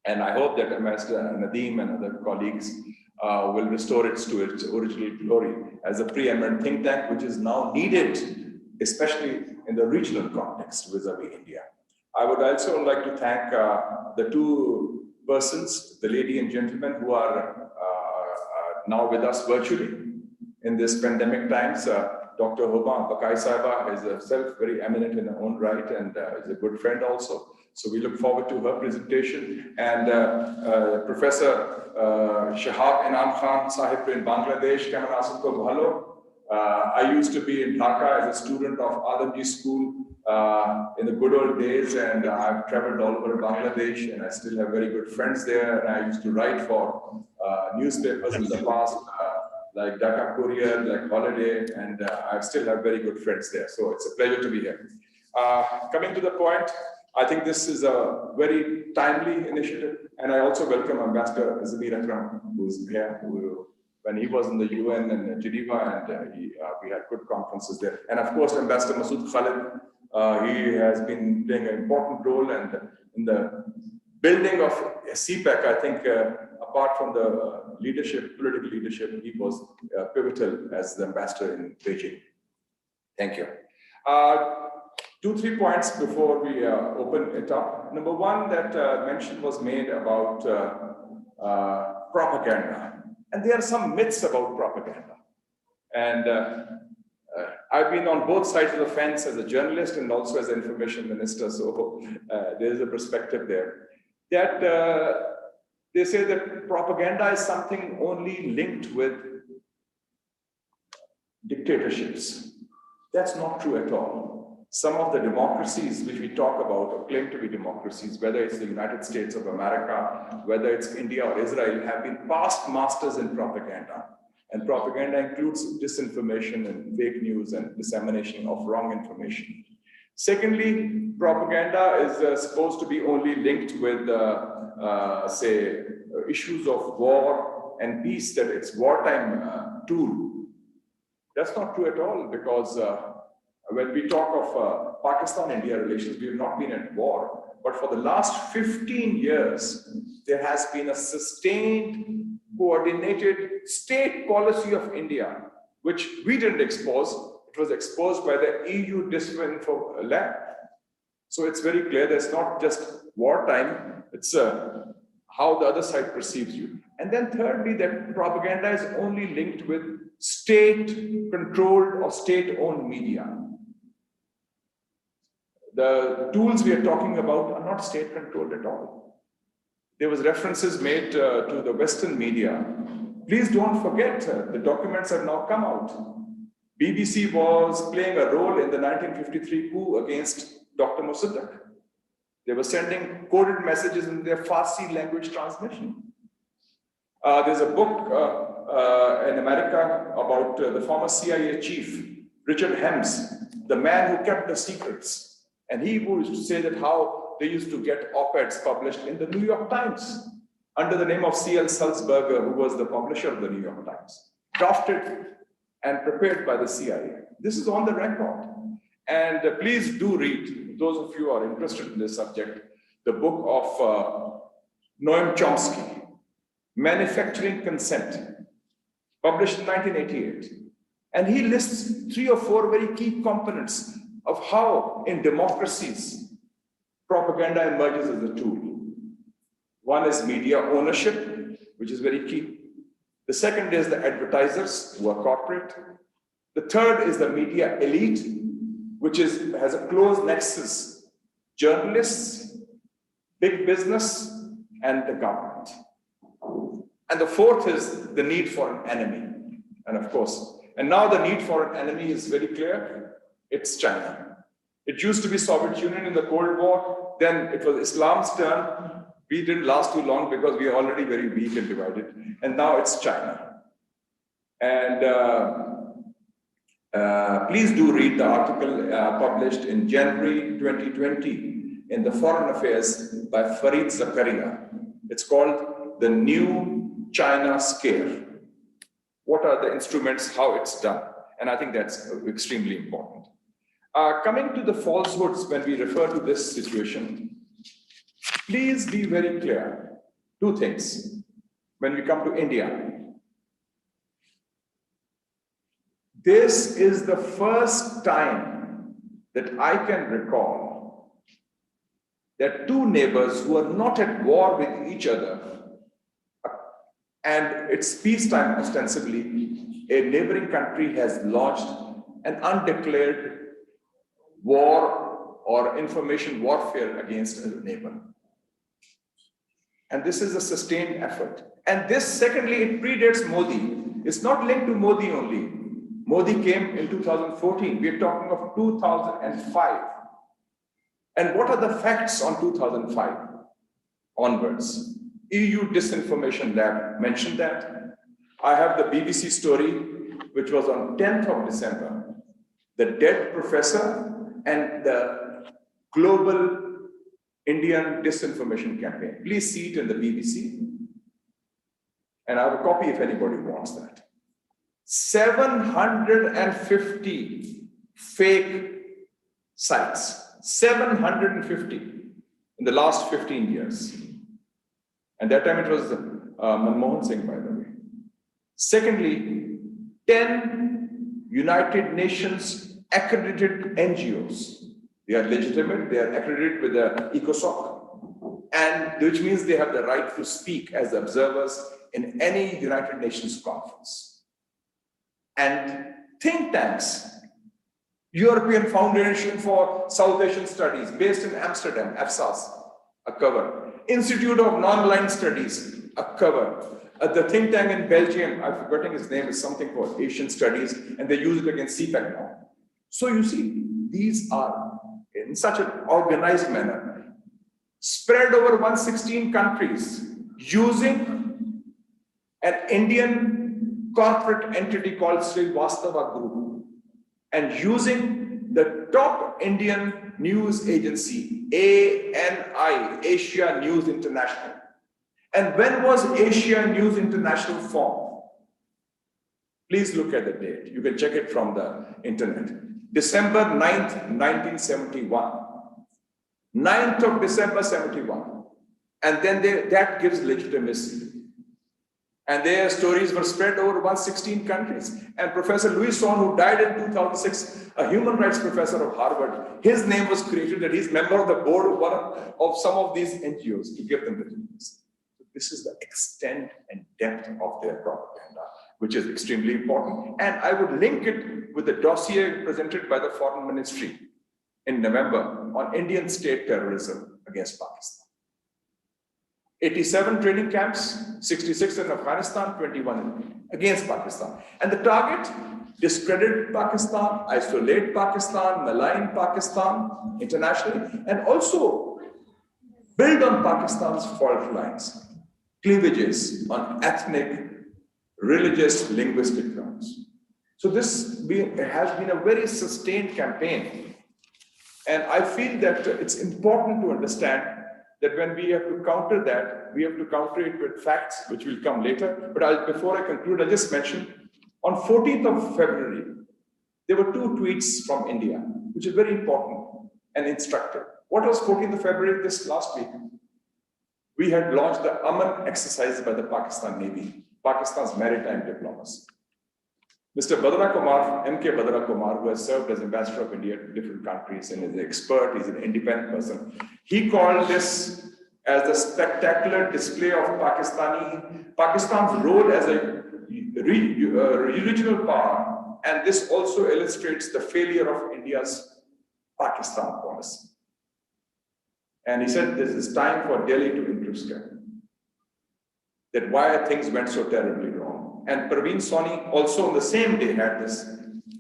And I hope that Ambassador Nadeem and other colleagues will restore it to its original glory as a preeminent think tank, which is now needed, especially in the regional context vis-a-vis India. I would also like to thank the 2 persons, the lady and gentleman, who are now with us virtually in this pandemic times. Dr. Homa Bakai Saiba is herself very eminent in her own right and is a good friend also. So we look forward to her presentation. And Professor Shahab Inam Khan Sahib in Bangladesh, I used to be in Dhaka as a student of Adamji School in the good old days, and I've traveled all over Bangladesh, and I still have very good friends there. And I used to write for newspapers in the past, like Dhaka Courier, like Holiday, and I still have very good friends there. So it's a pleasure to be here. Coming to the point, I think this is a very timely initiative, and I also welcome Ambassador Zamir Akram, who's here, when he was in the UN and Geneva, and we had good conferences there. And of course, Ambassador Masood Khalid, he has been playing an important role and in the building of CPEC. I think apart from the leadership, political leadership, he was pivotal as the ambassador in Beijing. Thank you. 2-3 points before we open it up. Number one, that mention was made about propaganda. And there are some myths about propaganda. And I've been on both sides of the fence as a journalist and also as an information minister. So there is a perspective there. That they say that propaganda is something only linked with dictatorships. That's not true at all. Some of the democracies which we talk about or claim to be democracies, whether it's the United States of America, whether it's India or Israel, have been past masters in propaganda. And propaganda includes disinformation and fake news and dissemination of wrong information. Secondly, propaganda is supposed to be only linked with, say, issues of war and peace, that it's wartime tool. That's not true at all, because when we talk of Pakistan-India relations, we have not been at war. But for the last 15 years, there has been a sustained, coordinated state policy of India, which we didn't expose. It was exposed by the EU Disinformation Lab. So it's very clear that it's not just wartime, it's how the other side perceives you. And then thirdly, that propaganda is only linked with state-controlled or state-owned media. The tools we are talking about are not state-controlled at all. There was references made to the Western media. Please don't forget, the documents have now come out. BBC was playing a role in the 1953 coup against Dr. Mossadegh. They were sending coded messages in their Farsi language transmission. There's a book in America about the former CIA chief, Richard Helms, the man who kept the secrets. And he used to say that how they used to get op-eds published in the New York Times under the name of C.L. Sulzberger, who was the publisher of the New York Times, drafted and prepared by the CIA. This is on the record. And please do read, those of you who are interested in this subject, the book of Noam Chomsky, Manufacturing Consent, published in 1988. And he lists 3 or 4 very key components of how in democracies propaganda emerges as a tool. One is media ownership, which is very key. The second is the advertisers, who are corporate. The third is the media elite, which has a close nexus: journalists, big business, and the government. And the fourth is the need for an enemy. And of course, and now the need for an enemy is very clear. It's China. It used to be Soviet Union in the Cold War. Then it was Islam's turn. We didn't last too long because we are already very weak and divided. And now it's China. And please do read the article published in January 2020 in the Foreign Affairs by Fareed Zakaria. It's called The New China Scare. What are the instruments, how it's done? And I think that's extremely important. Coming to the falsehoods when we refer to this situation, please be very clear. 2 things. When we come to India, this is the first time that I can recall that 2 neighbors who are not at war with each other and it's peacetime ostensibly, a neighboring country has launched an undeclared war or information warfare against a neighbor. And this is a sustained effort. And this, secondly, it predates Modi. It's not linked to Modi only. Modi came in 2014. We're talking of 2005. And what are the facts on 2005 onwards? EU Disinformation Lab mentioned that. I have the BBC story, which was on 10th of December. The dead professor and the global Indian disinformation campaign. Please see it in the BBC. And I have a copy if anybody wants that. 750 fake sites. 750 in the last 15 years. And that time it was Manmohan Singh, by the way. Secondly, 10 United Nations accredited NGOs. They are legitimate, they are accredited with the ECOSOC, and which means they have the right to speak as observers in any United Nations conference. And think tanks, European Foundation for South Asian Studies, based in Amsterdam, EFSAS, a cover. Institute of Non-Aligned Studies, a cover. The think tank in Belgium, I've forgotten his name, is something called Asian Studies, and they use it against CPAC now. So you see, these are in such an organized manner, spread over 116 countries, using an Indian corporate entity called Srivastava Group, and using the top Indian news agency, ANI, Asia News International. And when was Asia News International formed? Please look at the date. You can check it from the internet. December 9th, 1971. 9th of December, 71. And then that gives legitimacy. And their stories were spread over 116 countries. And Professor Louis Sohn, who died in 2006, a human rights professor of Harvard, his name was created that he's member of the board of one of some of these NGOs to give them legitimacy. This is the extent and depth of their propaganda, which is extremely important. And I would link it with the dossier presented by the Foreign Ministry in November on Indian state terrorism against Pakistan. 87 training camps, 66 in Afghanistan, 21 against Pakistan. And the target, discredit Pakistan, isolate Pakistan, malign Pakistan internationally, and also build on Pakistan's fault lines, cleavages on ethnic, religious, linguistic grounds. So this has been a very sustained campaign. And I feel that it's important to understand that when we have to counter that, we have to counter it with facts, which will come later. But before I conclude, I just mentioned, on 14th of February, there were 2 tweets from India, which is very important and instructive. What was 14th of February this last week? We had launched the Aman exercise by the Pakistan Navy, Pakistan's maritime diplomacy. Mr. Badra Kumar, MK Badra Kumar, who has served as ambassador of India to different countries and is an expert, he's an independent person. He called this as a spectacular display of Pakistan's role as a regional power. And this also illustrates the failure of India's Pakistan policy. And he said, this is time for Delhi to introspect. That why things went so terribly wrong. And Praveen Soni also on the same day had this,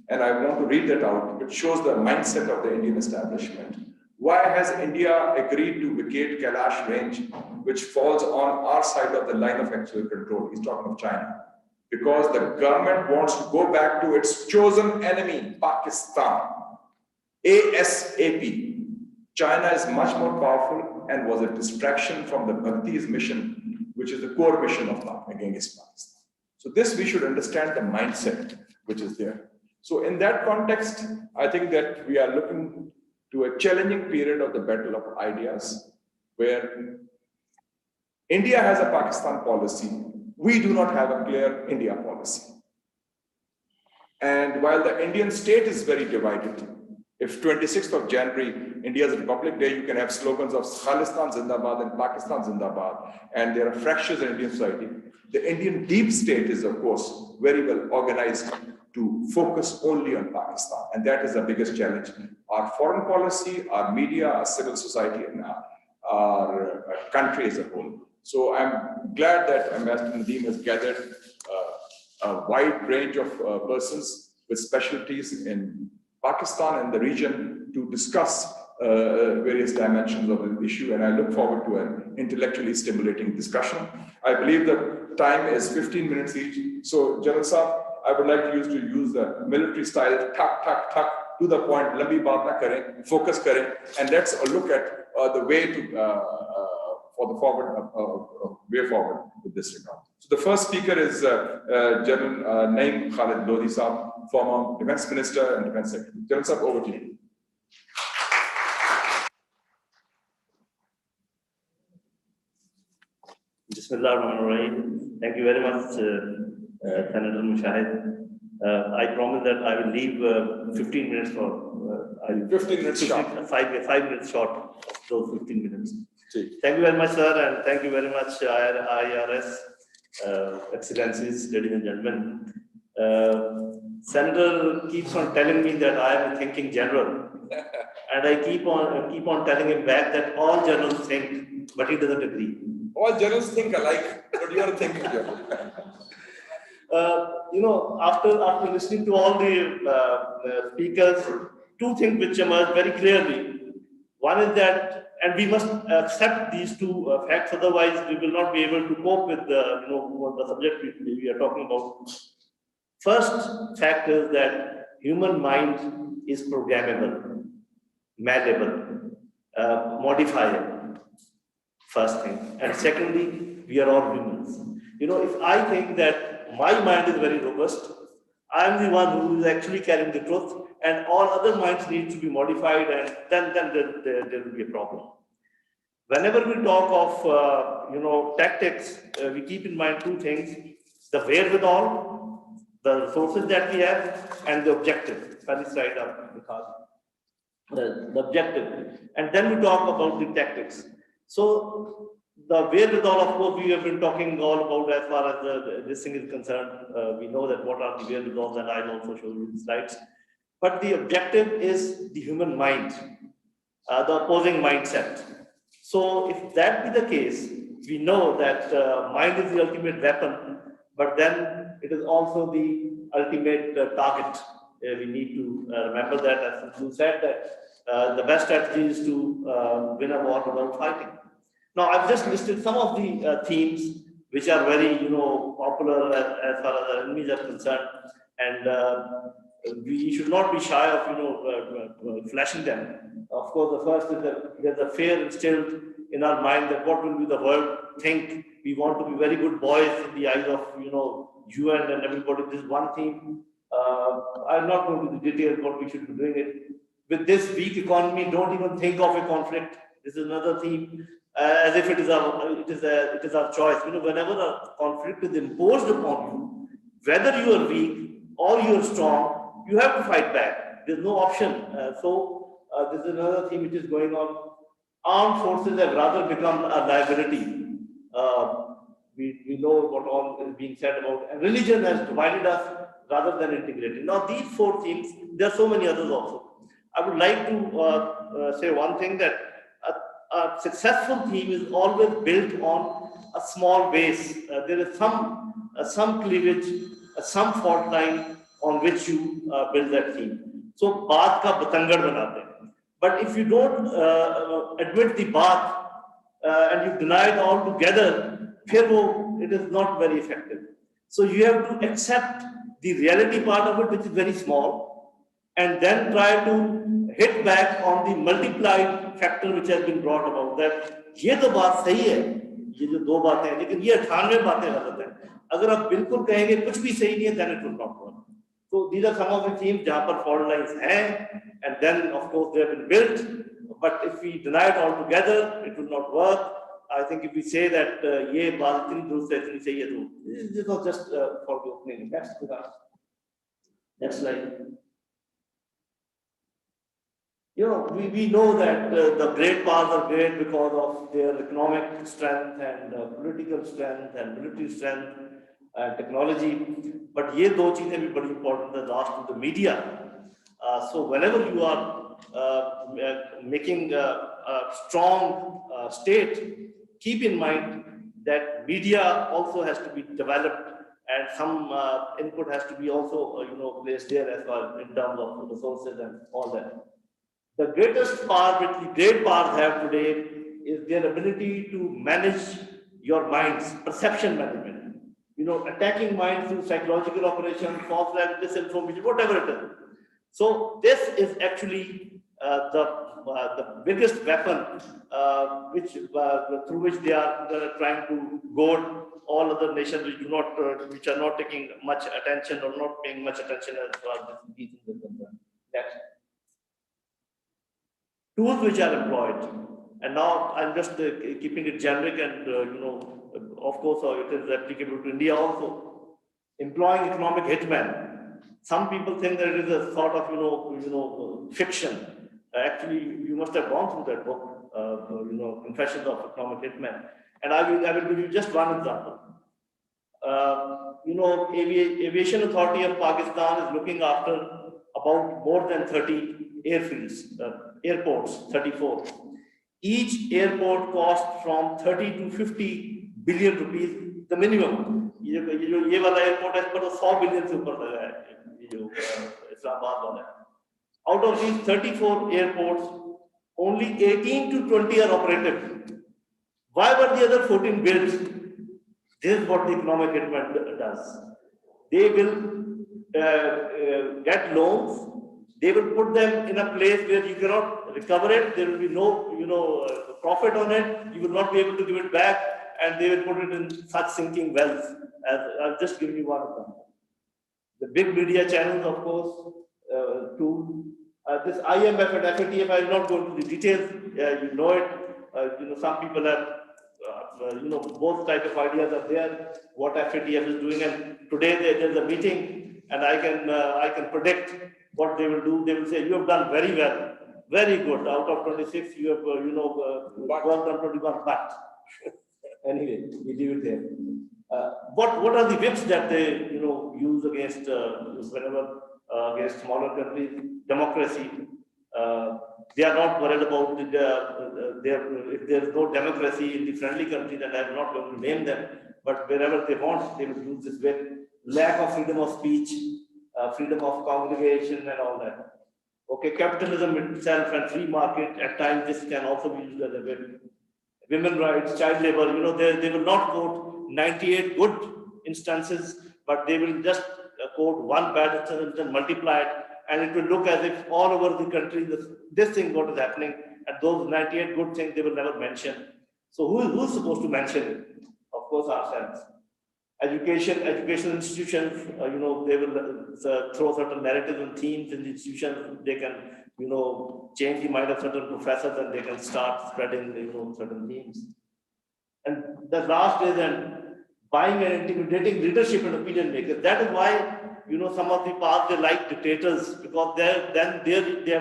and I want to read that out. It shows the mindset of the Indian establishment. Why has India agreed to vacate Kailash range, which falls on our side of the line of actual control? He's talking of China. Because the government wants to go back to its chosen enemy, Pakistan. ASAP. China is much more powerful and was a distraction from the Bhakti's mission, which is the core mission of against Pakistan. So this we should understand the mindset which is there. So in that context, I think that we are looking to a challenging period of the battle of ideas, where India has a Pakistan policy. We do not have a clear India policy. And while the Indian state is very divided, If 26th of January, India's Republic Day, you can have slogans of Khalistan Zindabad and Pakistan Zindabad, and there are fractures in Indian society. The Indian deep state is, of course, very well organized to focus only on Pakistan, and that is the biggest challenge. Our foreign policy, our media, our civil society, and our country as a whole. So I'm glad that Ambassador Nadeem has gathered a wide range of persons with specialties in Pakistan and the region to discuss various dimensions of the issue, and I look forward to an intellectually stimulating discussion. I believe the time is 15 minutes each. So, General Saab, I would like you to use the military style, tuck, tuck, tuck, to the point, lambi baat na kare, focus kare, and let's look at the way to for the way forward with this regard. So the first speaker is General Naeem Khalid Lodi Saab, former Defense Minister and Defense Secretary. General Saab, over to you. Bismillahirrahmanirrahim. Thank you very much, Senator Mushahid. I promise that I will leave 15 minutes for 15 minutes short. 5 minutes short of those 15 minutes. Thank you very much, sir, and thank you very much, IRS, Excellencies, ladies and gentlemen. Senator keeps on telling me that I am a thinking general, and I keep on telling him back that all generals think, but he doesn't agree. All generals think alike, but you are a thinking general. After listening to all the speakers, two things which emerge very clearly. One is that, and we must accept these two facts, otherwise we will not be able to cope with the subject we are talking about. First fact is that human mind is programmable, malleable, modifiable. First thing. And secondly, we are all humans. If I think that my mind is very robust, I am the one who is actually carrying the truth, and all other minds need to be modified, and then there will be a problem. Whenever we talk of tactics, we keep in mind two things: the wherewithal, the resources that we have, and the objective. The objective, and then we talk about the tactics. So the wherewithal, of course, we have been talking all about as far as this thing is concerned. We know that what are the wherewithals, and I'll also show you the slides. But the objective is the human mind, the opposing mindset. So if that be the case, we know that mind is the ultimate weapon, but then it is also the ultimate target. We need to remember that, as you said, that the best strategy is to win a war without fighting. Now, I've just listed some of the themes which are very, popular as far as our enemies are concerned, and we should not be shy of, flashing them. Of course, the first is that there's a fear instilled in our mind that what will be the world think. We want to be very good boys in the eyes of, UN and everybody. This is one theme. I'm not going to the details what we should be doing it. With this weak economy, don't even think of a conflict. This is another theme. As if it is our choice. Whenever a conflict is imposed upon you, whether you are weak or you are strong, you have to fight back. There's no option. So this is another thing which is going on. Armed forces have rather become a liability. We know what all is being said about, and religion has divided us rather than integrated. Now, these four themes, there are so many others also. I would like to say one thing, that a successful team is always built on a small base. There is some cleavage, some fault line on which you build that team. So, baat ka batangad banate. But if you don't admit the baat and you deny it altogether, it is not very effective. So you have to accept the reality part of it, which is very small, and then try to hit back on the multiplied factor which has been brought about, that ये तो बात सही है, ये जो दो बातें हैं, लेकिन ये 98 बातें गलत हैं. अगर आप बिल्कुल कहेंगे कुछ भी सही नहीं है, then it will not work. So these are some of the themes जहाँ पर fault lines हैं, and then of course they have been built. But if we deny it altogether, it will not work. I think if we say that ये बात इतनी दुरुस्त है, इतनी सही है, तो this is not just for the opening. Next slide. we know that the great powers are great because of their economic strength and political strength and military strength and technology. But ये दो चीजें भी बड़ी important है. Last to the media. So whenever you are making a strong state, keep in mind that media also has to be developed and some input has to be also placed there as well in terms of resources and all that. The greatest power which the great powers have today is their ability to manage your minds, perception management. Attacking minds through psychological operations, false flag, disinformation, whatever it is. So this is actually the biggest weapon through which they are trying to goad all other nations which are not taking much attention or not paying much attention as far as these things are concerned. Next. Tools which are employed, and now I'm just keeping it generic and of course it is applicable to India also. Employing economic hitmen. Some people think that it is a sort of fiction. Actually, you must have gone through that book, Confessions of Economic Hitmen. And I will give you just one example. Aviation Authority of Pakistan is looking after about more than 30 airfields, airports, 34. Each airport costs from 30 to 50 billion rupees, the minimum. ये वाला airport है, पर 100 billion से ऊपर लगा है, Islamabad वाला. Out of these 34 airports, only 18 to 20 are operative. Why were the other 14 built? This is what the economic hitman does. They will get loans. They will put them in a place where you cannot recover it. There will be no, profit on it. You will not be able to give it back, and they will put it in such sinking wells. As I'll just give you one example. The big media channels, of course, this IMF and FATF. I will not go into the details. You know it. Some people have, both types of ideas are there. What FATF is doing, and today there's a meeting, and I can predict what they will do. They will say, you have done very well, very good. Out of 26, you have, worked on 21, but anyway, we leave it there. What are the whips that they, use against, whenever, against smaller countries? Democracy. They are not worried about if there is no democracy in the friendly countries, and I'm not going to name them, but wherever they want, they will use this whip. Lack of freedom of speech, freedom of congregation and all that. Okay, capitalism itself and free market, at times this can also be used as a whip. Women rights, child labor, they will not quote 98 good instances, but they will just quote one bad instance and multiply it, and it will look as if all over the country this thing what is happening, and those 98 good things they will never mention. So who's supposed to mention it? Of course, ourselves. Educational institutions, they will throw certain narratives and themes in the institutions. They can, change the mind of certain professors, and they can start spreading, certain themes. And the last is buying and intimidating leadership and opinion makers. That is why, some of the past they like dictators, because they have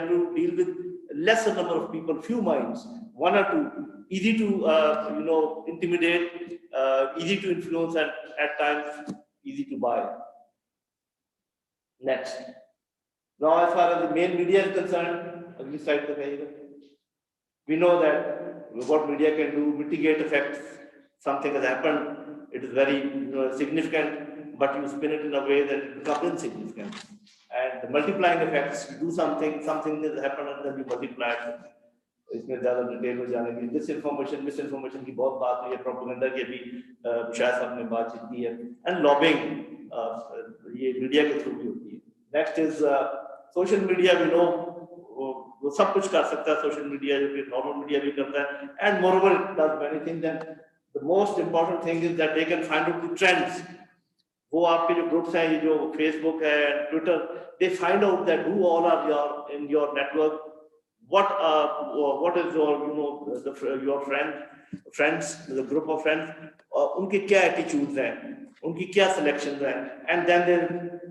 to deal with lesser number of people, few minds, one or two, easy to intimidate, easy to influence, and at times easy to buy. Next. Now, as far as the main media is concerned, we know that what media can do, mitigate effects. Something has happened, it is very significant, but you spin it in a way that it becomes insignificant. And the multiplying effects, you do something has happened, and then you multiply it. इसमें ज़्यादा detail में जाने की disinformation misinformation की बहुत बात हुई है, प्रोपेगेंडा की भी शायद आपने बातचीत की है, एंड लॉबिंग ये मीडिया के थ्रू भी होती है. Next is social media. We know वो सब कुछ कर सकता है सोशल मीडिया, जो कि नॉर्मल मीडिया भी करता है, and moreover it does many things. And the most important thing is that they can find out the trends. वो आपके जो ग्रुप्स हैं, ये जो फेसबुक है, Twitter, they find out that who all are in your network. What is your your friend, friends, the group of friends, उनके क्या attitudes हैं, उनकी क्या selections हैं, and then they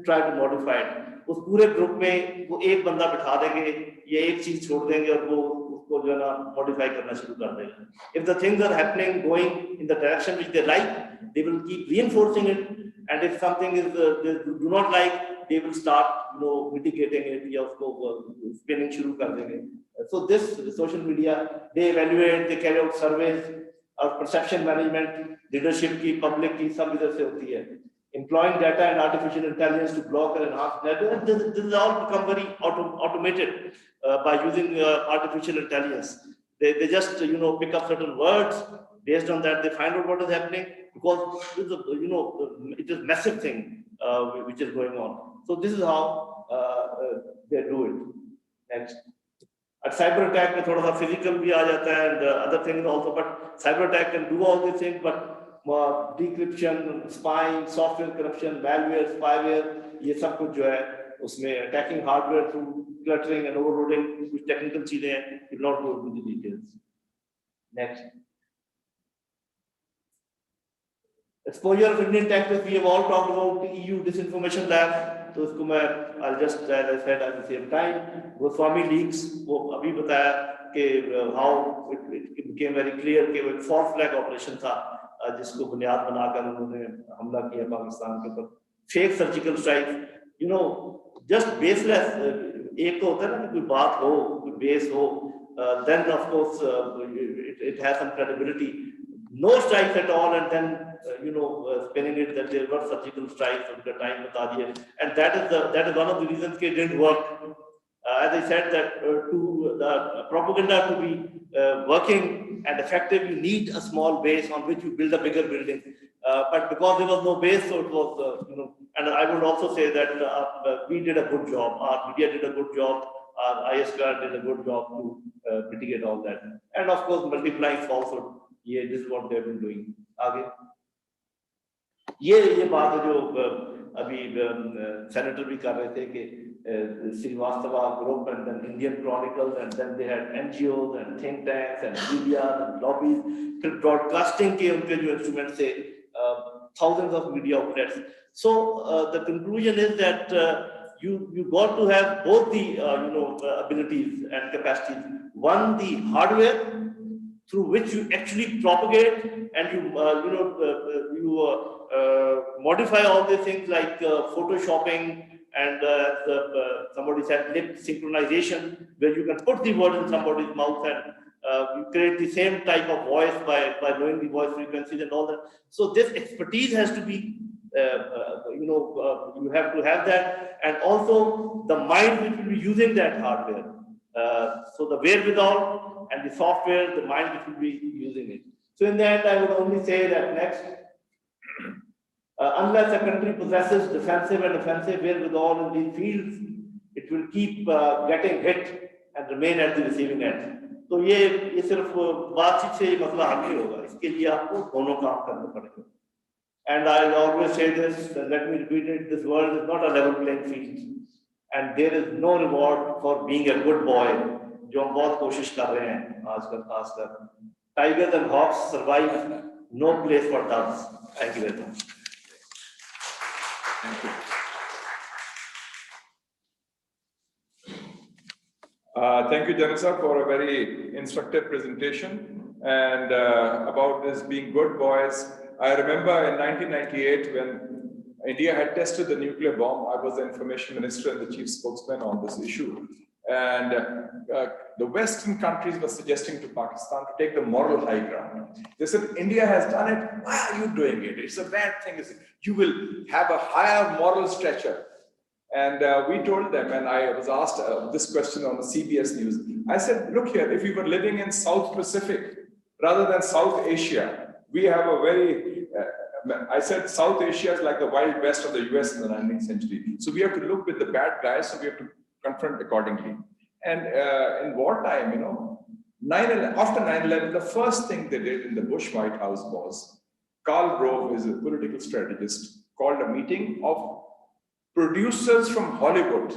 try to modify it. उस पूरे group में वो एक बंदा बिठा देंगे, ये एक चीज छोड़ देंगे और वो उसको जो है ना modify करना शुरू कर देंगे. If the things are happening, going in the direction which they like, they will keep reinforcing it, and if something is they do not like, they will start, mitigating it या उसको spinning शुरू कर देंगे. So this social media, they evaluate, they carry out surveys, और perception management, leadership की, public की, सब इधर से होती है. Employing data and artificial intelligence to block and enhance network. This is all become very automated by using artificial intelligence. They just pick up certain words. Based on that, they find out what is happening, because this is it is massive thing which is going on. So this is how they do it. Next. At cyber attack, में थोड़ा सा physical भी आ जाता है, and other things also. But cyber attack can do all these things, but decryption, spying, software corruption, malware, spyware, ये सब कुछ जो है उसमें attacking hardware through cluttering and overloading, कुछ technical चीजें हैं, will not go into the details. Next. Exposure of Indian tactics, we have all talked about the EU Disinformation Lab. तो इसको मैं I'll just, as I said, at the same time, Goswami leaks, वो अभी बताया कि how it became very clear कि वो एक false flag operation था, जिसको बुनियाद बनाकर उन्होंने हमला किया पाकिस्तान के ऊपर. Fake surgical strike, just baseless. एक तो होता है ना कि कोई बात हो, कोई base हो, then of course it has some credibility. No strikes at all, and then spinning it that there were surgical strikes at the time bata diye, and that is one of the reasons it didn't work. As I said, that to the propaganda to be working and effective, you need a small base on which you build a bigger building. But because there was no base, so it was and I would also say that we did a good job. Our media did a good job. Our ISR did a good job to mitigate all that, and of course multiplying falsehood. Yeah, this is what they have been doing. आगे ये बात है जो अभी senator भी कर रहे थे कि Srivastava group and then Indian Chronicles, and then they had NGOs and think tanks and media and lobbies, फिर broadcasting के उनके जो instruments थे, thousands of media outlets. So the conclusion is that you got to have both the abilities and capacities. One, the hardware through which you actually propagate and you modify all these things like photoshopping and somebody said lip synchronization, where you can put the word in somebody's mouth and you create the same type of voice by knowing the voice frequencies and all that. So this expertise has to be you have to have that, and also the mind which will be using that hardware. So the wherewithal and the software, the mind which will be using it. So in the end, I would only say that next, unless a country possesses defensive and offensive wherewithal in these fields, it will keep getting hit and remain at the receiving end. तो ये सिर्फ बातचीत से ये मसला हल नहीं होगा. इसके लिए आपको दोनों काम करने पड़ेंगे. And I always say this, and let me repeat it: this world is not a level playing field, and there is no reward for being a good boy. जो हम बहुत कोशिश कर रहे हैं आजकल खासकर. Tigers and hawks survive, no place for doves. Thank you very much. Thank you. Thank you, Janasa, for a very instructive presentation. And about this being good boys, I remember in 1998 when India had tested the nuclear bomb, I was the information minister and the chief spokesman on this issue. And the Western countries were suggesting to Pakistan to take the moral high ground. They said, India has done it, why are you doing it? It's a bad thing. You will have a higher moral stature. And we told them, and I was asked this question on the CBS News. I said, look here, if we were living in South Pacific rather than South Asia, we have a very, I said South Asia is like the Wild West of the US in the 19th century. So we have to look with the bad guys, so we have to confront accordingly. And in wartime, after 9/11, the first thing they did in the Bush White House was, Karl Rove is a political strategist, called a meeting of producers from Hollywood.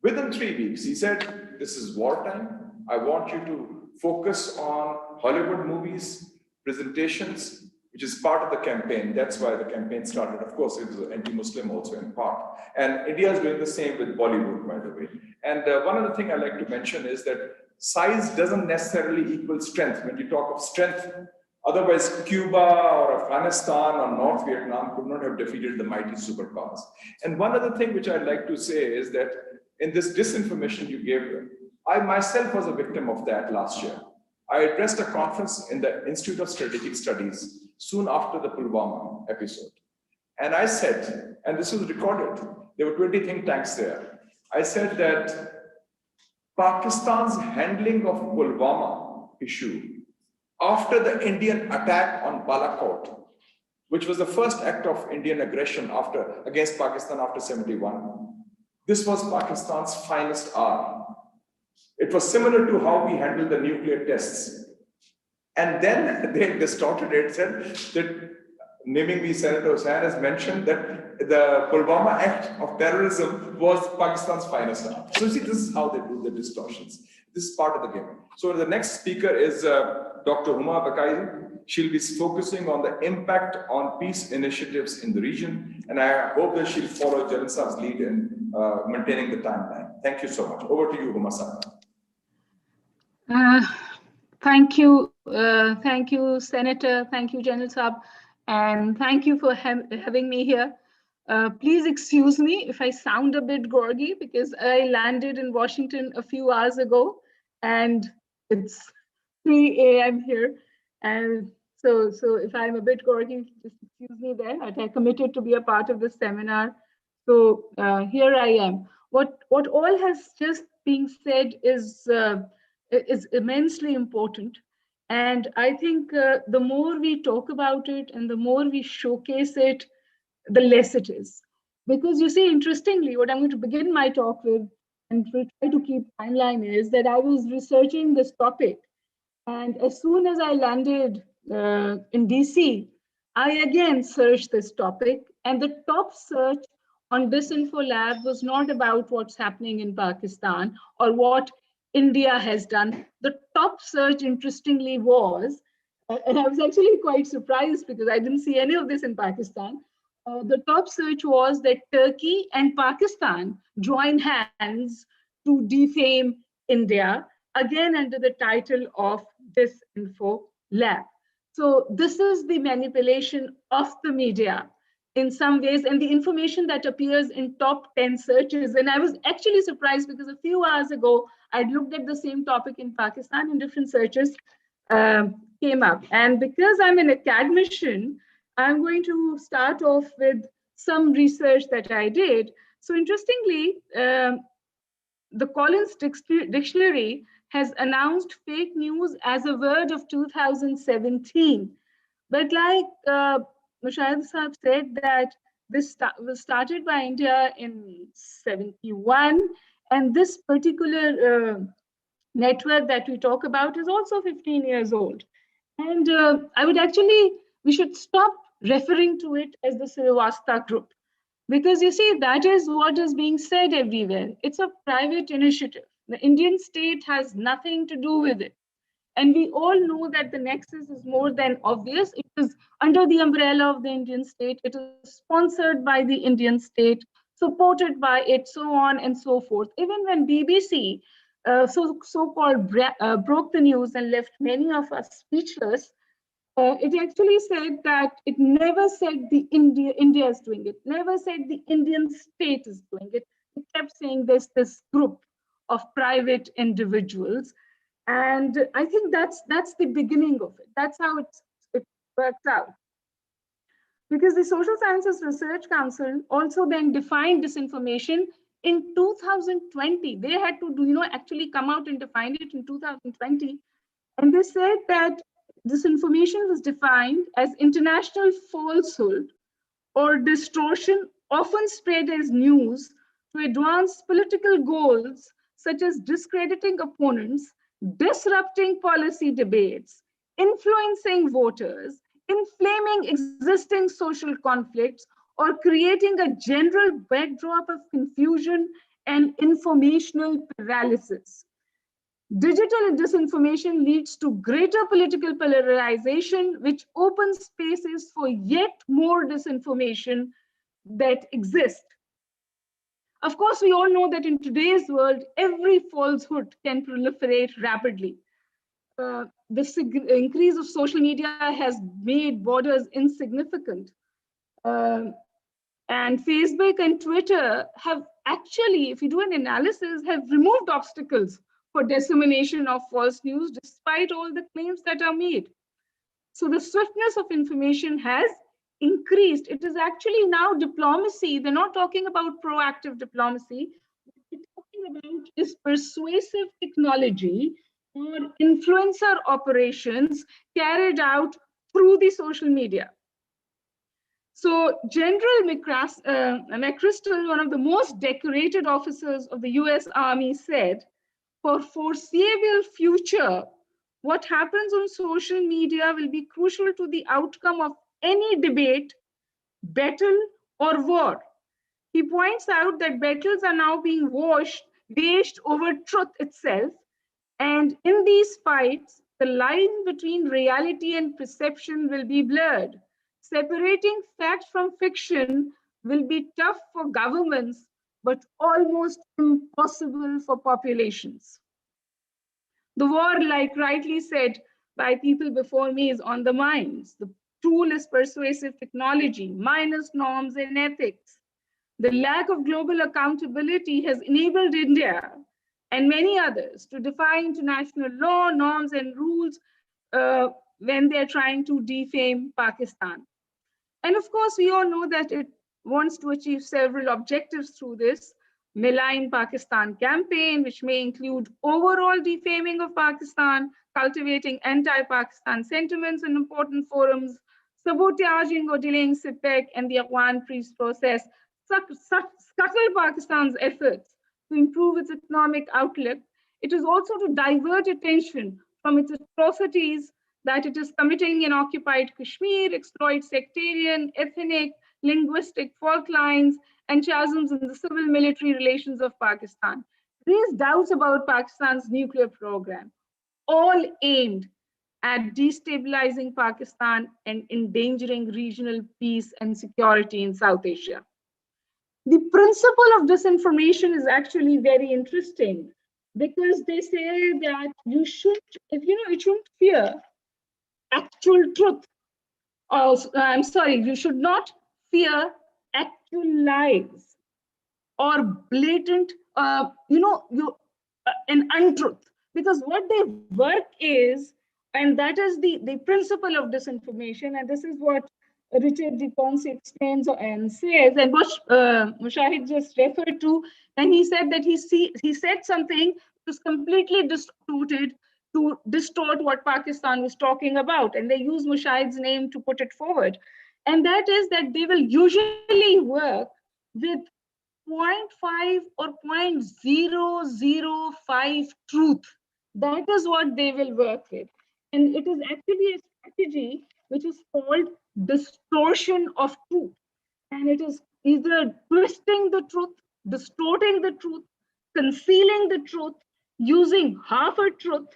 Within 3 weeks, he said, this is wartime. I want you to focus on Hollywood movies, presentations, which is part of the campaign. That's why the campaign started. Of course, it was anti-Muslim also in part. And India is doing the same with Bollywood, by the way. And one other thing I like to mention is that size doesn't necessarily equal strength. When you talk of strength, otherwise Cuba or Afghanistan or North Vietnam could not have defeated the mighty superpowers. And one other thing which I'd like to say is that in this disinformation you gave, I myself was a victim of that last year. I addressed a conference in the Institute of Strategic Studies soon after the Pulwama episode. And I said, and this was recorded, there were 20 think tanks there. I said that Pakistan's handling of Pulwama issue after the Indian attack on Balakot, which was the first act of Indian aggression against Pakistan after 71, this was Pakistan's finest hour. It was similar to how we handled the nuclear tests. And then they distorted it, said that, naming me, Senator Hussain has mentioned that the Pulwama act of terrorism was Pakistan's finest hour. So you see, this is how they do the distortions. This is part of the game. So the next speaker is Dr. Huma Bakai. She'll be focusing on the impact on peace initiatives in the region. And I hope that she'll follow Jalan Saab's lead in maintaining the timeline. Thank you so much. Over to you, Huma Saab. Thank you, Senator. Thank you, General Saab, and thank you for having me here. Please excuse me if I sound a bit groggy because I landed in Washington a few hours ago, and it's 3 a.m. here, and so if I'm a bit groggy, just excuse me there. I committed to be a part of this seminar, so here I am. What all has just been said is immensely important. And I think the more we talk about it and the more we showcase it, the less it is. Because you see, interestingly, what I'm going to begin my talk with and try to keep timeline is that I was researching this topic. And as soon as I landed in DC, I again searched this topic. And the top search on Disinfo Lab was not about what's happening in Pakistan or what India has done. The top search, interestingly, was, and I was actually quite surprised because I didn't see any of this in Pakistan. The top search was that Turkey and Pakistan join hands to defame India, again under the title of Disinfo Lab. So this is the manipulation of the media in some ways, and the information that appears in top 10 searches. And I was actually surprised because a few hours ago, I'd looked at the same topic in Pakistan and different searches came up. And because I'm an academician, I'm going to start off with some research that I did. So interestingly, the Collins Dictionary has announced fake news as a word of 2017. But like Mushahid Saab said, that this was started by India in 71, and this particular network that we talk about is also 15 years old. And we should stop referring to it as the Srivastava group, because you see, that is what is being said everywhere. It's a private initiative. The Indian state has nothing to do with it. And we all know that the nexus is more than obvious. It is under the umbrella of the Indian state. It is sponsored by the Indian state, supported by it, so on and so forth. Even when BBC so-called broke the news and left many of us speechless, it actually said that it never said India is doing it, never said the Indian state is doing it. It kept saying there's this group of private individuals. And I think that's the beginning of it. That's how it works out. Because the Social Sciences Research Council also then defined disinformation in 2020. They had to actually come out and define it in 2020. And they said that disinformation was defined as international falsehood or distortion, often spread as news to advance political goals, such as discrediting opponents, disrupting policy debates, influencing voters, inflaming existing social conflicts, or creating a general backdrop of confusion and informational paralysis. Digital disinformation leads to greater political polarization, which opens spaces for yet more disinformation that exists. Of course, we all know that in today's world, every falsehood can proliferate rapidly. The increase of social media has made borders insignificant. And Facebook and Twitter have actually, if you do an analysis, have removed obstacles for dissemination of false news despite all the claims that are made. So the swiftness of information has increased. It is actually now diplomacy. They're not talking about proactive diplomacy. What they're talking about is persuasive technology or influencer operations carried out through the social media. So General McChrystal, one of the most decorated officers of the US Army, said, for foreseeable future, what happens on social media will be crucial to the outcome of any debate, battle, or war. He points out that battles are now being waged over truth itself. And in these fights, the line between reality and perception will be blurred. Separating fact from fiction will be tough for governments, but almost impossible for populations. The war, like rightly said by people before me, is on the minds. The tool is persuasive technology, minus norms and ethics. The lack of global accountability has enabled India and many others to defy international law, norms, and rules when they're trying to defame Pakistan. And of course, we all know that it wants to achieve several objectives through this Malign Pakistan campaign, which may include overall defaming of Pakistan, cultivating anti-Pakistan sentiments in important forums, sabotaging or delaying CPEC and the Afghan peace process, scuttle Pakistan's efforts to improve its economic outlook. It is also to divert attention from its atrocities that it is committing in occupied Kashmir, exploit sectarian, ethnic, linguistic fault lines, and chasms in the civil-military relations of Pakistan. Raise doubts about Pakistan's nuclear program, all aimed at destabilizing Pakistan and endangering regional peace and security in South Asia. The principle of disinformation is actually very interesting because they say that you shouldn't fear actual truth. You should not fear actual lies or blatant, an untruth. Because what they work is, and that is the principle of disinformation, and this is what Richard de Ponce explains and says, and what Mushahid just referred to, and he said that he said something that was completely distorted to distort what Pakistan was talking about. And they use Mushahid's name to put it forward. And that is that they will usually work with 0.5 or 0.005 truth. That is what they will work with. And it is actually a strategy which is called distortion of truth. And it is either twisting the truth, distorting the truth, concealing the truth, using half a truth,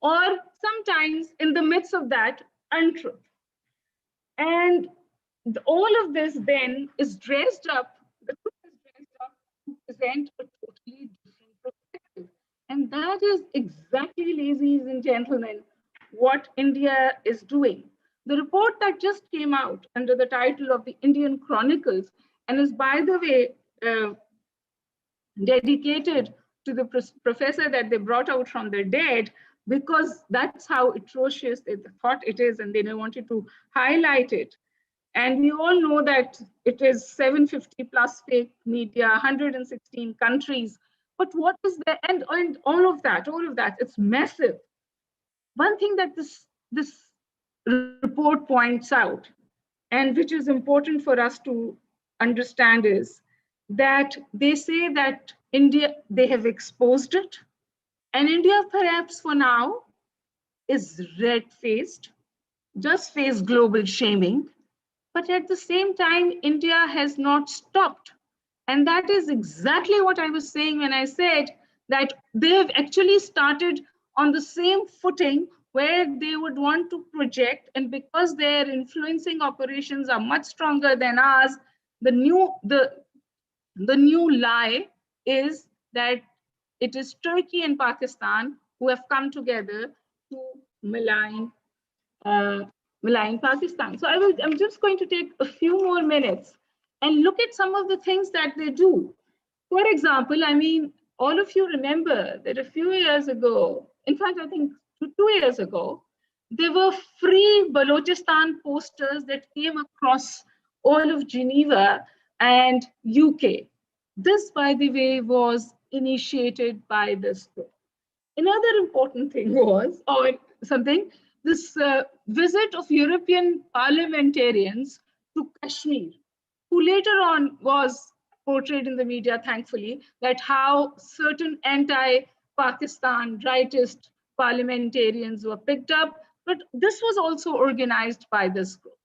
or sometimes in the midst of that, untruth. And all of this then is dressed up, the truth is dressed up to present a totally different perspective. And that is exactly, ladies and gentlemen, what India is doing. The report that just came out under the title of the Indian Chronicles, and is, by the way, dedicated to the professor that they brought out from the dead, because that's how atrocious they thought it is, and they wanted to highlight it. And we all know that it is 750 plus fake media, 116 countries. But what is the end? And all of that, it's massive. One thing that this report points out, and which is important for us to understand, is that they say that India, they have exposed it, and India perhaps for now is red-faced, just face global shaming, but at the same time, India has not stopped. And that is exactly what I was saying when I said that they've actually started on the same footing where they would want to project, and because their influencing operations are much stronger than ours, the new lie is that it is Turkey and Pakistan who have come together to malign Pakistan. So I'm just going to take a few more minutes and look at some of the things that they do. For example, I mean, all of you remember that a few years ago, in fact, I think 2 years ago, there were free Balochistan posters that came across all of Geneva and UK. This, by the way, was initiated by this group. Another important thing was, this visit of European parliamentarians to Kashmir, who later on was portrayed in the media, thankfully, that how certain anti-Pakistan rightist parliamentarians were picked up, but this was also organized by this group.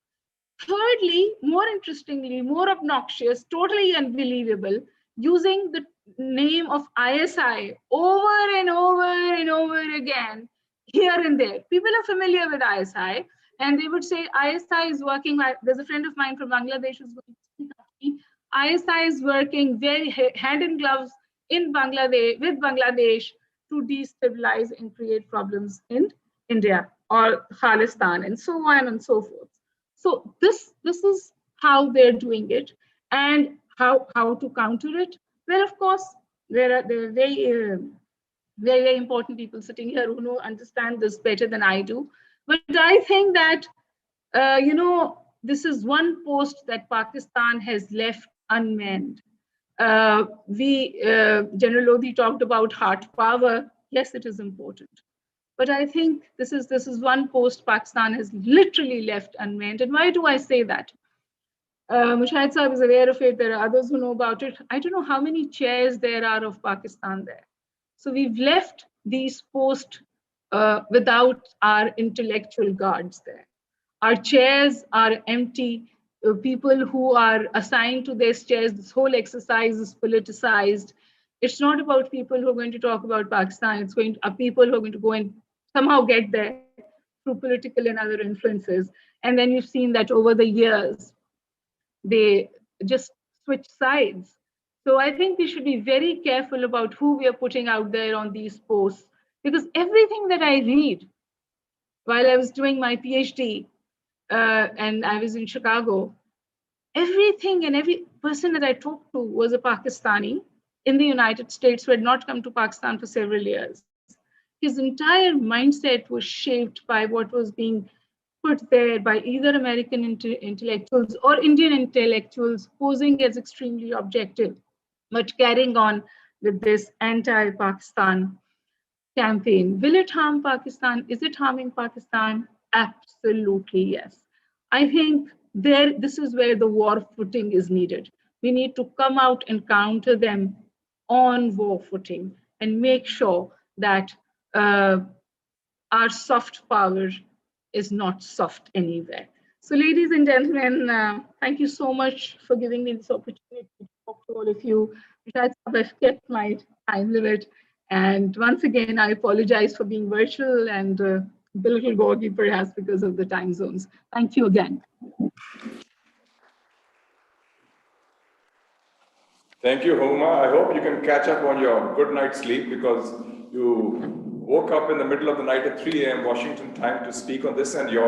Thirdly, more interestingly, more obnoxious, totally unbelievable, using the name of ISI over and over and over again, here and there. People are familiar with ISI, and they would say ISI is working. There's a friend of mine from Bangladesh who's going to speak up to me. ISI is working very hand in gloves in Bangladesh with Bangladesh to destabilize and create problems in India or Khalistan, and so on and so forth. So this is how they're doing it, and how to counter it. Well, of course, there are very important people sitting here who understand this better than I do. But I think that this is one post that Pakistan has left unmanned. General Lodhi talked about heart power. Yes, it is important. But I think this is one post Pakistan has literally left unmanned. And why do I say that? Mushahid Saab is aware of it. There are others who know about it. I don't know how many chairs there are of Pakistan there. So we've left these posts without our intellectual guards there. Our chairs are empty. People who are assigned to these chairs, this whole exercise is politicized. It's not about people who are going to talk about Pakistan. It's going to people who are going to go and somehow get there through political and other influences. And then you've seen that over the years, they just switch sides. So I think we should be very careful about who we are putting out there on these posts, because everything that I read while I was doing my PhD and I was in Chicago, everything and every person that I talked to was a Pakistani in the United States who had not come to Pakistan for several years. His entire mindset was shaped by what was being put there by either American intellectuals or Indian intellectuals posing as extremely objective, but carrying on with this anti-Pakistan campaign. Will it harm Pakistan? Is it harming Pakistan? Absolutely yes. I think this is where the war footing is needed. We need to come out and counter them on war footing and make sure that our soft power is not soft anywhere. So ladies and gentlemen, thank you so much for giving me this opportunity to talk to all of you. I've kept my time limit. And once again, I apologize for being virtual and a little gaudy perhaps because of the time zones. Thank you again. Thank you, Homa. I hope you can catch up on your good night's sleep, because you woke up in the middle of the night at 3 a.m. Washington time to speak on this, and you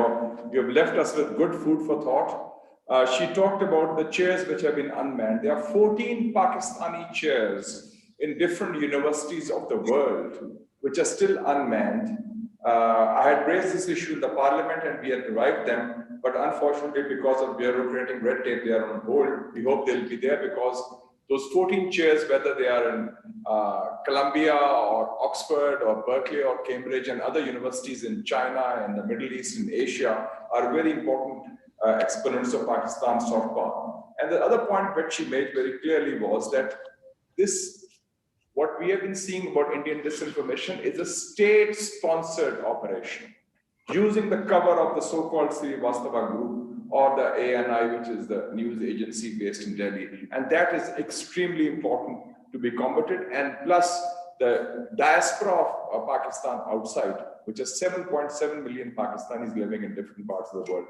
have left us with good food for thought. She talked about the chairs which have been unmanned. There are 14 Pakistani chairs in different universities of the world which are still unmanned. I had raised this issue in the parliament and we had revived them, but unfortunately because of bureaucratic red tape, they are on hold. We hope they'll be there, because those 14 chairs, whether they are in Columbia or Oxford or Berkeley or Cambridge and other universities in China and the Middle East and Asia, are very important exponents of Pakistan's soft power. And the other point that she made very clearly was that what we have been seeing about Indian disinformation is a state-sponsored operation, using the cover of the so-called Srivastava group or the ANI, which is the news agency based in Delhi. And that is extremely important to be combated. And plus, the diaspora of Pakistan outside, which is 7.7 million Pakistanis living in different parts of the world,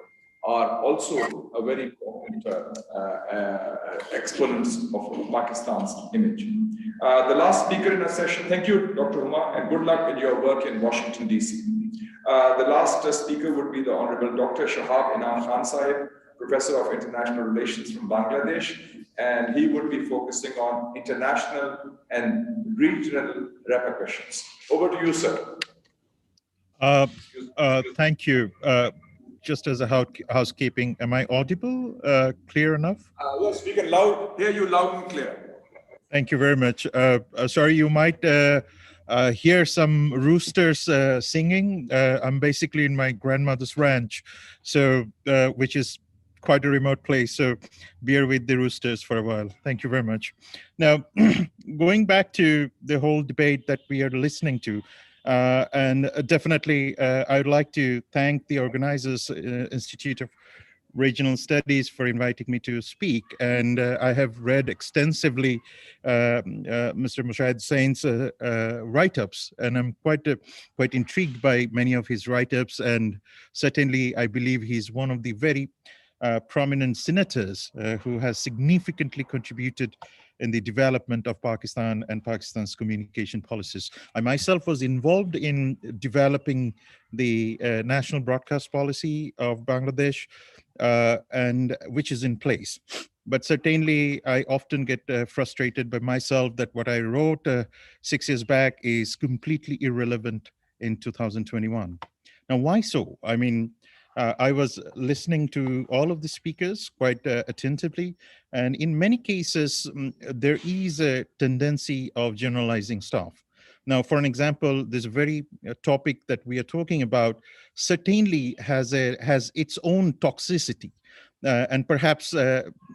are also a very important exponents of Pakistan's image. The last speaker in our session, thank you, Dr. Huma, and good luck in your work in Washington, D.C. The last speaker would be the Honorable Dr. Shahab Inam Khan Sahib, Professor of International Relations from Bangladesh, and he would be focusing on international and regional repercussions. Over to you, sir. Thank you. Just as a housekeeping, am I audible, clear enough? Yes, we can hear you loud and clear. Thank you very much. Sorry, you might hear some roosters singing. I'm basically in my grandmother's ranch, so which is quite a remote place. So bear with the roosters for a while. Thank you very much. Now, going back to the whole debate that we are listening to, and definitely, I would like to thank the organizers, Institute of Regional Studies, for inviting me to speak. And I have read extensively Mr. Mushahid Sain's write-ups, and I'm quite intrigued by many of his write-ups. And certainly, I believe he's one of the very prominent senators who has significantly contributed in the development of Pakistan and Pakistan's communication policies. I myself was involved in developing the national broadcast policy of Bangladesh, and which is in place. But certainly, I often get frustrated by myself that what I wrote 6 years back is completely irrelevant in 2021. Now, why so? I mean, I was listening to all of the speakers quite attentively, and in many cases, there is a tendency of generalizing stuff. Now, for an example, this very topic that we are talking about certainly has its own toxicity. And perhaps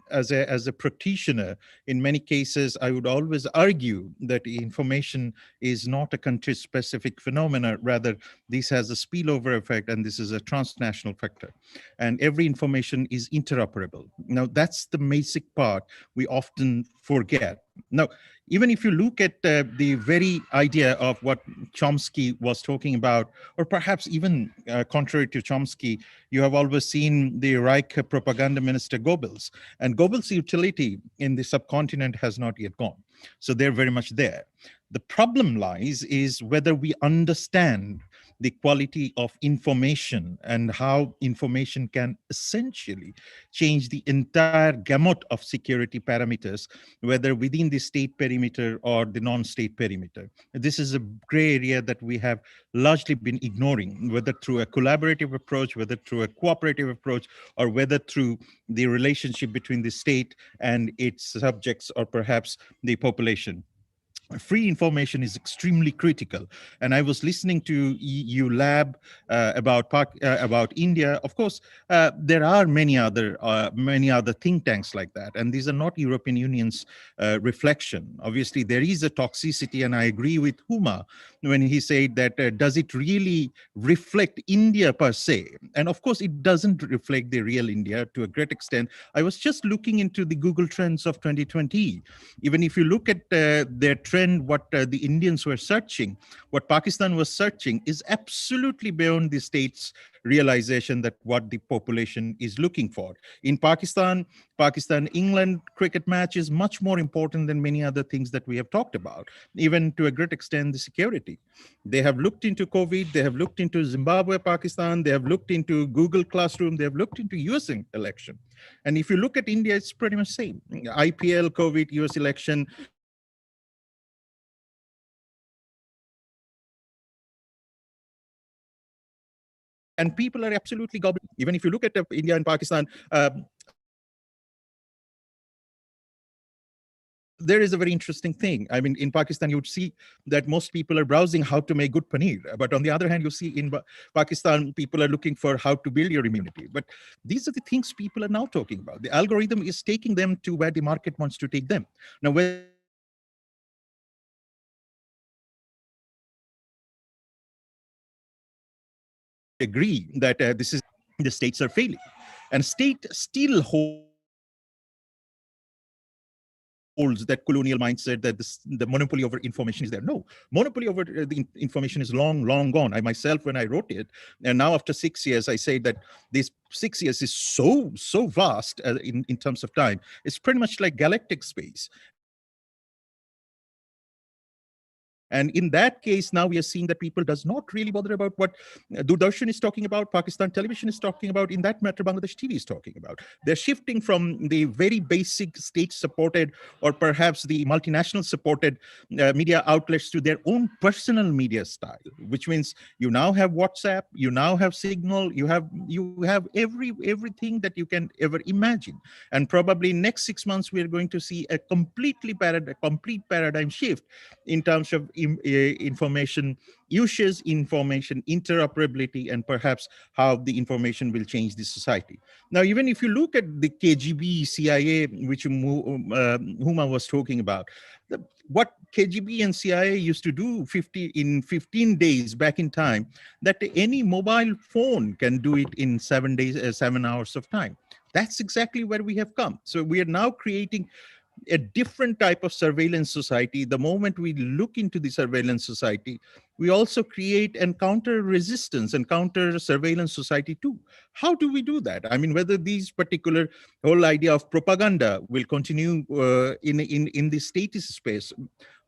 as a practitioner, in many cases, I would always argue that information is not a country-specific phenomena. Rather, this has a spillover effect, and this is a transnational factor. And every information is interoperable. Now, that's the basic part we often forget. Now, even if you look at the very idea of what Chomsky was talking about, or perhaps even contrary to Chomsky, you have always seen the Reich propaganda minister Goebbels, and Goebbels' utility in the subcontinent has not yet gone. So they're very much there. The problem lies is whether we understand the quality of information and how information can essentially change the entire gamut of security parameters, whether within the state perimeter or the non-state perimeter. This is a gray area that we have largely been ignoring, whether through a collaborative approach, whether through a cooperative approach, or whether through the relationship between the state and its subjects, or perhaps the population. Free information is extremely critical. And I was listening to EU Lab about India. Of course, there are many other think tanks like that, and these are not European Union's reflection. Obviously, there is a toxicity, and I agree with Huma when he said that does it really reflect India per se? And of course, it doesn't reflect the real India to a great extent. I was just looking into the Google Trends of 2020. Even if you look at their trend, what the Indians were searching, what Pakistan was searching is absolutely beyond the state's realization that what the population is looking for. In Pakistan-England cricket match is much more important than many other things that we have talked about, even to a great extent, the security. They have looked into COVID, they have looked into Zimbabwe, Pakistan, they have looked into Google Classroom, they have looked into US election. And if you look at India, it's pretty much same. IPL, COVID, US election. And people are absolutely gobbling. Even if you look at India and Pakistan, there is a very interesting thing. I mean, in Pakistan, you would see that most people are browsing how to make good paneer. But on the other hand, you see in Pakistan, people are looking for how to build your immunity. But these are the things people are now talking about. The algorithm is taking them to where the market wants to take them. Now, where agree that this is the states are failing, and state still holds that colonial mindset that the monopoly over information is there. No, monopoly over the information is long, long gone. I myself, when I wrote it, and now after 6 years, I say that these 6 years is so vast in terms of time. It's pretty much like galactic space. And in that case, now we are seeing that people does not really bother about what Doordarshan is talking about, Pakistan television is talking about, in that matter, Bangladesh TV is talking about. They're shifting from the very basic state-supported or perhaps the multinational supported media outlets to their own personal media style, which means you now have WhatsApp, you now have Signal, you have everything that you can ever imagine. And probably next 6 months, we're going to see a complete paradigm shift in terms of information usage, information interoperability, and perhaps how the information will change the society. Now, even if you look at the KGB, CIA, which whom I was talking about, what KGB and CIA used to do 15 days back in time, that any mobile phone can do it in 7 days, 7 hours of time. That's exactly where we have come. So we are now creating a different type of surveillance society. The moment we look into the surveillance society, we also create and counter resistance and counter surveillance society too. How do we do that? I mean, whether these particular whole idea of propaganda will continue in the statist space,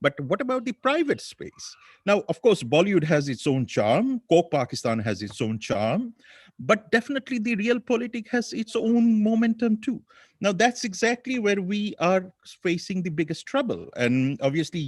but what about the private space? Now, of course, Bollywood has its own charm, Coke Pakistan has its own charm, but definitely the realpolitik has its own momentum too. Now, that's exactly where we are facing the biggest trouble. And obviously,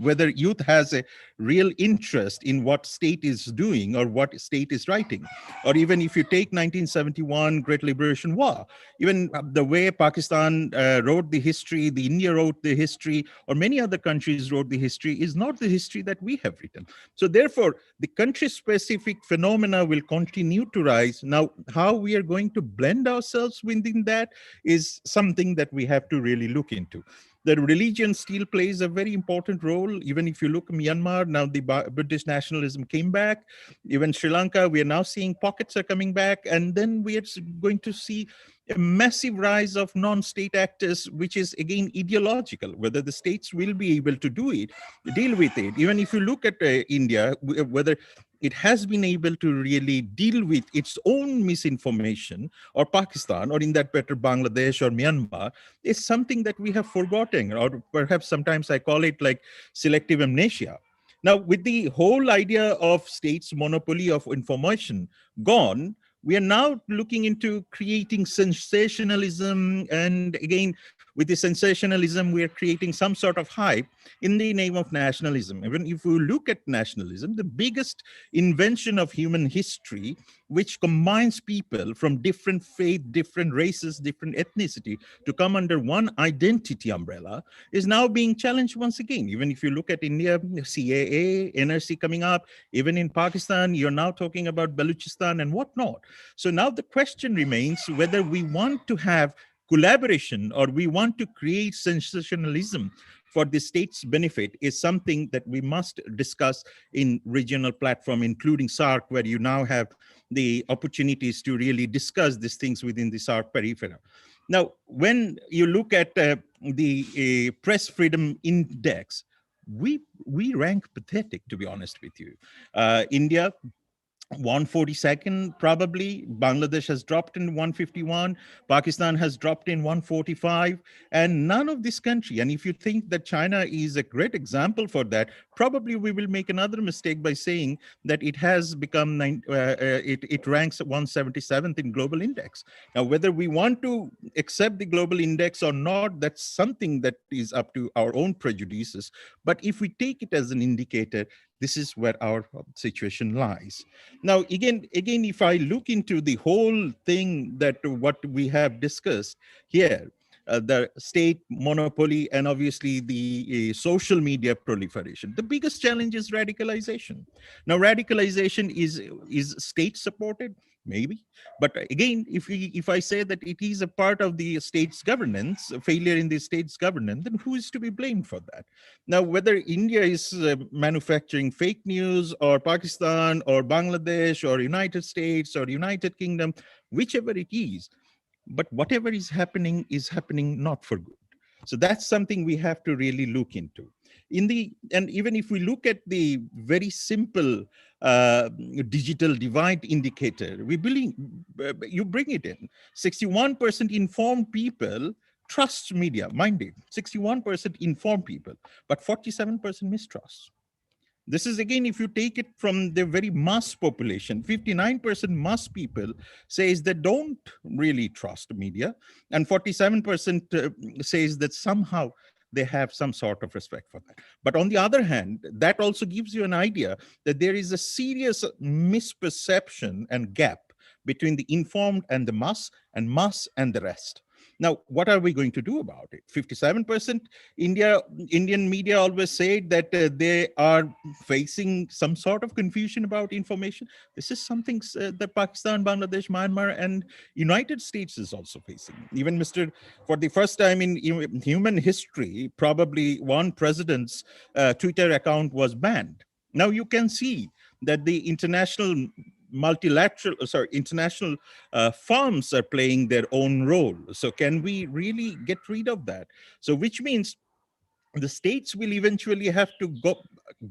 whether youth has a real interest in what state is doing or what state is writing, or even if you take 1971 Great Liberation War, even the way Pakistan wrote the history, the India wrote the history, or many other countries wrote the history, is not the history that we have written. So therefore, the country-specific phenomena will continue to rise. Now, how we are going to blend ourselves within that is something that we have to really look into. The religion still plays a very important role. Even if you look at Myanmar, now the British nationalism came back. Even Sri Lanka, we are now seeing pockets are coming back. And then we are going to see a massive rise of non-state actors, which is again ideological, whether the states will be able to deal with it. Even if you look at India, whether it has been able to really deal with its own misinformation, or Pakistan, or in that better Bangladesh or Myanmar, is something that we have forgotten, or perhaps sometimes I call it like selective amnesia. Now, with the whole idea of states' monopoly of information gone, we are now looking into creating sensationalism. And again, with the sensationalism, we are creating some sort of hype in the name of nationalism. Even if we look at nationalism, the biggest invention of human history, which combines people from different faith, different races, different ethnicity to come under one identity umbrella, is now being challenged once again. Even if you look at India, CAA, NRC coming up, even in Pakistan, you're now talking about Balochistan and whatnot. So now the question remains whether we want to have collaboration or we want to create sensationalism for the state's benefit is something that we must discuss in regional platform, including SAARC, where you now have the opportunities to really discuss these things within the SAARC periphery. Now, when you look at the Press Freedom Index, we rank pathetic, to be honest with you. India, 142nd, probably. Bangladesh has dropped in 151. Pakistan has dropped in 145. And none of this country, and if you think that China is a great example for that, probably we will make another mistake by saying that it has become, it ranks 177th in global index. Now, whether we want to accept the global index or not, that's something that is up to our own prejudices. But if we take it as an indicator, this is where our situation lies. Now, again, if I look into the whole thing that what we have discussed here, the state monopoly and obviously the social media proliferation, the biggest challenge is radicalization. Now, radicalization is state supported, maybe, but again, if I say that it is a part of the state's governance, a failure in the state's governance, then who is to be blamed for that? Now, whether India is manufacturing fake news, or Pakistan or Bangladesh or United States or United Kingdom, whichever it is, but whatever is happening not for good. So that's something we have to really look into. And even if we look at the very simple digital divide indicator, we believe you bring it in. 61% informed people trust media, mind it, 61% informed people, but 47% mistrust. This is again, if you take it from the very mass population, 59% mass people says they don't really trust media, and 47% says that somehow they have some sort of respect for that. But on the other hand, that also gives you an idea that there is a serious misperception and gap between the informed and the mass and the rest. Now, what are we going to do about it? 57% Indian media always say that they are facing some sort of confusion about information. This is something that Pakistan, Bangladesh, Myanmar, and United States is also facing. Even for the first time in human history, probably one president's Twitter account was banned. Now you can see that the international firms are playing their own role. So can we really get rid of that? So which means the states will eventually have to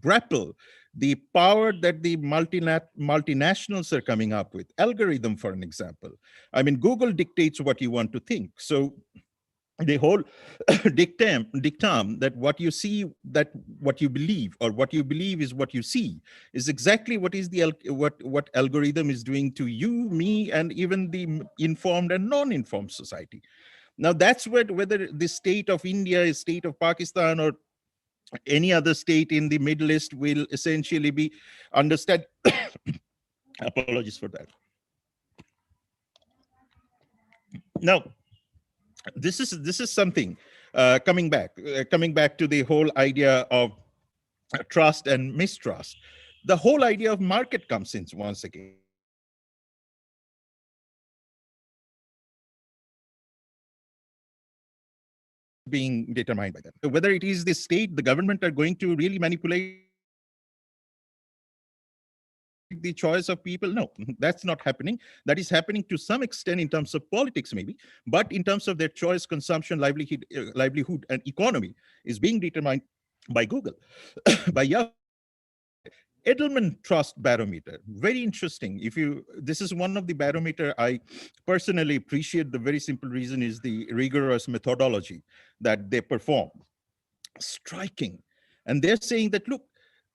grapple the power that the multinationals are coming up with. Algorithm, for an example. I mean, Google dictates what you want to think. So the whole dictum that what you see, that what you believe, or what you believe is what you see, is exactly what is what algorithm is doing to you, me, and even the informed and non-informed society. Now that's whether the state of India is state of Pakistan or any other state in the Middle East will essentially be understand. Apologies for that. Now, this is something coming back to the whole idea of trust and mistrust. The whole idea of market comes in once again. Being determined by them. Whether it is the state, the government are going to really manipulate the choice of people. No, that's not happening. That is happening to some extent in terms of politics, maybe, but in terms of their choice, consumption, livelihood, and economy is being determined by Google, by Yahoo. Edelman Trust Barometer, very interesting. This is one of the barometer I personally appreciate. The very simple reason is the rigorous methodology that they perform. Striking. And they're saying that, look,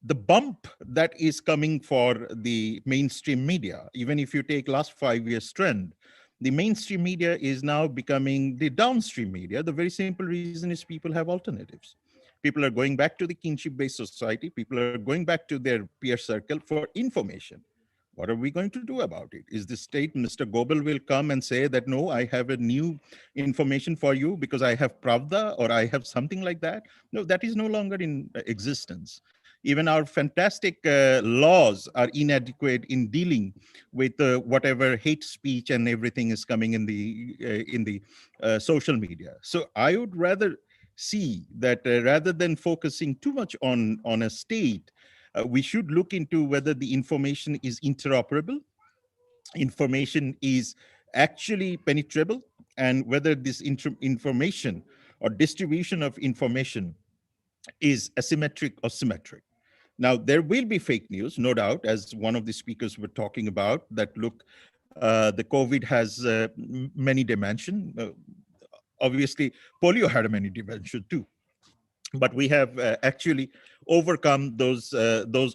the bump that is coming for the mainstream media, even if you take last 5 years trend, the mainstream media is now becoming the downstream media. The very simple reason is people have alternatives. People are going back to the kinship-based society. People are going back to their peer circle for information. What are we going to do about it? Is the state, Mr. Gobel will come and say that, no, I have a new information for you because I have Pravda or I have something like that? No, that is no longer in existence. Even our fantastic laws are inadequate in dealing with whatever hate speech and everything is coming in the social media. So I would rather see that rather than focusing too much on a state, we should look into whether the information is interoperable, information is actually penetrable, and whether this information or distribution of information is asymmetric or symmetric. Now, there will be fake news, no doubt, as one of the speakers were talking about, that look, the COVID has many dimensions. Obviously, polio had a many dimensions too. But we have actually overcome those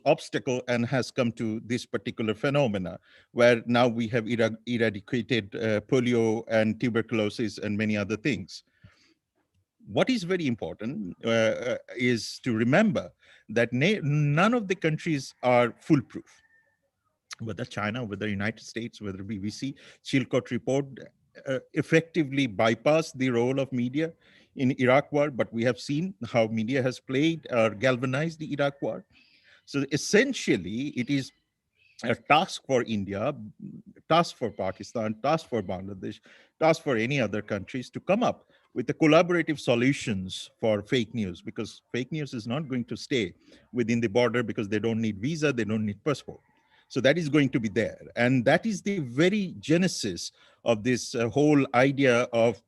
obstacles and has come to this particular phenomena, where now we have eradicated polio and tuberculosis and many other things. What is very important is to remember that none of the countries are foolproof. Whether China, whether United States, whether BBC, Chilcot report effectively bypassed the role of media in Iraq war, but we have seen how media has played or galvanized the Iraq war. So essentially, it is a task for India, task for Pakistan, task for Bangladesh, task for any other countries to come up with the collaborative solutions for fake news, because fake news is not going to stay within the border because they don't need visa, they don't need passport. So that is going to be there. And that is the very genesis of this whole idea of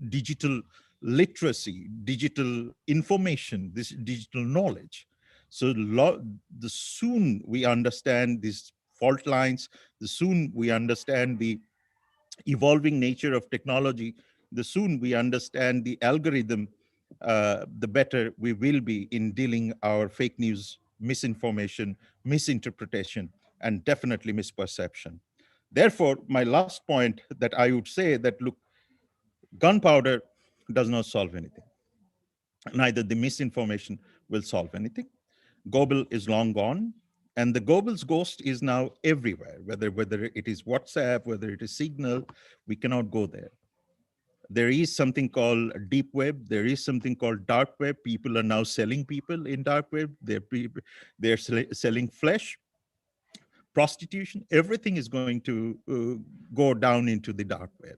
digital literacy, digital information, this digital knowledge. So the soon we understand these fault lines, the soon we understand the evolving nature of technology, the soon we understand the algorithm, the better we will be in dealing our fake news, misinformation, misinterpretation, and definitely misperception. Therefore, my last point that I would say that, look, gunpowder does not solve anything. Neither the misinformation will solve anything. Gobble is long gone, and the Goebbels ghost is now everywhere, whether it is WhatsApp, whether it is Signal, we cannot go there. There is something called deep web. There is something called dark web. People are now selling people in dark web. They're selling flesh, prostitution. Everything is going to go down into the dark web.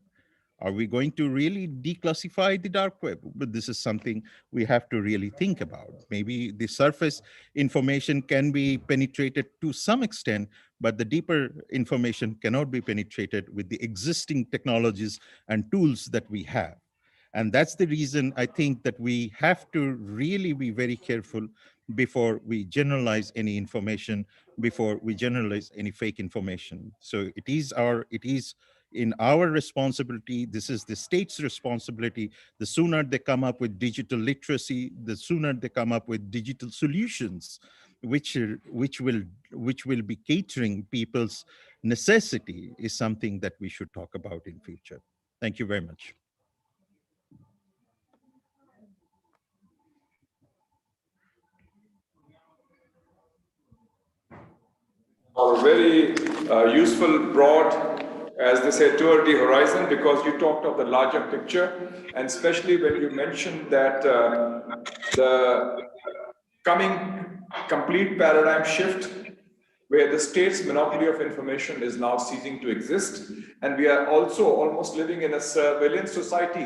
Are we going to really declassify the dark web? But this is something we have to really think about. Maybe the surface information can be penetrated to some extent, but the deeper information cannot be penetrated with the existing technologies and tools that we have. And that's the reason I think that we have to really be very careful before we generalize any information, before we generalize any fake information. So it is in our responsibility, this is the state's responsibility. The sooner they come up with digital literacy, the sooner they come up with digital solutions, which will be catering people's necessity, is something that we should talk about in future. Thank you very much. A very useful, broad, as they say, tour de horizon, because you talked of the larger picture, and especially when you mentioned that the coming complete paradigm shift, where the state's monopoly of information is now ceasing to exist, and we are also almost living in a surveillance society,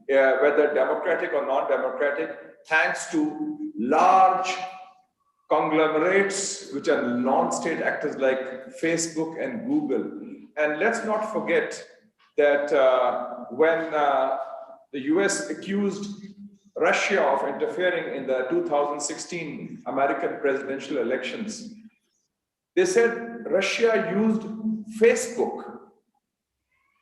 whether democratic or non-democratic, thanks to large conglomerates which are non-state actors like Facebook and Google. And let's not forget that when the US accused Russia of interfering in the 2016 American presidential elections, they said Russia used Facebook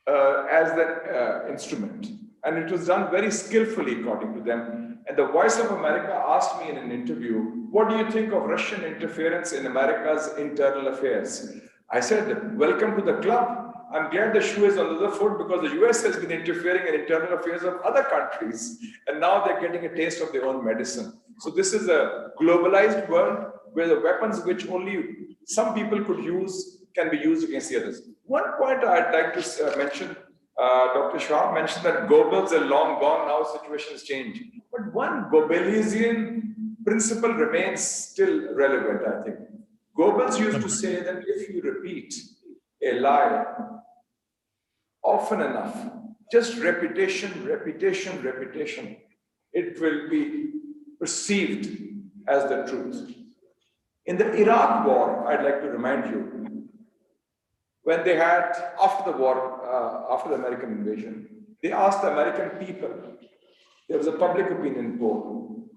as the instrument. And it was done very skillfully, according to them. And the Voice of America asked me in an interview, what do you think of Russian interference in America's internal affairs? I said, welcome to the club. I'm glad the shoe is on the other foot, because the US has been interfering in internal affairs of other countries. And now they're getting a taste of their own medicine. So this is a globalized world where the weapons which only some people could use can be used against the others. One point I'd like to mention, Dr. Shah mentioned that Goebbels are long gone, now situations change. But one Goebbelsian principle remains still relevant, I think. Goebbels used to say that if you repeat a lie often enough, just repetition, it will be perceived as the truth. In the Iraq war, I'd like to remind you, when they had, after the war, after the American invasion, they asked the American people, there was a public opinion poll,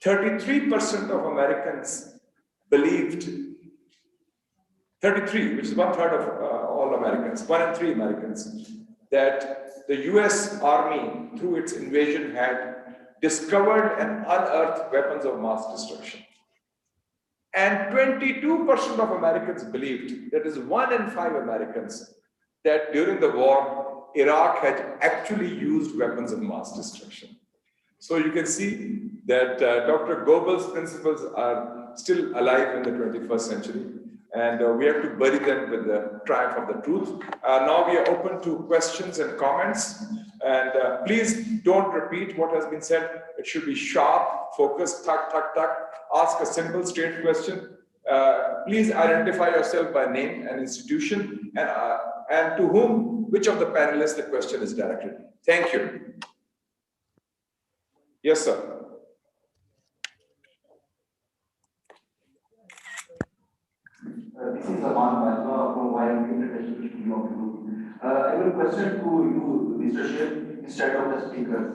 33% of Americans believed, 33, which is 1/3 of all Americans, 1 in 3 Americans, that the US Army, through its invasion, had discovered and unearthed weapons of mass destruction. And 22% of Americans believed, that is 1 in 5 Americans, that during the war, Iraq had actually used weapons of mass destruction. So you can see that Dr. Goebbels' principles are still alive in the 21st century. And we have to bury them with the triumph of the truth. Now we are open to questions and comments. And please don't repeat what has been said. It should be sharp, focused, tuck. Ask a simple, straight question. Please identify yourself by name and institution, and to whom, which of the panelists the question is directed. Thank you. Yes, sir. This is Aman Bajwa from YMK International Studio of Group. I have a question to you, Mr. Sheikh, instead of the speakers.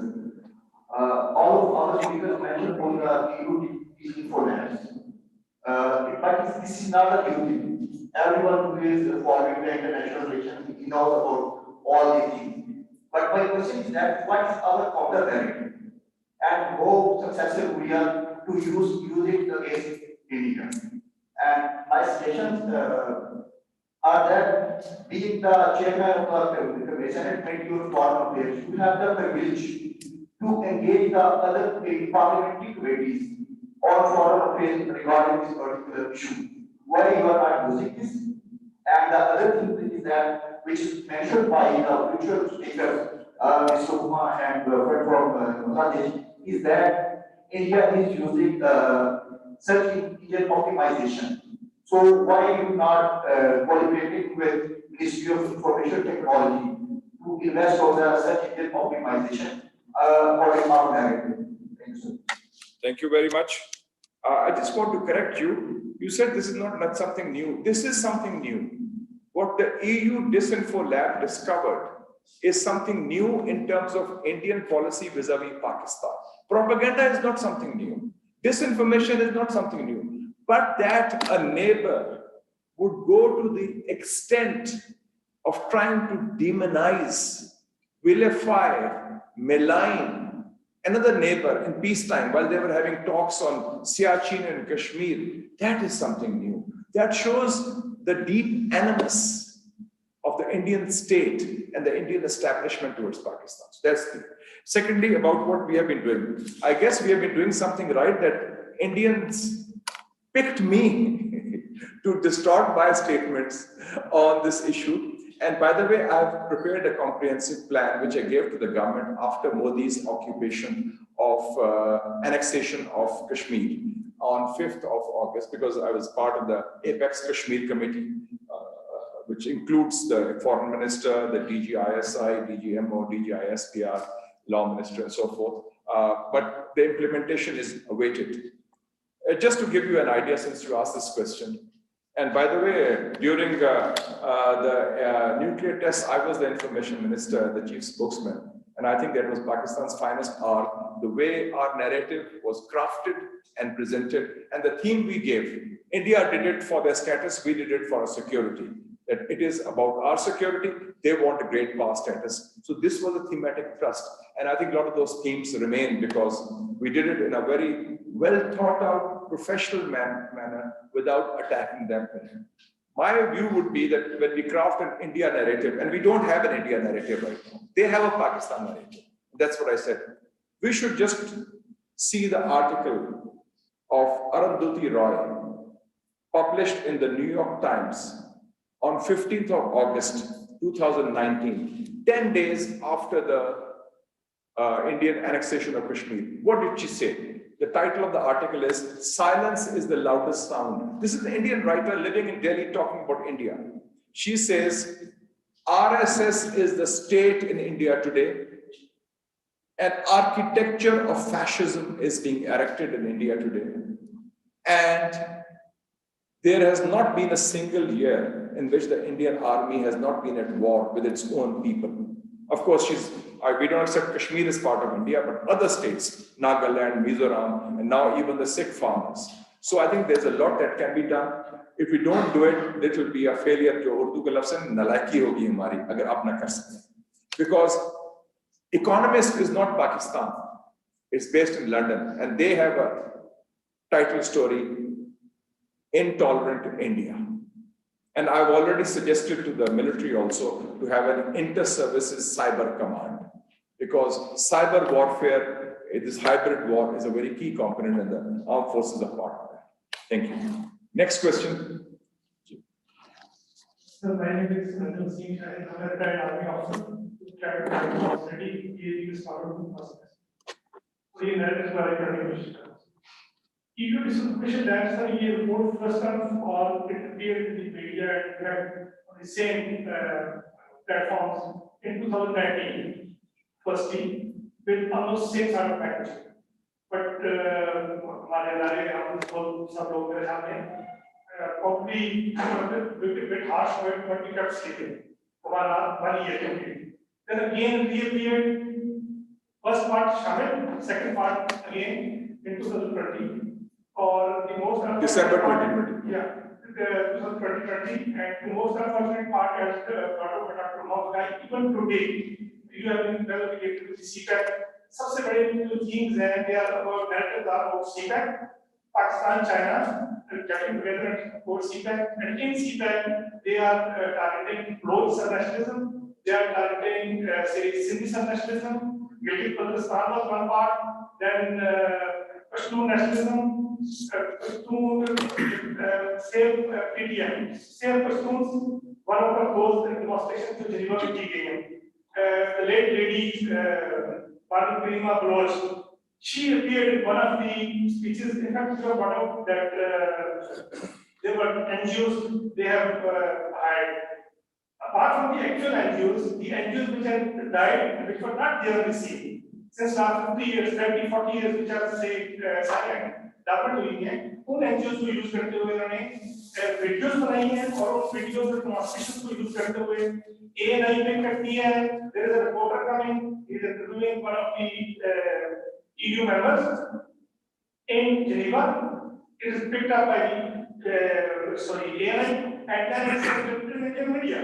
but this is not a new thing. Everyone who is following the international relations, he knows about all these things. But my question is that what is our counter narrative? And how successful we are to use it against India? And my suggestions are that being the chairman of the Senate Committee on Foreign Affairs, you have the privilege to engage the other parliamentary committees on foreign affairs regarding this particular issue. Why you are not using this? And the other thing is that, which is mentioned by the future speakers, Mr. Uma and from Bangladesh, is that India is using search engine optimization. So why you not collaborating with Ministry of Information Technology to invest on the search engine optimization for our narrative? Thank you, sir. Thank you very much. I just want to correct you. You said this is not something new. This is something new. What the EU Disinfo Lab discovered is something new in terms of Indian policy vis-a-vis Pakistan. Propaganda is not something new. Disinformation is not something new. But that a neighbor would go to the extent of trying to demonize, vilify, malign another neighbor in peacetime while they were having talks on Siachen and Kashmir, that is something new. That shows the deep animus of the Indian state and the Indian establishment towards Pakistan. So that's the. Secondly, about what we have been doing. I guess we have been doing something right, that Indians picked me to distort my statements on this issue. And by the way, I've prepared a comprehensive plan which I gave to the government after Modi's occupation of annexation of Kashmir on 5th of August, because I was part of the Apex Kashmir Committee, which includes the Foreign Minister, the DG ISI, DG MO, DG ISPR, Law Minister, and so forth. But the implementation is awaited. Just to give you an idea, since you asked this question, and by the way, during the nuclear tests, I was the information minister, the chief spokesman, and I think that was Pakistan's finest hour. The way our narrative was crafted and presented, and the theme we gave. India did it for their status, we did it for our security. That it is about our security, they want a great power status. So this was a thematic thrust. And I think a lot of those themes remain because we did it in a very well thought out, professional manner without attacking them. My view would be that when we craft an India narrative, and we don't have an India narrative right now, they have a Pakistan narrative. That's what I said. We should just see the article of Arundhati Roy, published in the New York Times on 15th of August, 2019, 10 days after the Indian annexation of Kashmir. What did she say? The title of the article is "Silence is the Loudest Sound." This is an Indian writer living in Delhi talking about India. She says, RSS is the state in India today. An architecture of fascism is being erected in India today. And there has not been a single year in which the Indian army has not been at war with its own people. Of course, we don't accept Kashmir as part of India, but other states, Nagaland, Mizoram, and now even the Sikh farmers. So I think there's a lot that can be done. If we don't do it, it will be a failure. Jo Urdu ka lafz hai, nalaiki hogi hamari, agar aap na kar sakte. Because Economist is not Pakistan. It's based in London, and they have a title story, Intolerant India. And I've already suggested to the military also to have an inter-services cyber command, because cyber warfare, this hybrid war, is a very key component, and the armed forces are part of that. Thank you. Next question. So my name is Anil Singh. I'm a retired army officer. Already is followed in process. So ये narrative बारे में कोशिश करो. EU disinformation labs are ये report first of all it appeared in the media and on the same platforms in 2019. Firstly, with almost same sort of packaging. But हमारे इदारे हम सब लोग मेरे सामने probably a bit harsh point, but we kept sleeping for 1 year. Then again reappeared. First part Shamil, second part again in 2020. Or the most December 2020. 2020, and the most unfortunate part as brought up by Dr. Ngos, even today, you have been well related to the CPAC. सबसे बड़े जो themes हैं, they are about narratives are about CPAC, Pakistan, China, and getting together for CPAC. And in CPAC, they are targeting growth nationalism, they are targeting, say, Sindhi nationalism, Gilgit Baltistan was one part, then Pashtun nationalism, save PDM, save Pashtuns, one out of those demonstrations to Geneva with TKM. The late lady, Madam Prima Bloch, she appeared in one of the speeches. In fact, we have brought out that there were NGOs they have hired. Apart from the actual NGOs, the NGOs which had died, which were not there on the scene, since last 50 years, 30, 40 years, which are say silent, दापट हुई हैं, उन NGOs को use करते हुए उन्होंने videos बनाई हैं और उन वीडियोस और डेमोन्स्ट्रेशन को यूज करते हुए ANI पे करती है. There is a reporter coming, he is interviewing one of the EU members in Geneva. It is picked up by the ANI, and then it's written in media,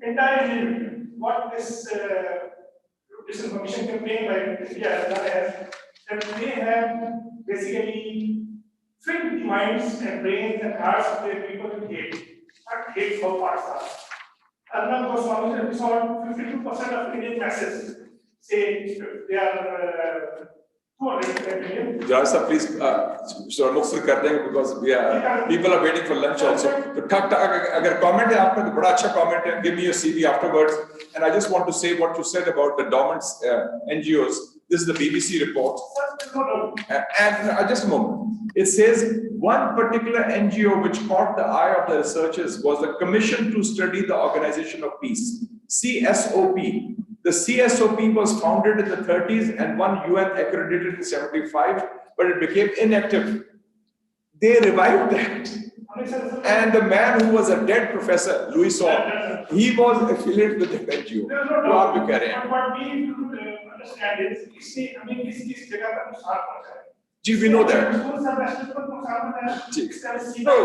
entire media. What this disinformation campaign by India has done is that they have basically filled the minds and brains and hearts of their people with hate, not hate for Pakistan. Arnab Goswami's episode, 52% of Indian masses say they are 200 million. Jasa, please, because people are waiting for lunch also. So, agar comment hai aapka, to bada acha comment hai, give me your CV afterwards. And I just want to say what you said about the dormant NGOs. This is the BBC report. And just a moment. It says one particular NGO which caught the eye of the researchers was the Commission to Study the Organization of Peace, CSOP. The CSOP was founded in the 30s and won UN accredited in 75, but it became inactive. They revived that. And the man who was a dead professor, Louis Saul, he was affiliated with the NGO. What we need to understand is, I mean, this we know that. No,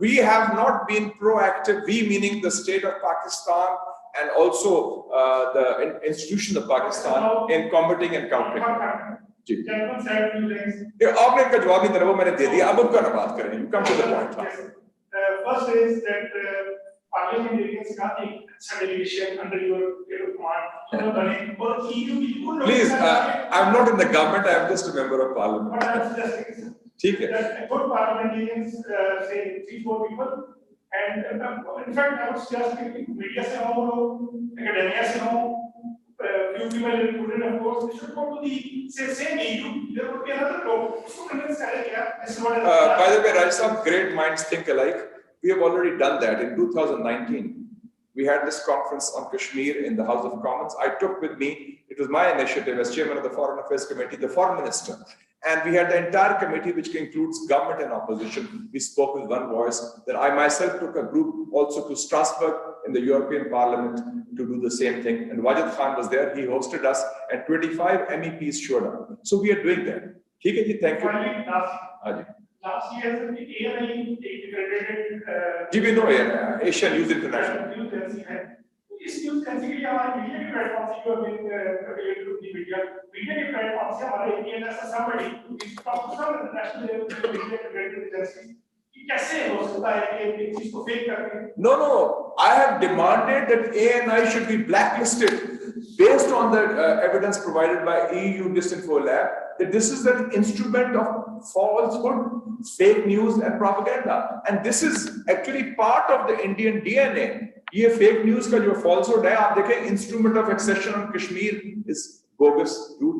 we have not been proactive, we meaning the state of Pakistan and also the institution of Pakistan in combating and countering. Gentlemen said two things. आपने इनका जवाब ही तरह मैंने दे दिया, अब उनका ना बात करें. You come to the point. First is that parliamentarians का एक अच्छा delegation under your command बने और EU. Please, I'm not in the government. I am just a member of parliament. But I'm suggesting ठीक है. Good parliamentarians, say 3-4 people, and in fact I would suggest media se ho, academia se ho, few people included, of course, they should go to the same EU. There would be another group. By the way, Raj Sahab, great minds think alike. We have already done that in 2019. We had this conference on Kashmir in the House of Commons. I took with me, it was my initiative as chairman of the Foreign Affairs Committee, the foreign minister. And we had the entire committee, which includes government and opposition. We spoke with one voice. That I myself took a group also to Strasbourg in the European Parliament to do the same thing. And Wajid Khan was there. He hosted us, and 25 MEPs showed up. So we are doing that. Thank you. Last year, the ANI accredited. We know Asian Youth International. इस news agency के लिए हमारे media की platform से जो अभी create to the media की platform से हमारे इंडियन एस समबडी इस प्रोफेशनल इंटरनेशनल लेवल पे मीडिया क्रिएट एजेंसी कि कैसे हो सकता है कि एक चीज को फेक करके. No, I have demanded that ANI should be blacklisted based on the evidence provided by EU Disinfo Lab, that this is an instrument of falsehood, fake news and propaganda, and this is actually part of the Indian DNA. ये fake news का जो falsehood है, आप देखें, instrument of accession on Kashmir is bogus truth.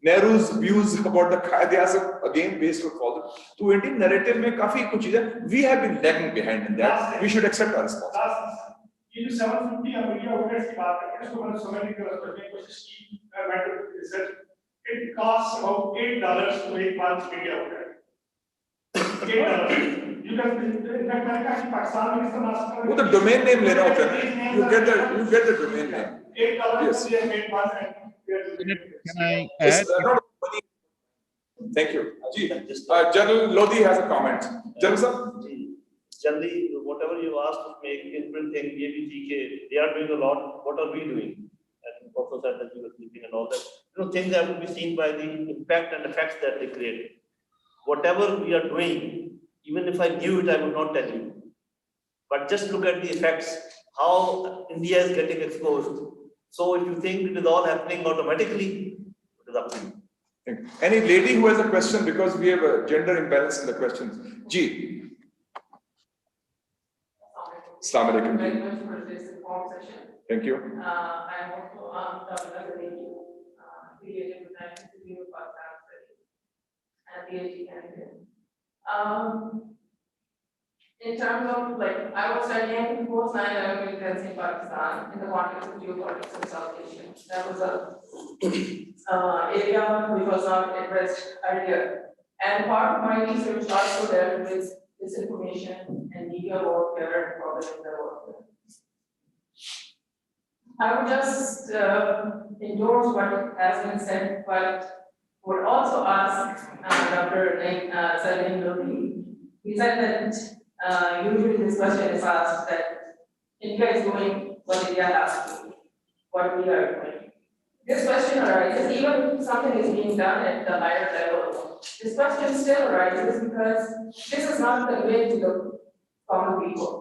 Nehru's views about the Qaeda again based on falsehood. तो Indian narrative में काफी कुछ चीजें we have been lagging behind in that. We should accept our responsibility. ये जो 750 या मीडिया आउटलेट्स की बात करते हैं, इसको मैंने समझने की कोशिश की. Matter research, it costs about $8 to make one media outlet. $8. You can, in fact, मैंने कहा कि पाकिस्तान में इसका नाम वो तो डोमेन नेम लेना होता है. You get the domain name. $8 to make one. Can I add? Thank you. General Lodi has a comment. General sir? generally whatever you asked to make input thing, they are doing a lot. What are we doing? And also said that you were sleeping and all that. Things have to be seen by the impact and effects that they create. Whatever we are doing, even if I knew it, I would not tell you. But just look at the effects, how India is getting exposed. So if you think it is all happening automatically, it is up to you. Any lady who has a question, because we have a gender imbalance in the questions. Ji. Assalamu alaikum. Thank you very much for this informed session. Thank you. I'm also another lady, created with an interview about and PhD candidate. In terms of I was studying post 9/11 militants in Pakistan in the context of geopolitics of South Asia. That was a area which was not addressed earlier. And part of my research also dealt with disinformation and media warfare and propaganda warfare. I would just endorse what has been said, but would also ask Dr. Salim Loki. He said that usually this question is asked that India is doing what India has to do, what we are doing. This question arises even if something is being done at the higher level. This question still arises because this is not conveyed to the common people.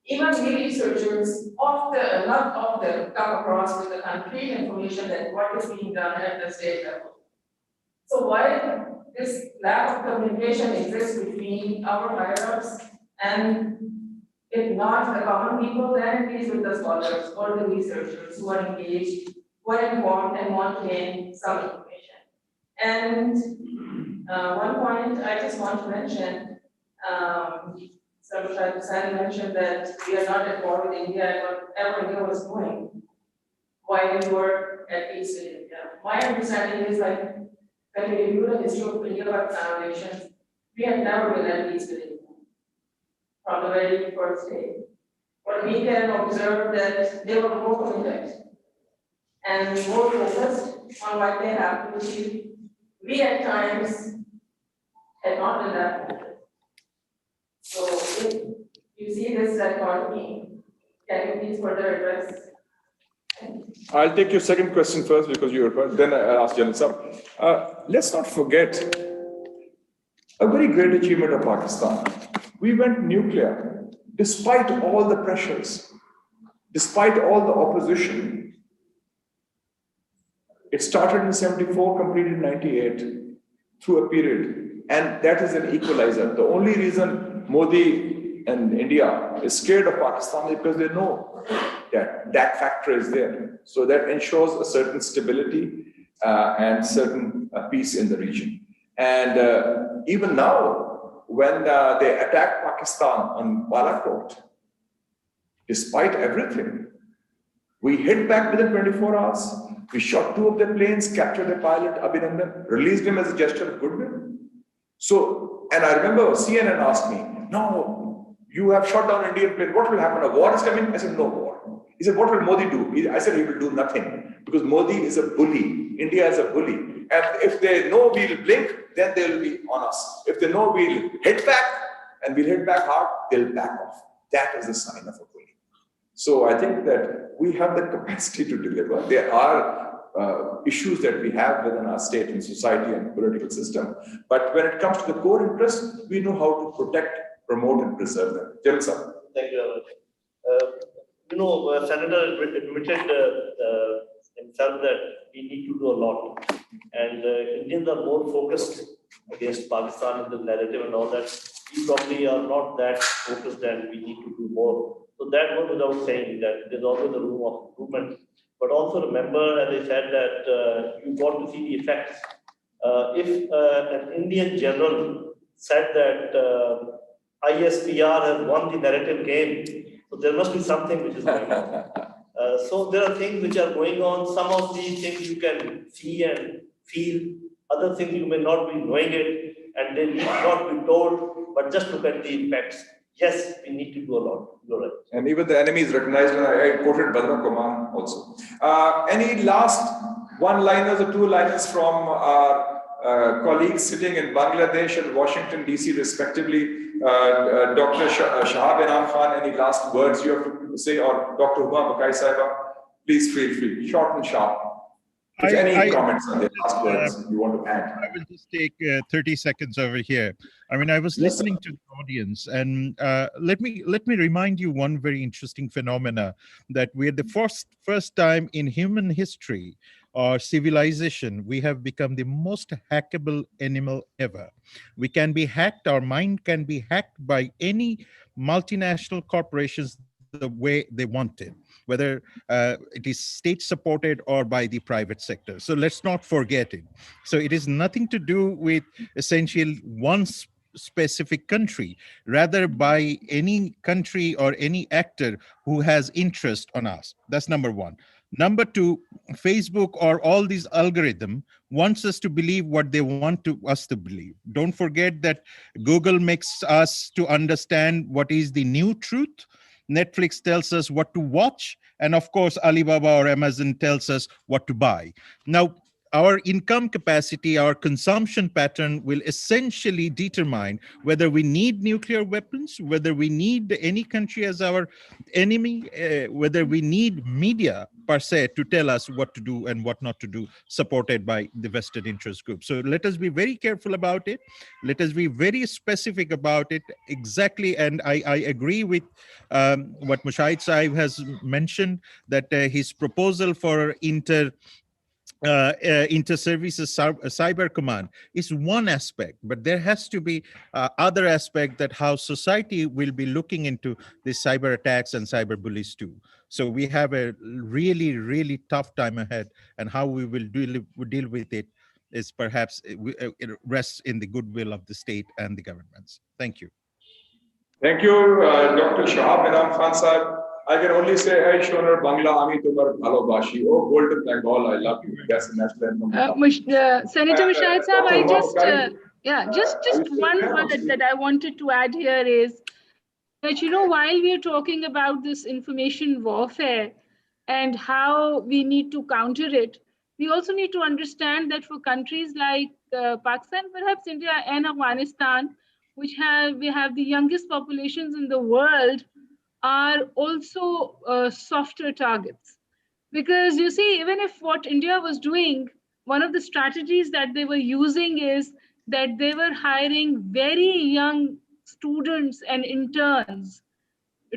Even we researchers not often come across with the concrete information that what is being done at the state level. So why this lack of communication exists between our higher-ups and if not the common people, then it is with the scholars or the researchers who are engaged, who are informed and want to gain some information. And one point I just want to mention, Dr. Sani mentioned that we are not at war with India and whatever India was doing while we were at peace with India. My understanding is when we review the history of India-Pakistan relations, we had never been at peace with India from the very first day. But we can observe that they were more committed and more focused on what they have to achieve. We at times had not been that committed. So if you see this dichotomy, can you please further address? I'll take your second question first because you were first, then I'll ask Jalal Sahab. Let's not forget a very great achievement of Pakistan. We went nuclear despite all the pressures, despite all the opposition. It started in 74, completed in 98 through a period, and that is an equalizer. The only reason Modi and India is scared of Pakistan is because they know that factor is there. So that ensures a certain stability and certain peace in the region. And even now, when they attacked Pakistan on Balakot, despite everything, we hit back within 24 hours. We shot 2 of their planes, captured the pilot, Abhinandan, released him as a gesture of goodwill. So, and I remember CNN asked me, no, you have shot down an Indian plane. What will happen? A war is coming? I said, no war. He said, what will Modi do? I said, he will do nothing because Modi is a bully. India is a bully. And if they know we'll blink, then they'll be on us. If they know we'll hit back and we'll hit back hard, they'll back off. That is a sign of a bully. So I think that we have the capacity to deliver. There are issues that we have within our state and society and political system. But when it comes to the core interests, we know how to protect, promote, and preserve them. Jalal Sahab. Thank you very much. Senator admitted himself that we need to do a lot. And Indians are more focused against Pakistan in the narrative and all that. We probably are not that focused and we need to do more. So that goes without saying that there's always a room of improvement. But also remember, as I said, that you got to see the effects. If an Indian general said that ISPR has won the narrative game, so there must be something which is going on. So there are things which are going on. Some of these things you can see and feel. Other things you may not be knowing it, and they need not be told. But just look at the impacts. Yes, we need to do a lot. You're right. And even the enemy is recognized. And I quoted Badra Koman also. Any last one-liners or two-liners from our colleagues sitting in Bangladesh and Washington, D.C. respectively. Dr. Shahab Inam Khan, any last words you have to say, or Dr. Huma Bakai Saiba, please feel free, short and sharp. If any comments on the last words you want to add. I will just take 30 seconds over here. I mean, I was listening to the audience, and let me remind you one very interesting phenomena, that we're the first time in human history or civilization, we have become the most hackable animal ever. We can be hacked, our mind can be hacked by any multinational corporations the way they want it, whether it is state supported or by the private sector. So let's not forget it. So it is nothing to do with essentially one specific country, rather by any country or any actor who has interest on us. That's number one. Number two, Facebook or all these algorithm wants us to believe what they want us to believe. Don't forget that Google makes us to understand what is the new truth. Netflix tells us what to watch. And of course, Alibaba or Amazon tells us what to buy. Now, our income capacity, our consumption pattern will essentially determine whether we need nuclear weapons, whether we need any country as our enemy, whether we need media per se to tell us what to do and what not to do, supported by the vested interest group. So let us be very careful about it. Let us be very specific about it exactly. And I agree with what Mushahid Saib has mentioned, that his proposal for inter-services cyber command is one aspect, but there has to be other aspect, that how society will be looking into the cyber attacks and cyber bullies too. So we have a really, really tough time ahead, and how we will deal with it is perhaps it rests in the goodwill of the state and the governments. Thank you. Thank you, Dr. Shahab Inam Khan Sahib. I can only say, hey, Shoner Bangla, Ami Tumar Bhalobashi. Oh, Golden Bengal, I love you. That's the national anthem. Senator Mushahid Saab, just one word that I wanted to add here is that, you know, while we are talking about this information warfare and how we need to counter it, we also need to understand that for countries like Pakistan, perhaps India and Afghanistan, we have the youngest populations in the world, are also softer targets. Because you see, even if what India was doing, one of the strategies that they were using is that they were hiring very young students and interns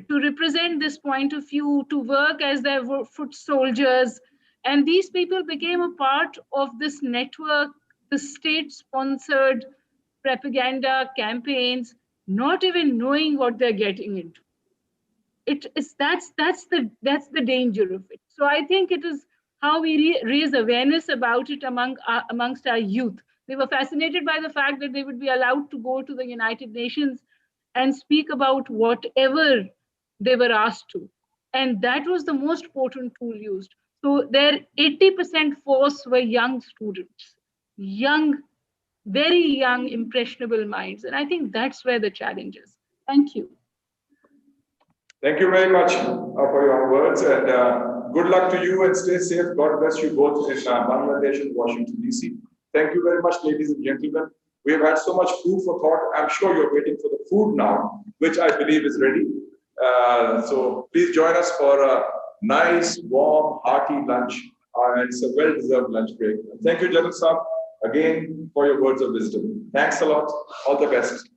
to represent this point of view, to work as their foot soldiers. And these people became a part of this network, the state-sponsored propaganda campaigns, not even knowing what they're getting into. That's the danger of it. So I think it is how we raise awareness about it amongst our youth. They were fascinated by the fact that they would be allowed to go to the United Nations and speak about whatever they were asked to. And that was the most potent tool used. So their 80% force were young students, very young, impressionable minds. And I think that's where the challenge is. Thank you. Thank you very much for your words, and good luck to you, and stay safe. God bless you both in Bangladesh and Washington, D.C. Thank you very much, ladies and gentlemen. We have had so much food for thought. I'm sure you're waiting for the food now, which I believe is ready. So please join us for a nice, warm, hearty lunch. And it's a well-deserved lunch break. Thank you, General Saab, again for your words of wisdom. Thanks a lot. All the best.